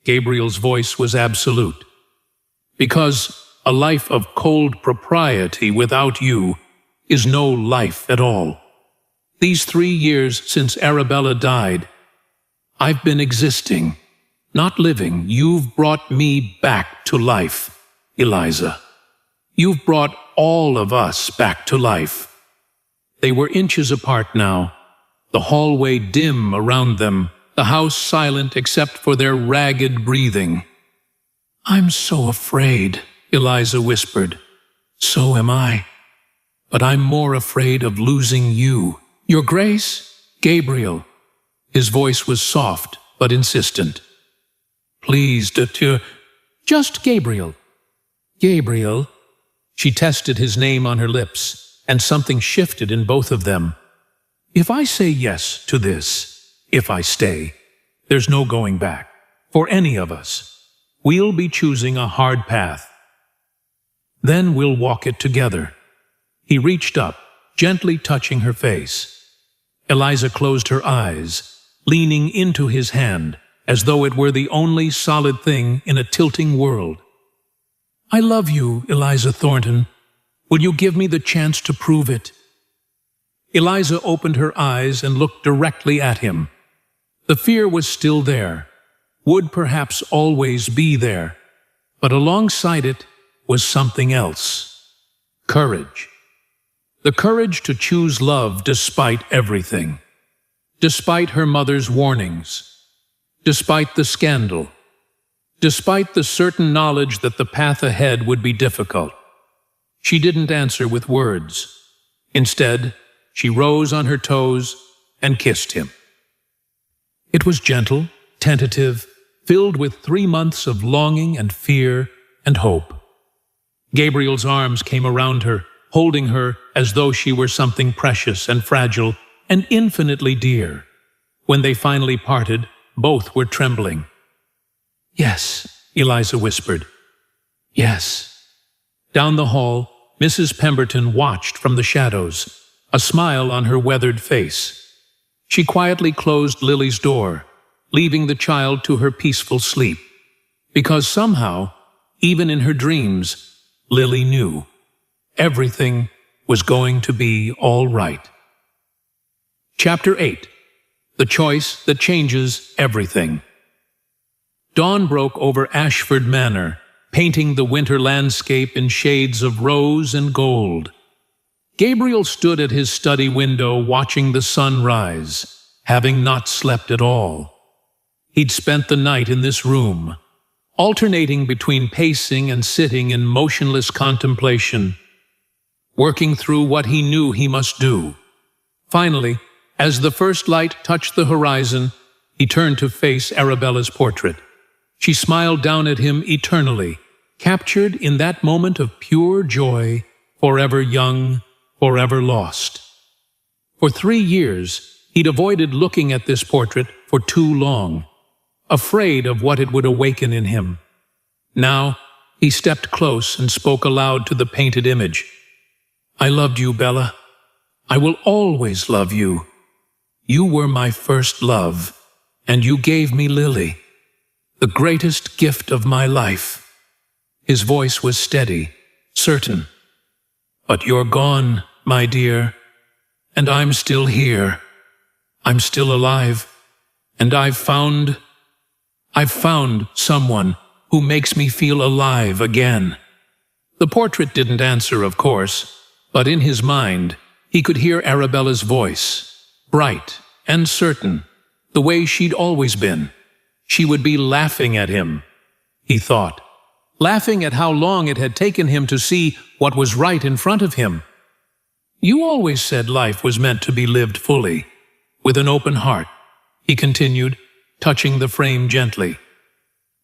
Gabriel's voice was absolute. Because a life of cold propriety without you is no life at all. These 3 years since Arabella died, I've been existing, not living. You've brought me back to life, Eliza. You've brought all of us back to life. They were inches apart now, the hallway dim around them, the house silent except for their ragged breathing. I'm so afraid, Eliza whispered. So am I. But I'm more afraid of losing you. Your Grace, Gabriel. His voice was soft but insistent. Please, just Gabriel. Gabriel. She tested his name on her lips, and something shifted in both of them. If I say yes to this, if I stay, there's no going back. For any of us, we'll be choosing a hard path. Then we'll walk it together. He reached up, gently touching her face. Eliza closed her eyes, leaning into his hand, as though it were the only solid thing in a tilting world. "I love you, Eliza Thornton. Will you give me the chance to prove it?" Eliza opened her eyes and looked directly at him. The fear was still there, would perhaps always be there, but alongside it was something else. Courage. The courage to choose love despite everything. Despite her mother's warnings. Despite the scandal. Despite the certain knowledge that the path ahead would be difficult. She didn't answer with words. Instead, she rose on her toes and kissed him. It was gentle, tentative, filled with 3 months of longing and fear and hope. Gabriel's arms came around her, holding her as though she were something precious and fragile and infinitely dear. When they finally parted, both were trembling. "Yes," Eliza whispered. "Yes." Down the hall, Mrs. Pemberton watched from the shadows, a smile on her weathered face. She quietly closed Lily's door, leaving the child to her peaceful sleep. Because somehow, even in her dreams, Lily knew everything was going to be all right. Chapter 8. The Choice That Changes Everything. Dawn broke over Ashford Manor, painting the winter landscape in shades of rose and gold. Gabriel stood at his study window watching the sun rise, having not slept at all. He'd spent the night in this room, alternating between pacing and sitting in motionless contemplation, working through what he knew he must do. Finally, as the first light touched the horizon, he turned to face Arabella's portrait. She smiled down at him eternally, captured in that moment of pure joy, forever young, forever lost. For 3 years, he'd avoided looking at this portrait for too long, afraid of what it would awaken in him. Now, he stepped close and spoke aloud to the painted image. "I loved you, Bella. I will always love you. You were my first love, and you gave me Lily, the greatest gift of my life." His voice was steady, certain. "But you're gone, my dear, and I'm still here. I'm still alive, and I've found someone who makes me feel alive again." The portrait didn't answer, of course, but in his mind, he could hear Arabella's voice, bright and certain, the way she'd always been. She would be laughing at him, he thought, laughing at how long it had taken him to see what was right in front of him. "You always said life was meant to be lived fully, with an open heart," he continued, touching the frame gently.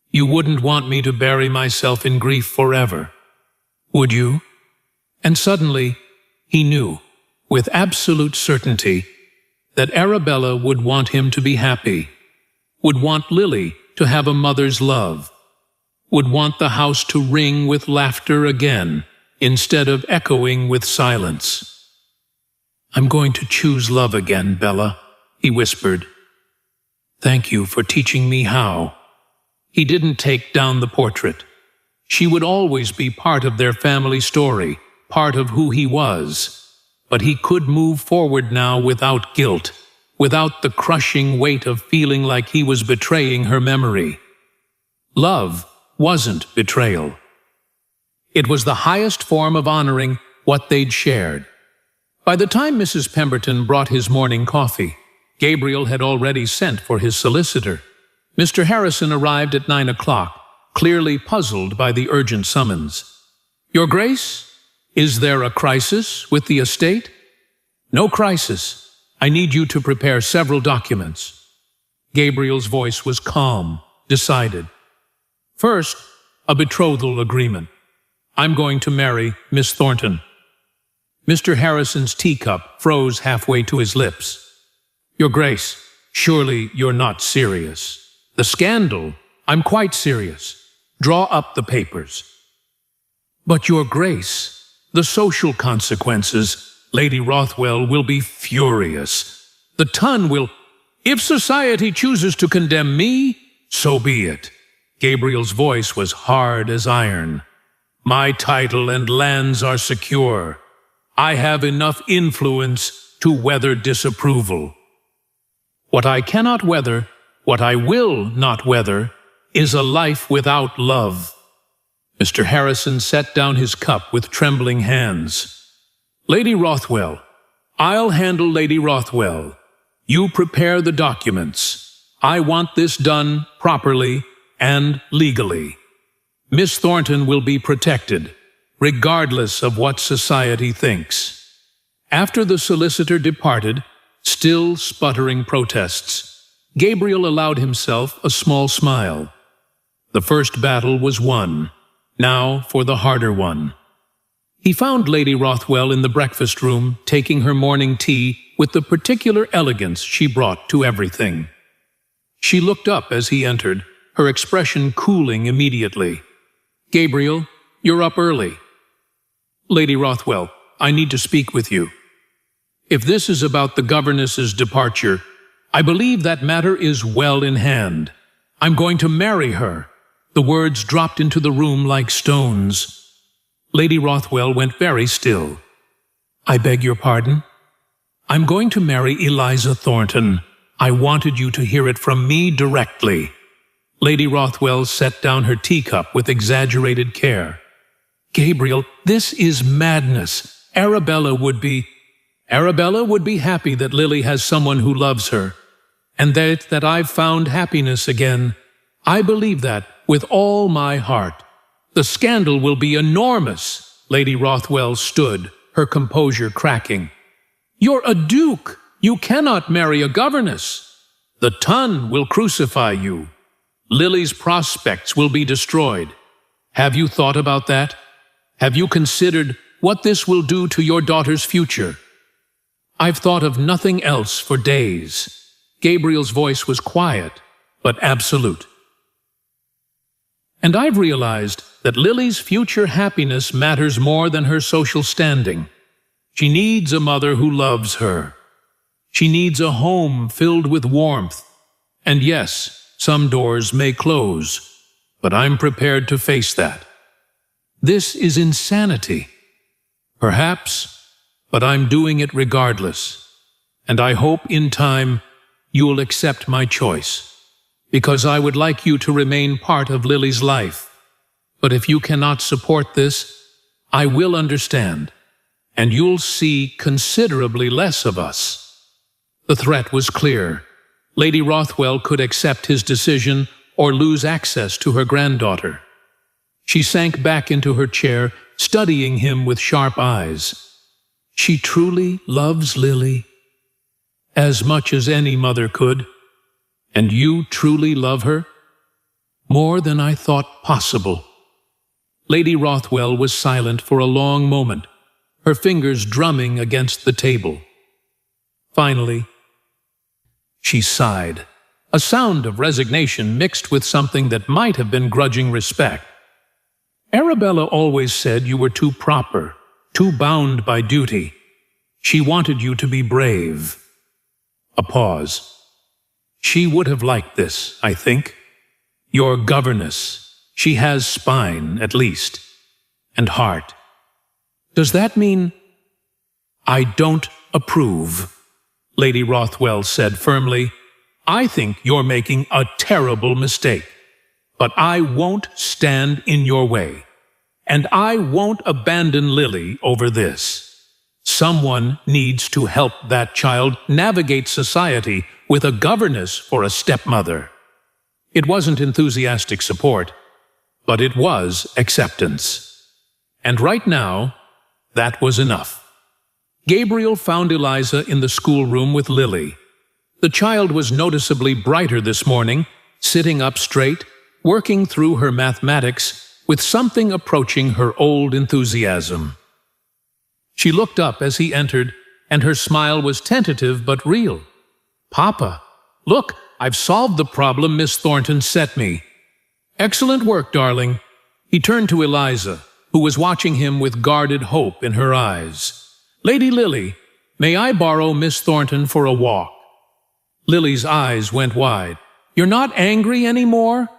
"You wouldn't want me to bury myself in grief forever, would you?" And suddenly, he knew, with absolute certainty, that Arabella would want him to be happy, would want Lily to have a mother's love, would want the house to ring with laughter again, instead of echoing with silence. "I'm going to choose love again, Bella," he whispered. "Thank you for teaching me how." He didn't take down the portrait. She would always be part of their family story, part of who he was. But he could move forward now without guilt, without the crushing weight of feeling like he was betraying her memory. Love wasn't betrayal. It was the highest form of honoring what they'd shared. By the time Mrs. Pemberton brought his morning coffee, Gabriel had already sent for his solicitor. Mr. Harrison arrived at 9 o'clock, clearly puzzled by the urgent summons. "Your Grace, is there a crisis with the estate?" "No crisis. I need you to prepare several documents." Gabriel's voice was calm, decided. "First, a betrothal agreement. I'm going to marry Miss Thornton." Mr. Harrison's teacup froze halfway to his lips. "Your Grace, surely you're not serious." "The scandal? I'm quite serious. Draw up the papers." "But Your Grace, the social consequences, Lady Rothwell will be furious. The Ton will—" "If society chooses to condemn me, So be it. Gabriel's voice was hard as iron. My title and lands are secure. I have enough influence to weather disapproval. What I cannot weather, what I will not weather, is a life without love. Mr. Harrison set down his cup with trembling hands. Lady Rothwell, I'll handle Lady Rothwell. You prepare the documents. I want this done properly and legally. Miss Thornton will be protected, regardless of what society thinks. After the solicitor departed, still sputtering protests, Gabriel allowed himself a small smile. The first battle was won. Now for the harder one. He found Lady Rothwell in the breakfast room, taking her morning tea with the particular elegance she brought to everything. She looked up as he entered, her expression cooling immediately. Gabriel, you're up early. Lady Rothwell, I need to speak with you. If this is about the governess's departure, I believe that matter is well in hand. I'm going to marry her. The words dropped into the room like stones. Lady Rothwell went very still. I beg your pardon? I'm going to marry Eliza Thornton. I wanted you to hear it from me directly. Lady Rothwell set down her teacup with exaggerated care. Gabriel, this is madness. Arabella would be happy that Lily has someone who loves her, and that I've found happiness again. I believe that with all my heart. The scandal will be enormous. Lady Rothwell stood, her composure cracking. You're a duke. You cannot marry a governess. The Ton will crucify you. Lily's prospects will be destroyed. Have you thought about that? Have you considered what this will do to your daughter's future? I've thought of nothing else for days. Gabriel's voice was quiet, but absolute. And I've realized that Lily's future happiness matters more than her social standing. She needs a mother who loves her. She needs a home filled with warmth. And yes, some doors may close, but I'm prepared to face that. This is insanity. Perhaps, but I'm doing it regardless. And I hope in time you'll accept my choice, because I would like you to remain part of Lily's life. But if you cannot support this, I will understand, and you'll see considerably less of us. The threat was clear. Lady Rothwell could accept his decision or lose access to her granddaughter. She sank back into her chair, studying him with sharp eyes. She truly loves Lily, as much as any mother could. And you truly love her? More than I thought possible. Lady Rothwell was silent for a long moment, her fingers drumming against the table. Finally, she sighed, a sound of resignation mixed with something that might have been grudging respect. Arabella always said you were too proper, too bound by duty. She wanted you to be brave. A pause. She would have liked this, I think. Your governess. She has spine, at least, and heart. Does that mean? I don't approve, Lady Rothwell said firmly. I think you're making a terrible mistake. But I won't stand in your way. And I won't abandon Lily over this. Someone needs to help that child navigate society with a governess for a stepmother. It wasn't enthusiastic support, but it was acceptance. And right now, that was enough. Gabriel found Eliza in the schoolroom with Lily. The child was noticeably brighter this morning, sitting up straight, working through her mathematics with something approaching her old enthusiasm. She looked up as he entered, and her smile was tentative but real. Papa, look, I've solved the problem Miss Thornton set me. Excellent work, darling. He turned to Eliza, who was watching him with guarded hope in her eyes. Lady Lily, may I borrow Miss Thornton for a walk? Lily's eyes went wide. You're not angry anymore?"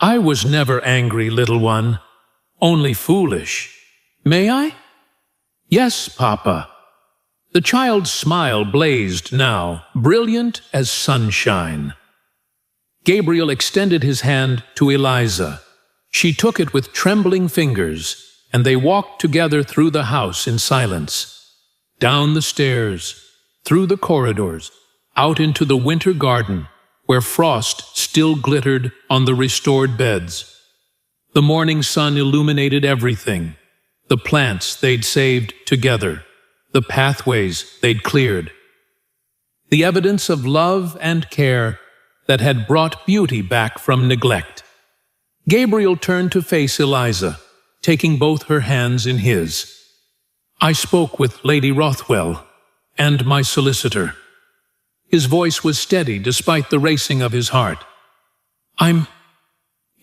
"I was never angry, little one. Only foolish. May I?" "Yes, Papa." The child's smile blazed now, brilliant as sunshine. Gabriel extended his hand to Eliza. She took it with trembling fingers, and they walked together through the house in silence. Down the stairs, through the corridors, out into the winter garden, where frost still glittered on the restored beds. The morning sun illuminated everything, the plants they'd saved together, the pathways they'd cleared, the evidence of love and care that had brought beauty back from neglect. Gabriel turned to face Eliza, taking both her hands in his. "I spoke with Lady Rothwell and my solicitor." His voice was steady despite the racing of his heart.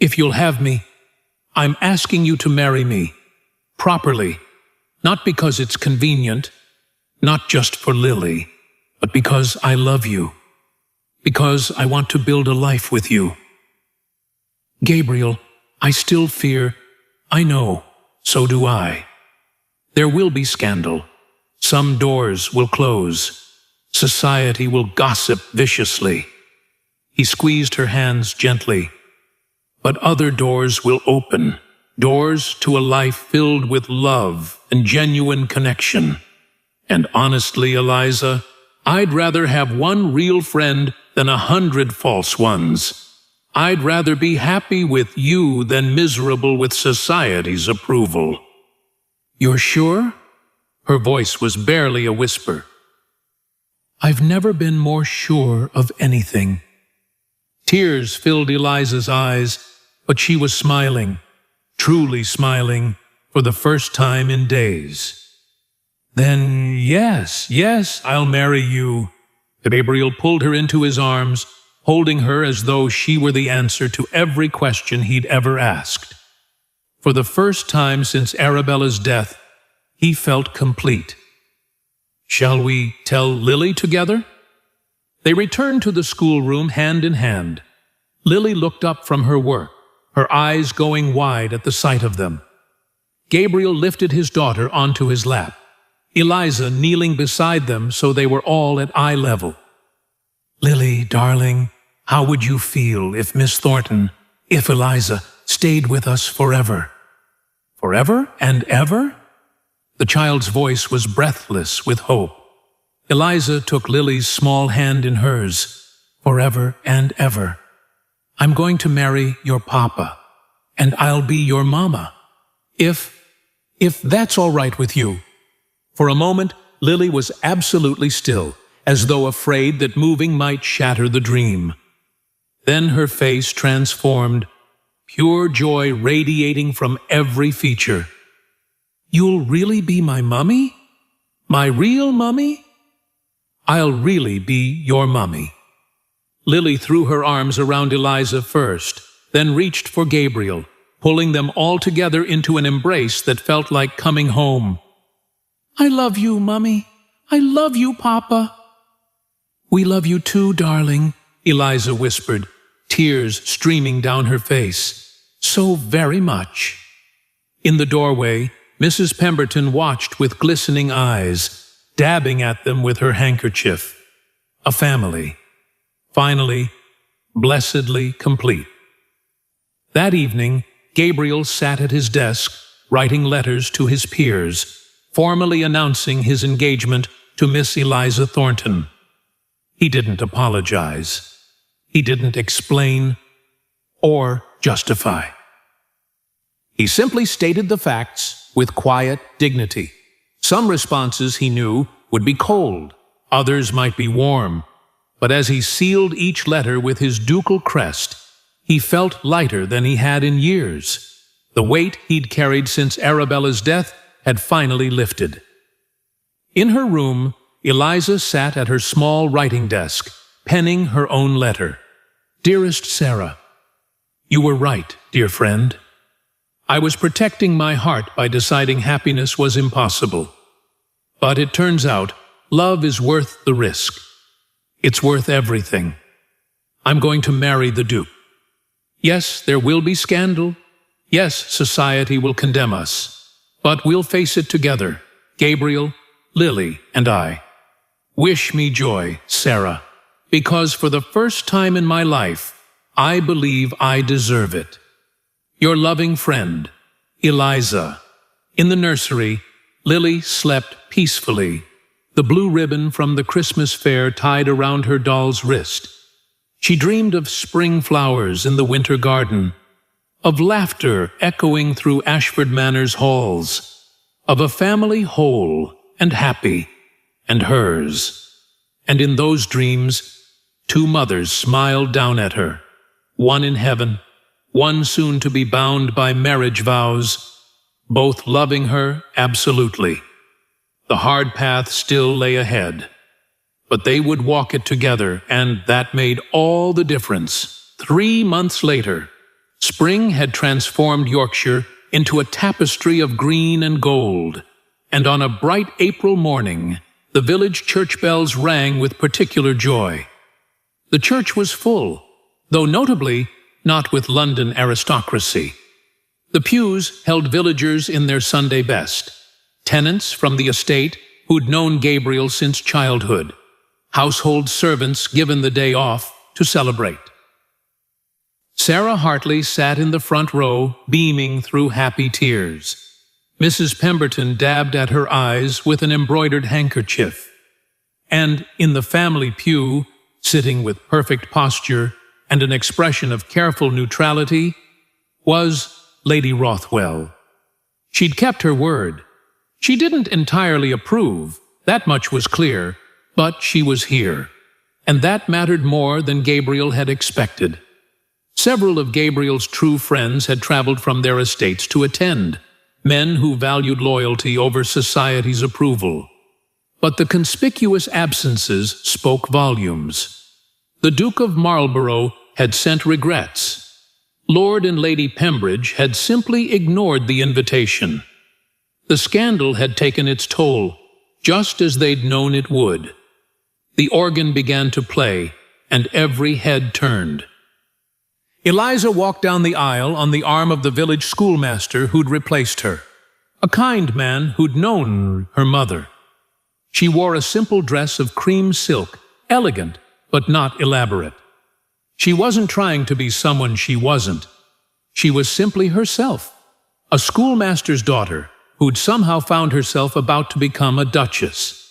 If you'll have me, I'm asking you to marry me, properly, not because it's convenient, not just for Lily, but because I love you, because I want to build a life with you." "Gabriel, I still fear. I know, so do I. There will be scandal. Some doors will close. Society will gossip viciously." He squeezed her hands gently. "But other doors will open, doors to a life filled with love and genuine connection. And honestly, Eliza, I'd rather have one real friend than 100 false ones. I'd rather be happy with you than miserable with society's approval." "You're sure?" Her voice was barely a whisper. "I've never been more sure of anything." Tears filled Eliza's eyes, but she was smiling, truly smiling, for the first time in days. "Then yes, I'll marry you." Gabriel pulled her into his arms, holding her as though she were the answer to every question he'd ever asked. For the first time since Arabella's death, he felt complete. "Shall we tell Lily together?" They returned to the schoolroom hand in hand. Lily looked up from her work, her eyes going wide at the sight of them. Gabriel lifted his daughter onto his lap, Eliza kneeling beside them so they were all at eye level. "Lily, darling, how would you feel if Miss Thornton, if Eliza, stayed with us forever?" "Forever and ever?" The child's voice was breathless with hope. Eliza took Lily's small hand in hers. "Forever and ever. I'm going to marry your papa, and I'll be your mama. If that's all right with you." For a moment, Lily was absolutely still, as though afraid that moving might shatter the dream. Then her face transformed, pure joy radiating from every feature. "You'll really be my mummy? My real mummy?" "I'll really be your mummy." Lily threw her arms around Eliza first, then reached for Gabriel, pulling them all together into an embrace that felt like coming home. "I love you, Mummy. I love you, Papa." "We love you too, darling," Eliza whispered, tears streaming down her face. "So very much." In the doorway, Mrs. Pemberton watched with glistening eyes, dabbing at them with her handkerchief. A family. Finally, blessedly complete. That evening, Gabriel sat at his desk, writing letters to his peers, formally announcing his engagement to Miss Eliza Thornton. He didn't apologize. He didn't explain or justify. He simply stated the facts with quiet dignity. Some responses, he knew, would be cold, others might be warm, but as he sealed each letter with his ducal crest, he felt lighter than he had in years. The weight he'd carried since Arabella's death had finally lifted. In her room, Eliza sat at her small writing desk, penning her own letter. "Dearest Sarah, you were right, dear friend. I was protecting my heart by deciding happiness was impossible. But it turns out, love is worth the risk. It's worth everything. I'm going to marry the Duke. Yes, there will be scandal. Yes, society will condemn us. But we'll face it together, Gabriel, Lily, and I. Wish me joy, Sarah, because for the first time in my life, I believe I deserve it. Your loving friend, Eliza. In the nursery, Lily slept peacefully, the blue ribbon from the Christmas fair tied around her doll's wrist. She dreamed of spring flowers in the winter garden, of laughter echoing through Ashford Manor's halls, of a family whole and happy, and hers. And in those dreams, two mothers smiled down at her, one in heaven, one soon to be bound by marriage vows, both loving her absolutely. The hard path still lay ahead, but they would walk it together, and that made all the difference. 3 months later, spring had transformed Yorkshire into a tapestry of green and gold, and on a bright April morning, the village church bells rang with particular joy. The church was full, though notably not with London aristocracy. The pews held villagers in their Sunday best, tenants from the estate who'd known Gabriel since childhood, household servants given the day off to celebrate. Sarah Hartley sat in the front row, beaming through happy tears. Mrs. Pemberton dabbed at her eyes with an embroidered handkerchief. And in the family pew, sitting with perfect posture and an expression of careful neutrality, was Lady Rothwell. She'd kept her word. She didn't entirely approve, that much was clear, but she was here, and that mattered more than Gabriel had expected. Several of Gabriel's true friends had traveled from their estates to attend, men who valued loyalty over society's approval. But the conspicuous absences spoke volumes. The Duke of Marlborough had sent regrets. Lord and Lady Pembridge had simply ignored the invitation. The scandal had taken its toll, just as they'd known it would. The organ began to play, and every head turned. Eliza walked down the aisle on the arm of the village schoolmaster who'd replaced her, a kind man who'd known her mother. She wore a simple dress of cream silk, elegant but not elaborate. She wasn't trying to be someone she wasn't. She was simply herself, a schoolmaster's daughter who'd somehow found herself about to become a duchess.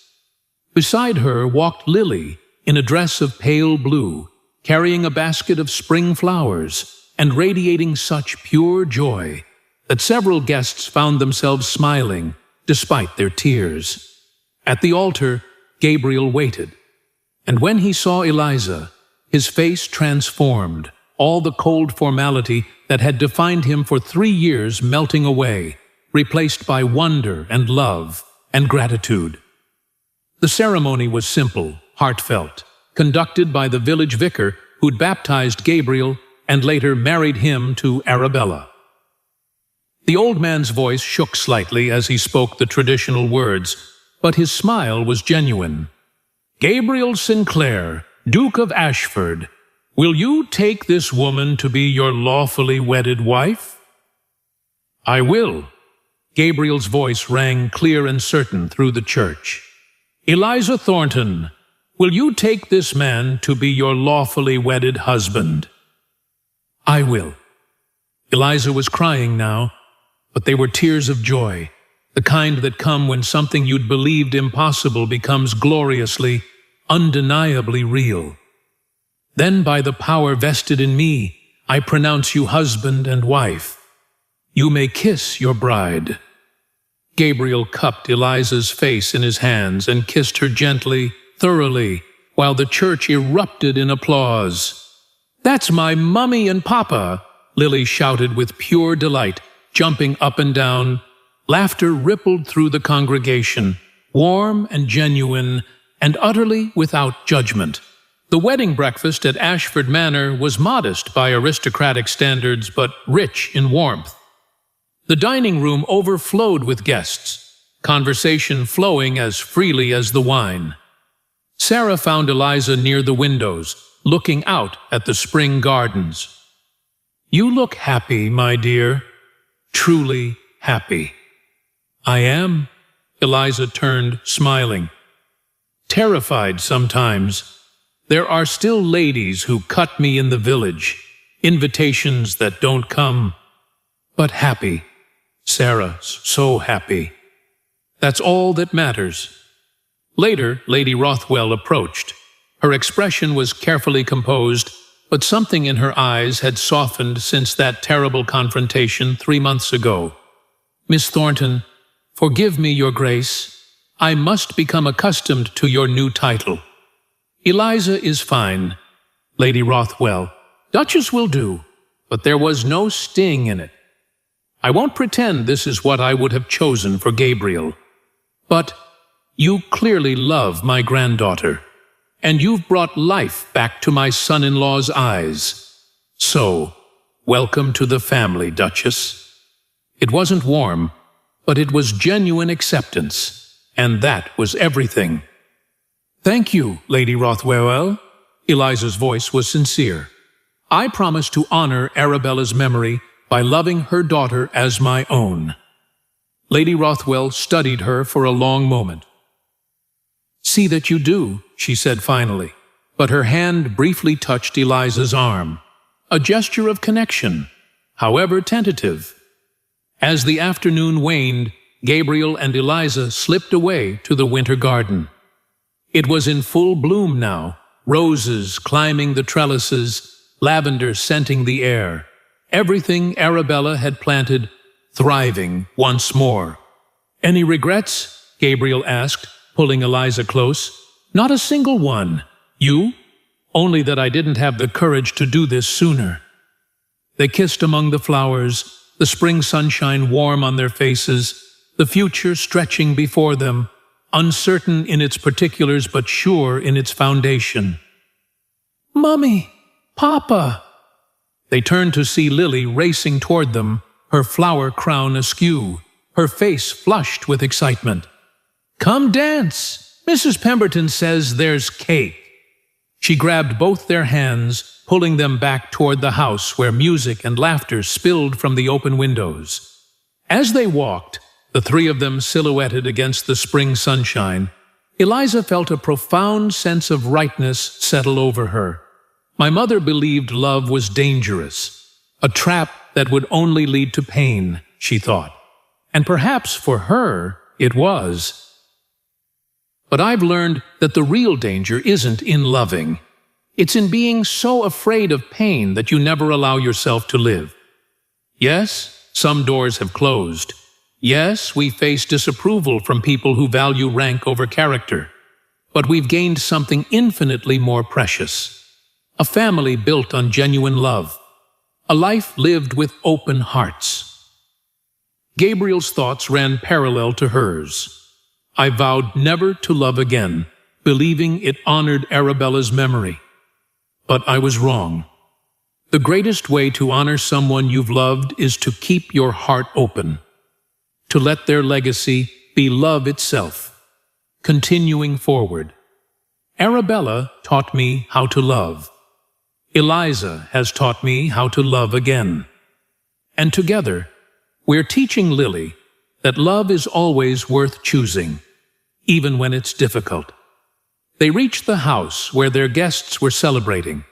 Beside her walked Lily in a dress of pale blue, carrying a basket of spring flowers and radiating such pure joy that several guests found themselves smiling despite their tears. At the altar, Gabriel waited, and when he saw Eliza, his face transformed, all the cold formality that had defined him for 3 years melting away, replaced by wonder and love and gratitude. The ceremony was simple, heartfelt, conducted by the village vicar who'd baptized Gabriel and later married him to Arabella. The old man's voice shook slightly as he spoke the traditional words, but his smile was genuine. "Gabriel Sinclair, Duke of Ashford, will you take this woman to be your lawfully wedded wife?" "I will." Gabriel's voice rang clear and certain through the church. "Eliza Thornton, will you take this man to be your lawfully wedded husband?" "I will." Eliza was crying now, but they were tears of joy, the kind that come when something you'd believed impossible becomes gloriously, undeniably real. "Then by the power vested in me, I pronounce you husband and wife. You may kiss your bride." Gabriel cupped Eliza's face in his hands and kissed her gently, thoroughly, while the church erupted in applause. "That's my mummy and papa," Lily shouted with pure delight, jumping up and down. Laughter rippled through the congregation, warm and genuine, and utterly without judgment. The wedding breakfast at Ashford Manor was modest by aristocratic standards, but rich in warmth. The dining room overflowed with guests, conversation flowing as freely as the wine. Sarah found Eliza near the windows, looking out at the spring gardens. "You look happy, my dear, truly happy." "I am," Eliza turned, smiling. "Terrified sometimes. There are still ladies who cut me in the village, invitations that don't come. But happy, Sarah, so happy. That's all that matters." Later, Lady Rothwell approached. Her expression was carefully composed, but something in her eyes had softened since that terrible confrontation 3 months ago. "Miss Thornton, forgive me, Your Grace. I must become accustomed to your new title." "Eliza is fine, Lady Rothwell. Duchess will do, but there was no sting in it. I won't pretend this is what I would have chosen for Gabriel. But you clearly love my granddaughter, and you've brought life back to my son-in-law's eyes. So, welcome to the family, Duchess." It wasn't warm, but it was genuine acceptance, and that was everything. "Thank you, Lady Rothwell." Eliza's voice was sincere. "I promise to honor Arabella's memory by loving her daughter as my own." Lady Rothwell studied her for a long moment. "See that you do," she said finally, but her hand briefly touched Eliza's arm, a gesture of connection, however tentative. As the afternoon waned, Gabriel and Eliza slipped away to the winter garden. It was in full bloom now, roses climbing the trellises, lavender scenting the air, everything Arabella had planted thriving once more. "Any regrets?" Gabriel asked, pulling Eliza close. "Not a single one. You? Only that I didn't have the courage to do this sooner." They kissed among the flowers, the spring sunshine warm on their faces, the future stretching before them, uncertain in its particulars but sure in its foundation. "Mummy! Papa!" They turned to see Lily racing toward them, her flower crown askew, her face flushed with excitement. "Come dance! Mrs. Pemberton says there's cake." She grabbed both their hands, pulling them back toward the house where music and laughter spilled from the open windows. As they walked, the three of them silhouetted against the spring sunshine, Eliza felt a profound sense of rightness settle over her. My mother believed love was dangerous, a trap that would only lead to pain, she thought. And perhaps for her, it was. But I've learned that the real danger isn't in loving. It's in being so afraid of pain that you never allow yourself to live. Yes, some doors have closed. Yes, we face disapproval from people who value rank over character. But we've gained something infinitely more precious. A family built on genuine love. A life lived with open hearts. Gabriel's thoughts ran parallel to hers. I vowed never to love again, believing it honored Arabella's memory. But I was wrong. The greatest way to honor someone you've loved is to keep your heart open, to let their legacy be love itself, continuing forward. Arabella taught me how to love. Eliza has taught me how to love again. And together, we're teaching Lily that love is always worth choosing, even when it's difficult. They reached the house where their guests were celebrating,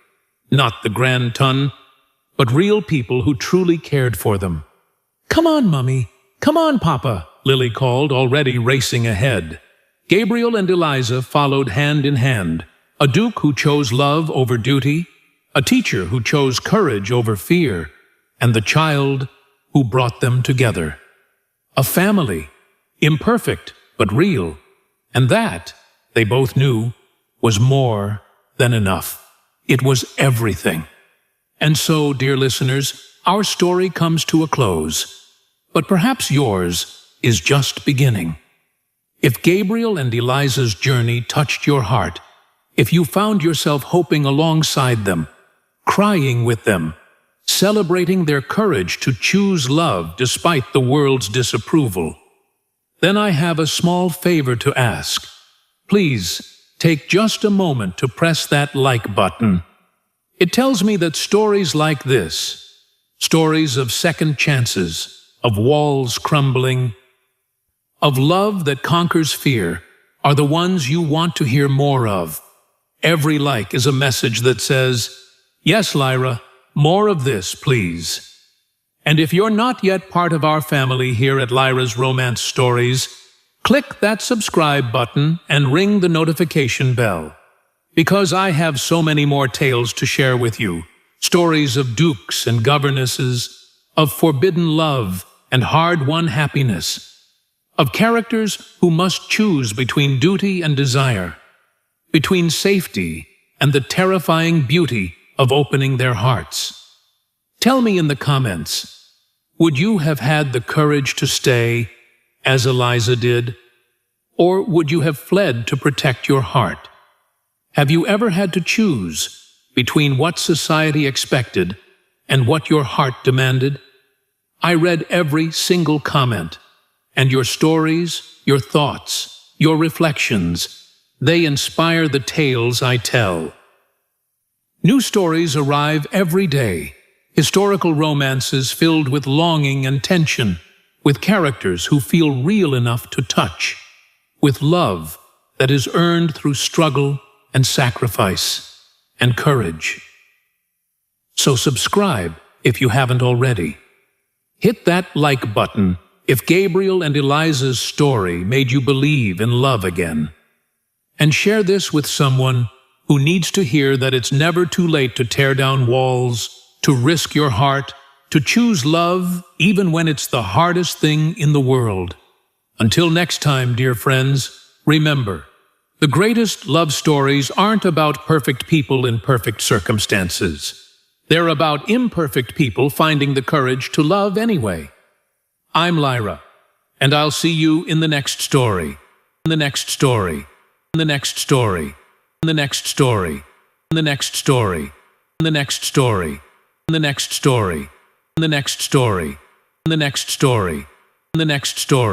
not the grand ton, but real people who truly cared for them. "Come on, Mummy! Come on, Papa!" Lily called, already racing ahead. Gabriel and Eliza followed hand in hand, a duke who chose love over duty, a teacher who chose courage over fear, and the child who brought them together. A family, imperfect but real, and that, they both knew, was more than enough. It was everything. And so, dear listeners, our story comes to a close, but perhaps yours is just beginning. If Gabriel and Eliza's journey touched your heart, if you found yourself hoping alongside them, crying with them, celebrating their courage to choose love despite the world's disapproval, then I have a small favor to ask. Please take just a moment to press that like button, It tells me that stories like this, stories of second chances, of walls crumbling, of love that conquers fear, are the ones you want to hear more of. Every like is a message that says, "Yes, Lyra, more of this, please." And if you're not yet part of our family here at Lyra's Romance Stories, click that subscribe button and ring the notification bell. Because I have so many more tales to share with you, stories of dukes and governesses, of forbidden love and hard-won happiness, of characters who must choose between duty and desire, between safety and the terrifying beauty of opening their hearts. Tell me in the comments, would you have had the courage to stay, as Eliza did, or would you have fled to protect your heart? Have you ever had to choose between what society expected and what your heart demanded? I read every single comment, and your stories, your thoughts, your reflections, they inspire the tales I tell. New stories arrive every day. Historical romances filled with longing and tension, with characters who feel real enough to touch, with love that is earned through struggle and sacrifice and courage. So subscribe if you haven't already. Hit that like button if Gabriel and Eliza's story made you believe in love again. And share this with someone who needs to hear that it's never too late to tear down walls, to risk your heart, to choose love even when it's the hardest thing in the world. Until next time, dear friends, remember, the greatest love stories aren't about perfect people in perfect circumstances. They're about imperfect people finding the courage to love anyway. I'm Lyra, and I'll see you in the next story, in the next story, in the next story, in the next story, in the next story, in the next story, in the next story, in the next story, in the next story, in the next story.